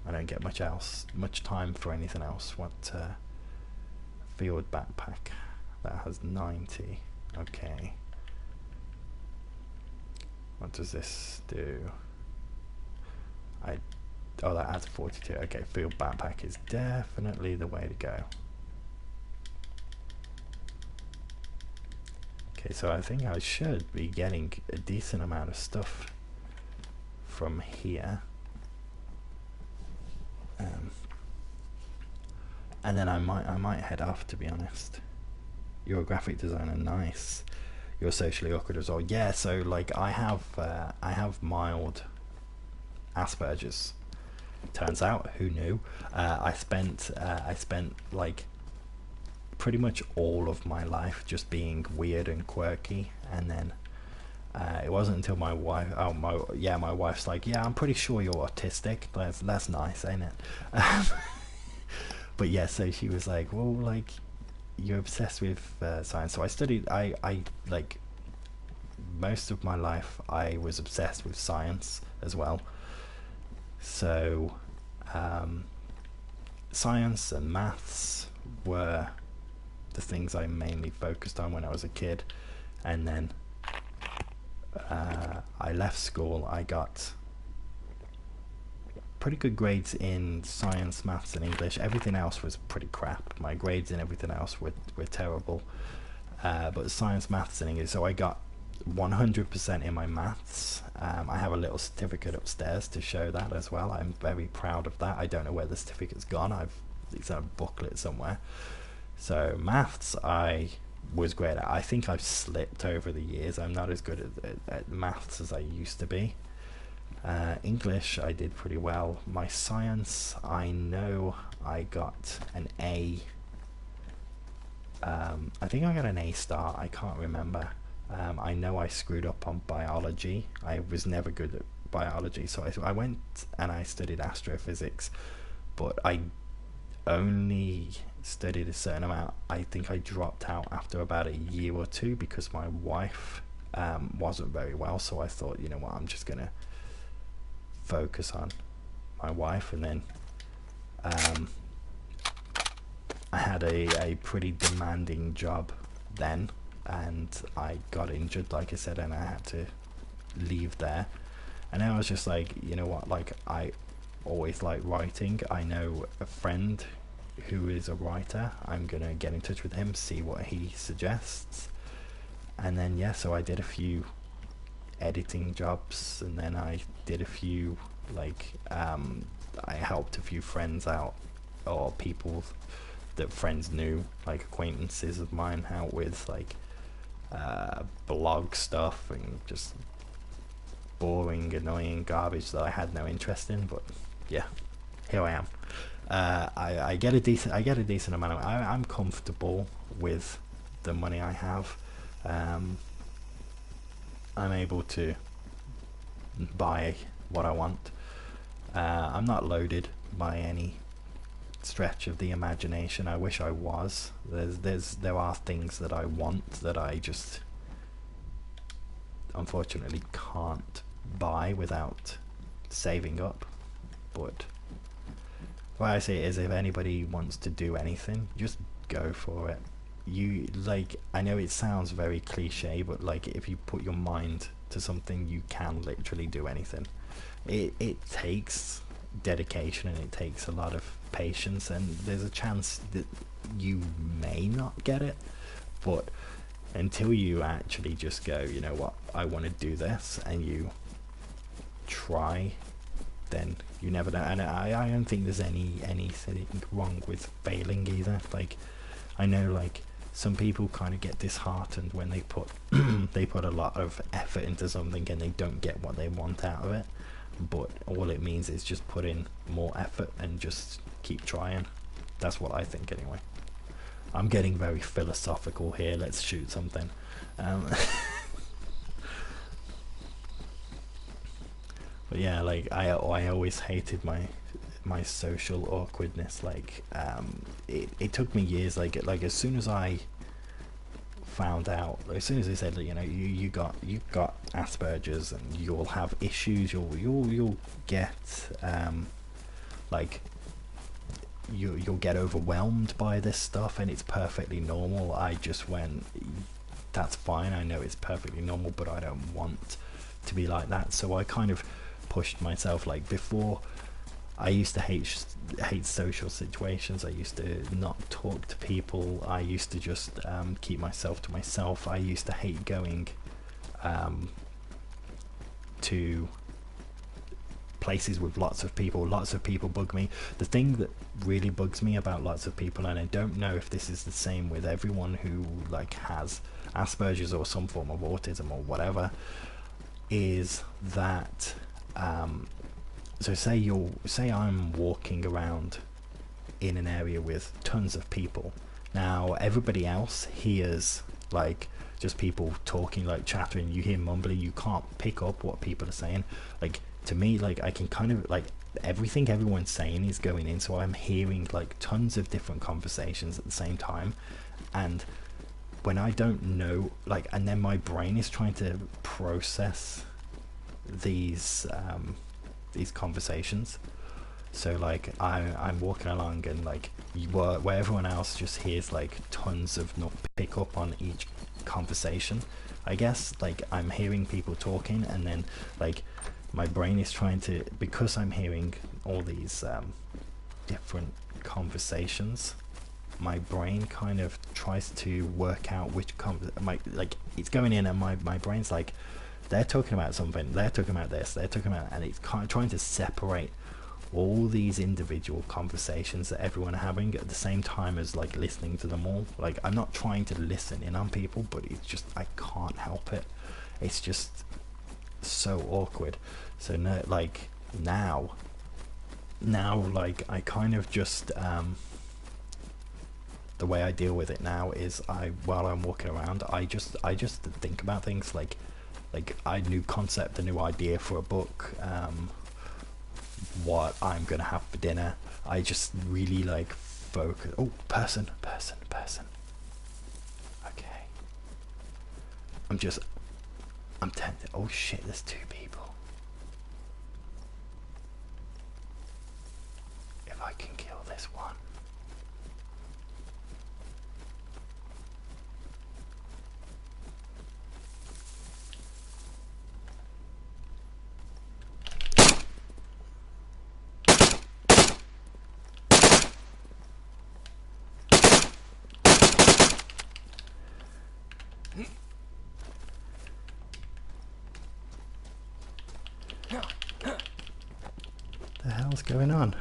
I don't get much time for anything else. What field backpack that has 90? Okay, what does this do? Oh, that adds 42. Okay, field backpack is definitely the way to go. Okay, so I think I should be getting a decent amount of stuff from here. And then I might head off, to be honest. You're a graphic designer, nice. You're socially awkward as well. Yeah, so like I have mild Asperger's. Turns out, who knew? I spent like pretty much all of my life just being weird and quirky, and then it wasn't until my wife, my wife's like, yeah, I'm pretty sure you're autistic. That's nice, ain't it? But yeah, so she was like, well, like, you're obsessed with science. So I studied, I like, most of my life I was obsessed with science as well. So science and maths were the things I mainly focused on when I was a kid, and then I left school. I got pretty good grades in science, maths and English. Everything else was pretty crap. My grades in everything else were terrible, but science, maths and English, so I got 100% in my maths. I have a little certificate upstairs to show that as well. I'm very proud of that. I don't know where the certificate's gone. It's in a booklet somewhere. So maths I was great at. I think I've slipped over the years. I'm not as good at maths as I used to be. English I did pretty well. My science, I know I got an A. I think I got an A star. I can't remember. I know I screwed up on biology. I was never good at biology, so I went and I studied astrophysics, but I only studied a certain amount. I think I dropped out after about a year or two because my wife wasn't very well, so I thought, you know what, I'm just gonna focus on my wife. And then I had a pretty demanding job then, and I got injured, like I said, and I had to leave there. And then I was just like, you know what, like, I always like writing. I know a friend who is a writer. I'm gonna get in touch with him, see what he suggests. And then yeah, so I did a few editing jobs, and then I did a few, like, I helped a few friends out, or people that friends knew, like acquaintances of mine, out with like blog stuff and just boring, annoying garbage that I had no interest in. But yeah, here I am. I get a decent amount of, I'm comfortable with the money I have. I'm able to buy what I want. I'm not loaded by any stretch of the imagination. I wish I was. There are things that I want that I just unfortunately can't buy without saving up. But what I say is, if anybody wants to do anything, just go for it. You, like, I know it sounds very cliche, but like, if you put your mind to something, you can literally do anything. It takes dedication and it takes a lot of patience, and there's a chance that you may not get it, but until you actually just go, you know what, I want to do this, and you try, then you never know. And I don't think there's anything wrong with failing either. Like, I know, like, some people kind of get disheartened when they put they put a lot of effort into something and they don't get what they want out of it, but all it means is just put in more effort and just keep trying. That's what I think anyway. I'm getting very philosophical here. Let's shoot something. But yeah, like I always hated my social awkwardness. Like it took me years. Like as soon as I found out, as soon as they said that, you know, you got Asperger's and you'll have issues, you'll get like you'll get overwhelmed by this stuff and it's perfectly normal. I just went, that's fine, I know it's perfectly normal, but I don't want to be like that. So I kind of pushed myself. Like before, I used to hate social situations. I used to not talk to people. I used to just keep myself to myself. I used to hate going to places with lots of people. Lots of people bug me. The thing that really bugs me about lots of people, and I don't know if this is the same with everyone who like has Asperger's or some form of autism or whatever, is that so say I'm walking around in an area with tons of people. Now everybody else hears like just people talking, like chattering, you hear mumbling, you can't pick up what people are saying. Like to me, like I can kind of like everything everyone's saying is going in, so I'm hearing like tons of different conversations at the same time. And when I don't know, like, and then my brain is trying to process these conversations. So like I'm walking along and like where everyone else just hears like tons of not pick up on each conversation, I guess, like I'm hearing people talking, and then like my brain is trying to, because I'm hearing all these different conversations, my brain kind of tries to work out which like it's going in, and my brain's like, they're talking about something, they're talking about this, they're talking about, and it's kind of trying to separate all these individual conversations that everyone are having at the same time as like listening to them all. Like I'm not trying to listen in on people, but it's just I can't help it. It's just so awkward. So no, like now like I kind of just the way I deal with it now is while I'm walking around, I just think about things like a new concept, a new idea for a book, what I'm gonna have for dinner. I just really like focus. Oh, person. Okay. I'm tempted. Oh shit, there's two people. If I can kill this one. The hell's going on?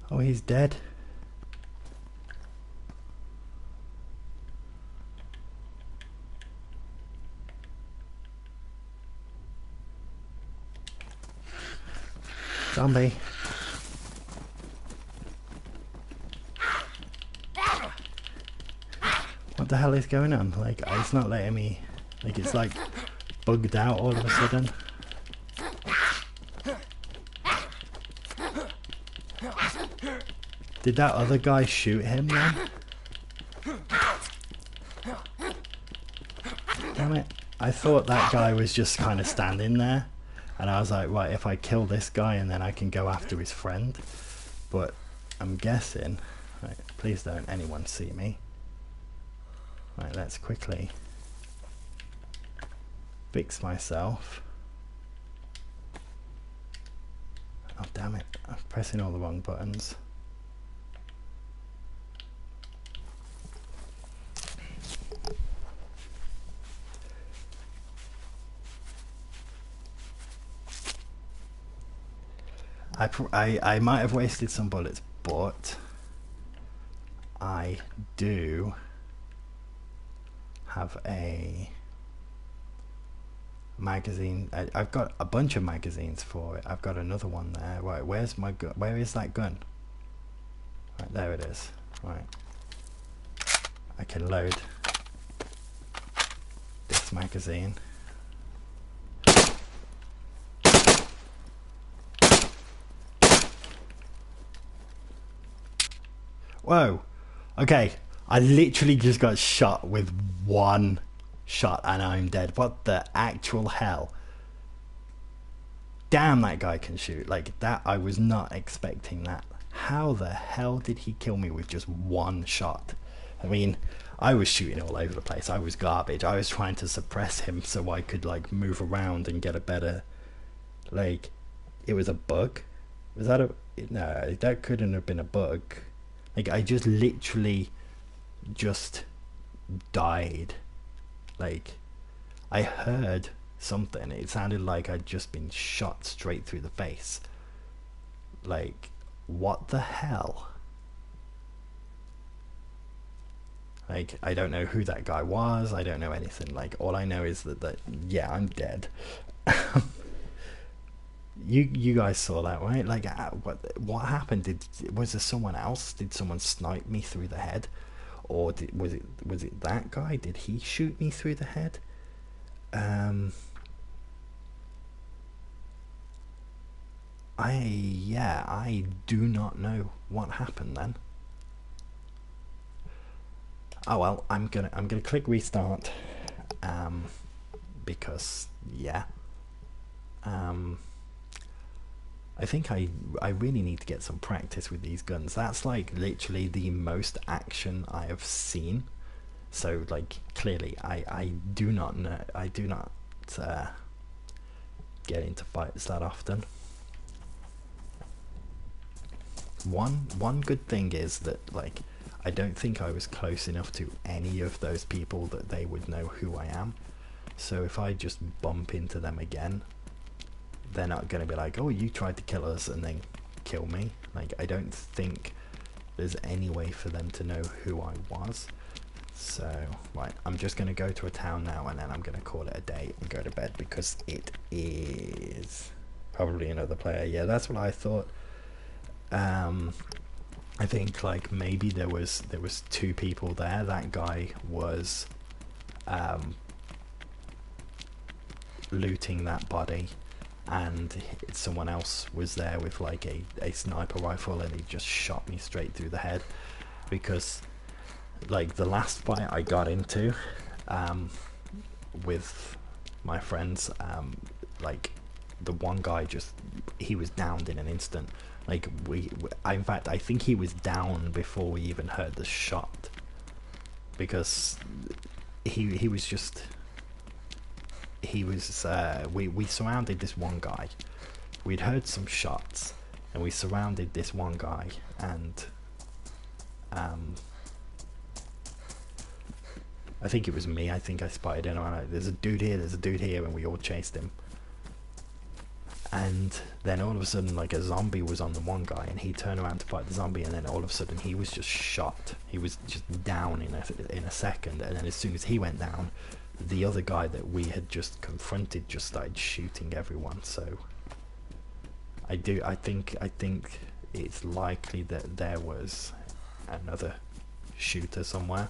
Oh, he's dead. Zombie. What the hell is going on? Like, it's not letting me, like, it's like bugged out all of a sudden. Did that other guy shoot him then? Damn it. I thought that guy was just kind of standing there, and I was like, right, if I kill this guy and then I can go after his friend. But I'm guessing, right, please don't anyone see me. Right, let's quickly fix myself. Oh damn it, I'm pressing all the wrong buttons. I might have wasted some bullets, but I do have a magazine. I've got a bunch of magazines for it. I've got another one there. Right, where's my gun? Where is that gun? Right, there it is. Right. I can load this magazine. Whoa. Okay. I literally just got shot with one shot and I'm dead. What the actual hell? Damn, that guy can shoot. Like that, I was not expecting that. How the hell did he kill me with just one shot? I mean, I was shooting all over the place. I was garbage. I was trying to suppress him so I could like move around and get a better, like, it was a bug. Was that a, no, that couldn't have been a bug. Like I just literally just died. Like I heard something. It sounded like I'd just been shot straight through the face. Like, what the hell? Like, I don't know who that guy was. I don't know anything. Like, all I know is that yeah, I'm dead. You guys saw that, right? Like, what happened? Was there someone else? Did someone snipe me through the head, or was it that guy? Did he shoot me through the head? I do not know what happened then. Oh well, I'm gonna click restart, because yeah, I think I really need to get some practice with these guns. That's like literally the most action I have seen. So like clearly I do not know, I do not get into fights that often. One good thing is that like I don't think I was close enough to any of those people that they would know who I am. So if I just bump into them again, they're not going to be like, oh, you tried to kill us and then kill me. Like I don't think there's any way for them to know who I was. So right, I'm just going to go to a town now and then I'm going to call it a day and go to bed because it is probably another player. Yeah, that's what I thought. I think like maybe there was two people there. That guy was looting that body, and someone else was there with like a sniper rifle, and he just shot me straight through the head. Because like the last fight I got into with my friends, like the one guy he was downed in an instant. Like in fact I think he was down before we even heard the shot, because he was we surrounded this one guy. We'd heard some shots and we surrounded this one guy, and I think it was me. I think I spotted him. There's a dude here, and we all chased him. And then all of a sudden, like a zombie was on the one guy, and he turned around to fight the zombie, and then all of a sudden he was just shot. He was just down in a second, and then as soon as he went down, the other guy that we had just confronted just started shooting everyone. So I think it's likely that there was another shooter somewhere.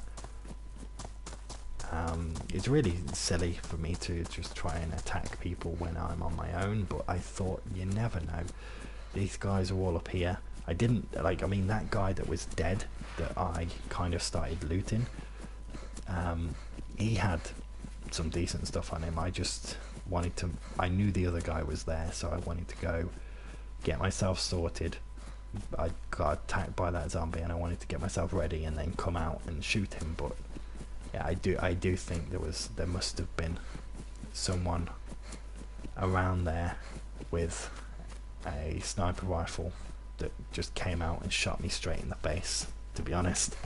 It's really silly for me to just try and attack people when I'm on my own, but I thought, you never know. These guys are all up here. I didn't, like, I mean, that guy that was dead, that I kind of started looting, he had some decent stuff on him. I just wanted to, I knew the other guy was there, so I wanted to go get myself sorted. I got attacked by that zombie, and I wanted to get myself ready and then come out and shoot him, but yeah, I do think there must have been someone around there with a sniper rifle that just came out and shot me straight in the face, to be honest.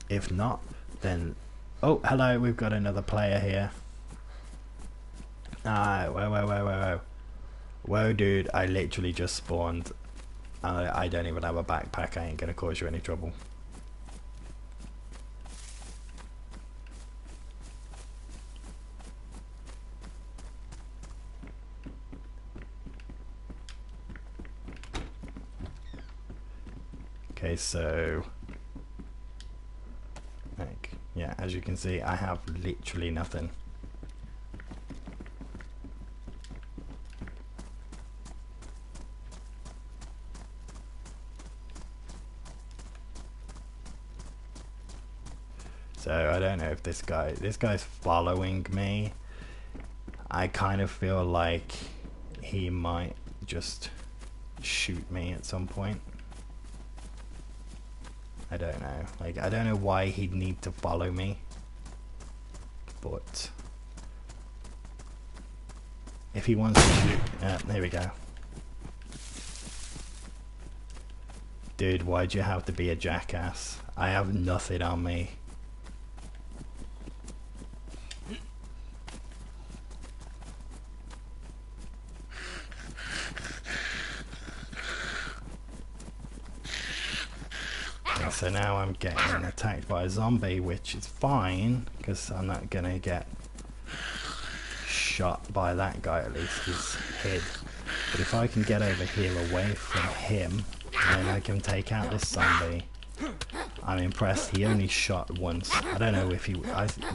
If not, then oh, hello, we've got another player here. Whoa, dude, I literally just spawned. I don't even have a backpack. I ain't gonna cause you any trouble. Okay, so like, yeah, as you can see, I have literally nothing. So I don't know if this guy's following me. I kind of feel like he might just shoot me at some point. I don't know. Like, I don't know why he'd need to follow me. But if he wants to shoot, there we go. Dude, why'd you have to be a jackass? I have nothing on me. Okay, so now I'm getting attacked by a zombie, which is fine, because I'm not gonna get shot by that guy. At least he's hid. But if I can get over here away from him, then I can take out this zombie. I'm impressed. He only shot once. I don't know if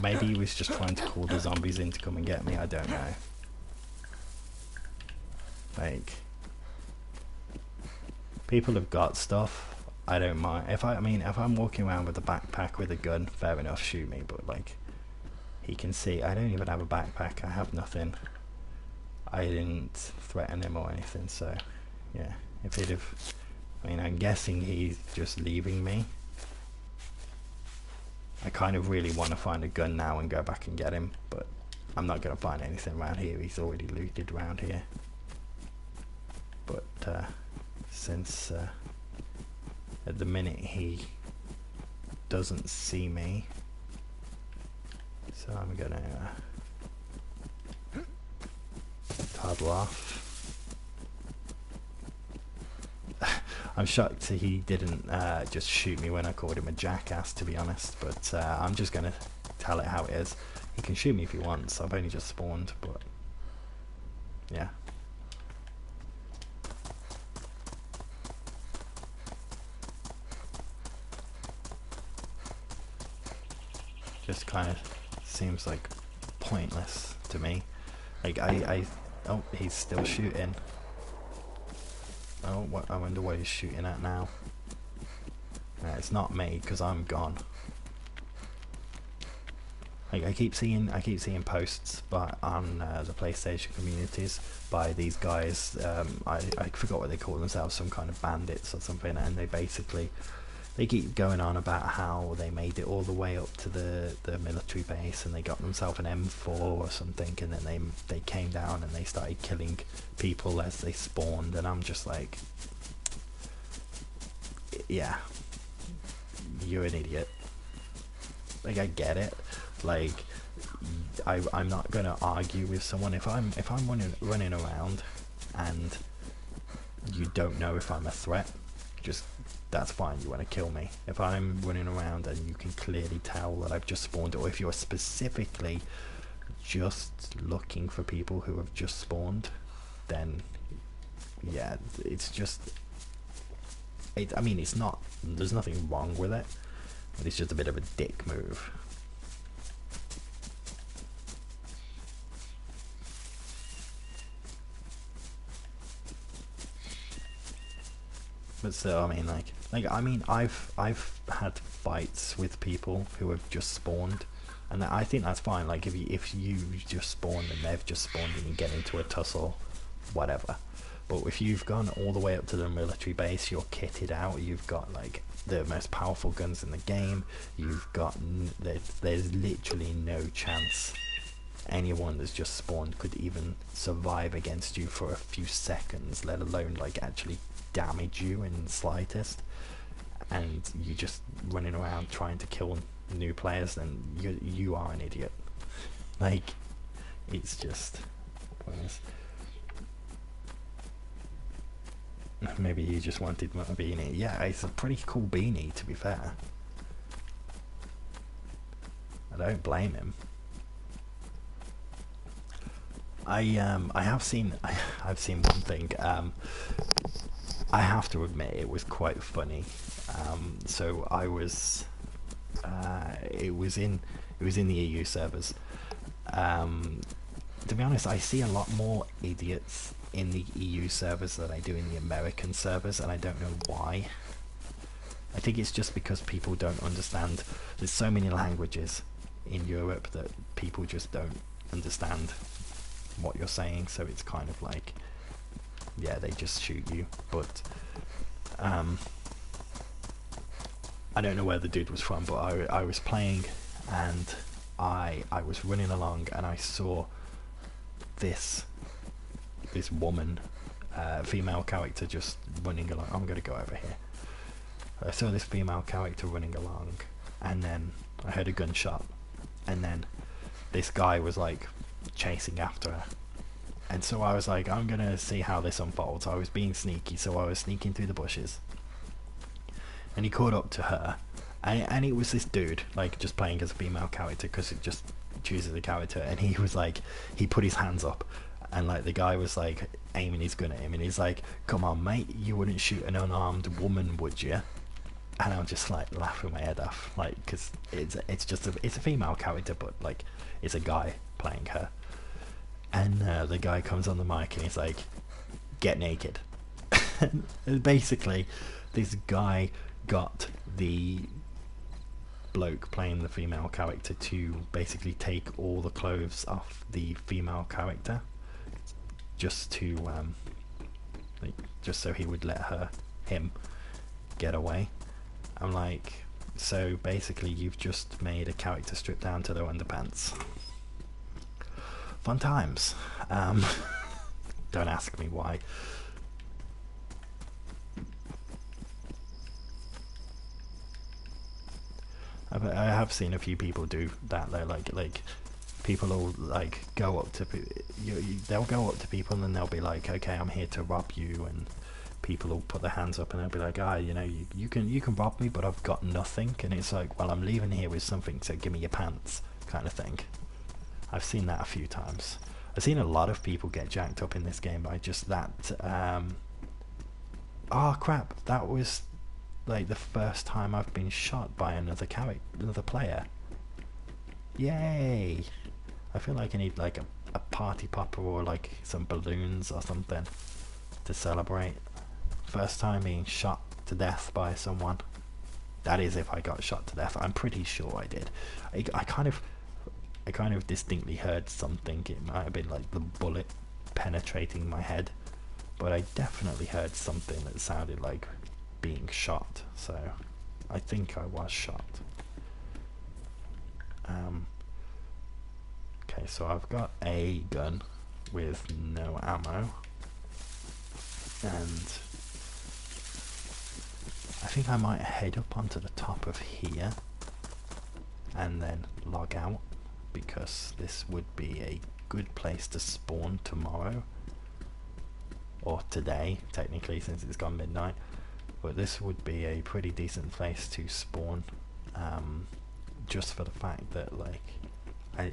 maybe he was just trying to call the zombies in to come and get me. I don't know. Like, people have got stuff. I don't mind. If I'm walking around with a backpack with a gun, fair enough, shoot me. But like, he can see I don't even have a backpack. I have nothing. I didn't threaten him or anything. So yeah, if he'd have, I'm guessing he's just leaving me. I kind of really want to find a gun now and go back and get him, but I'm not going to find anything around here. He's already looted around here. But since at the minute he doesn't see me, so I'm going to toddle off. I'm shocked he didn't just shoot me when I called him a jackass, to be honest, but I'm just going to tell it how it is. He can shoot me if he wants. I've only just spawned, but yeah. Just kind of seems like pointless to me. Like, oh, he's still shooting. Oh, I wonder what he's shooting at now. It's not me, because I'm gone. Like, I keep seeing posts on the PlayStation communities by these guys. I forgot what they call themselves, some kind of bandits or something, and they keep going on about how they made it all the way up to the military base and they got themselves an M4 or something, and then they came down and they started killing people as they spawned, and I'm just like, yeah, you're an idiot. Like, I get it. Like, I'm not gonna argue with someone if I'm running around and you don't know if I'm a threat. Just, that's fine, you want to kill me. If I'm running around and you can clearly tell that I've just spawned, or if you're specifically just looking for people who have just spawned, then yeah, it's just, it's not, there's nothing wrong with it, but it's just a bit of a dick move. But still, I've had fights with people who have just spawned, and I think that's fine. Like, if you just spawned and they've just spawned and you get into a tussle, whatever. But if you've gone all the way up to the military base, you're kitted out, you've got like the most powerful guns in the game, you've got there's literally no chance anyone that's just spawned could even survive against you for a few seconds, let alone like actually damage you in the slightest, and you just running around trying to kill new players, then you are an idiot. Like, it's just pointless. Maybe he just wanted my beanie. Yeah, it's a pretty cool beanie, to be fair. I don't blame him. I've seen one thing. I have to admit, it was quite funny. So I was, it was in the EU servers. To be honest, I see a lot more idiots in the EU servers than I do in the American servers, and I don't know why. I think it's just because people don't understand. There's so many languages in Europe that people just don't understand what you're saying, so it's kind of like, yeah, they just shoot you. But I don't know where the dude was from, but I was playing, and I was running along, and I saw this woman, female character, just running along. I'm gonna go over here. I saw this female character running along, and then I heard a gunshot, and then this guy was like chasing after her, and so I was like, I'm gonna see how this unfolds. I was being sneaky, so I was sneaking through the bushes, and he caught up to her, and it was this dude, like, just playing as a female character because it just chooses a character, and he was like, he put his hands up, and like the guy was like aiming his gun at him, and he's like, come on mate, you wouldn't shoot an unarmed woman, would you? And I'm just like laughing my head off, like, because it's just it's a female character, but like it's a guy playing her. And the guy comes on the mic and he's like, get naked. And basically this guy got the bloke playing the female character to basically take all the clothes off the female character, just to like, just so he would let him get away. I'm like, so basically you've just made a character strip down to their underpants. Fun times. Don't ask me why. I have seen a few people do that though, like people will like go up to they'll go up to people and then they'll be like, okay, I'm here to rob you, and people will put their hands up and they'll be like, you know, you can rob me, but I've got nothing. And it's like, well, I'm leaving here with something, so give me your pants, kind of thing. I've seen that a few times. I've seen a lot of people get jacked up in this game by just that. Oh crap, that was like the first time I've been shot by another player. Yay! I feel like I need like a party popper or like some balloons or something to celebrate. First time being shot to death by someone. That is, if I got shot to death. I'm pretty sure I did. I kind of distinctly heard something. It might have been like the bullet penetrating my head, but I definitely heard something that sounded like being shot. So I think I was shot. Okay, so I've got a gun with no ammo, and I think I might head up onto the top of here and then log out, because this would be a good place to spawn tomorrow, or today technically since it's gone midnight, but this would be a pretty decent place to spawn, just for the fact that like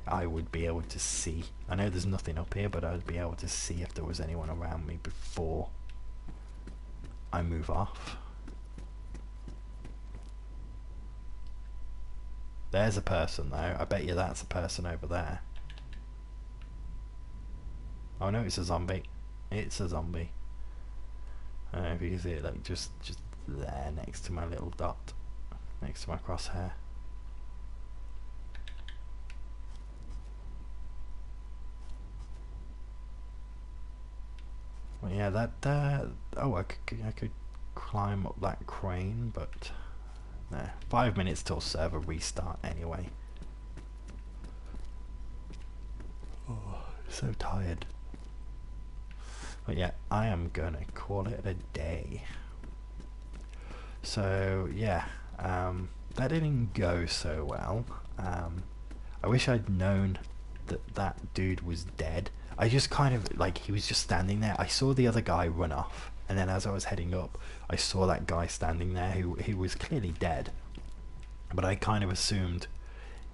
I would be able to see. I know there's nothing up here, but I'd be able to see if there was anyone around me before I move off. There's a person though. I bet you that's a person over there. Oh no, it's a zombie. It's a zombie. I don't know if you can see it, like just there next to my little dot, next to my crosshair. Well, yeah, that oh, I could climb up that crane, but no. 5 minutes till server restart anyway. Oh, so tired. But yeah, I am gonna call it a day. So yeah, that didn't go so well. I wish I'd known that dude was dead. I just kind of, like, he was just standing there. I saw the other guy run off, and then as I was heading up, I saw that guy standing there who was clearly dead. But I kind of assumed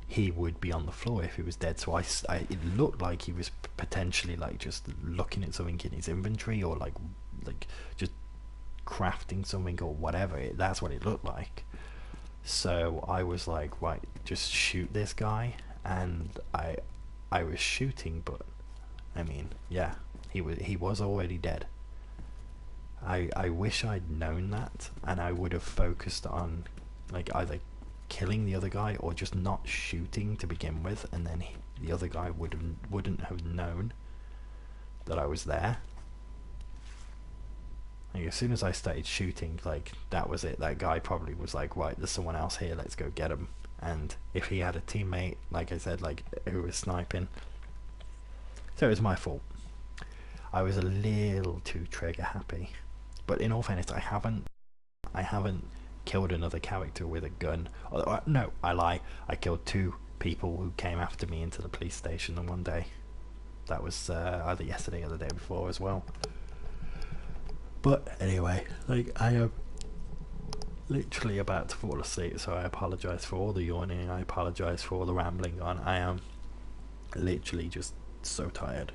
he would be on the floor if he was dead, so it looked like he was potentially like just looking at something in his inventory, or like just crafting something or whatever. That's what it looked like. So I was like, right, just shoot this guy, and I was shooting, but I mean, yeah, he was already dead. I wish I'd known that, and I would have focused on like either killing the other guy or just not shooting to begin with, and then the other guy wouldn't have known that I was there. Like, as soon as I started shooting, like, that was it. That guy probably was like, right, there's someone else here, let's go get him. And if he had a teammate, like I said, like, who was sniping, so it was my fault. I was a little too trigger happy. But in all fairness, I haven't killed another character with a gun. No, I lie. I killed 2 people who came after me into the police station in one day. That was either yesterday or the day before as well. But anyway, like, I am literally about to fall asleep, so I apologise for all the yawning, I apologise for all the rambling on. I am literally just so tired.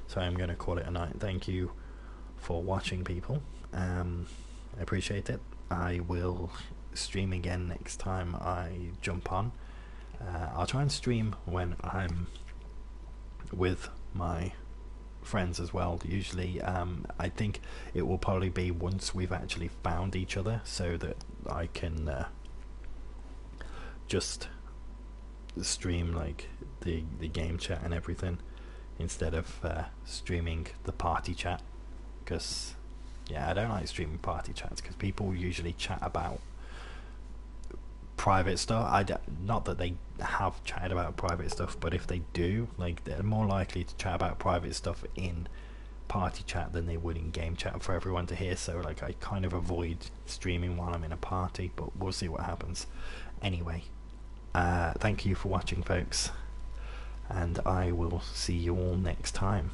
So I'm going to call it a night. Thank you for watching, people. I appreciate it. I will stream again next time I jump on. I'll try and stream when I'm with my friends as well. Usually I think it will probably be once we've actually found each other, so that I can just stream like the game chat and everything instead of streaming the party chat, because yeah, I don't like streaming party chats because people usually chat about private stuff. Not that they have chatted about private stuff, but if they do, like, they're more likely to chat about private stuff in party chat than they would in game chat for everyone to hear. So like, I kind of avoid streaming while I'm in a party, but we'll see what happens. Anyway, thank you for watching, folks, and I will see you all next time.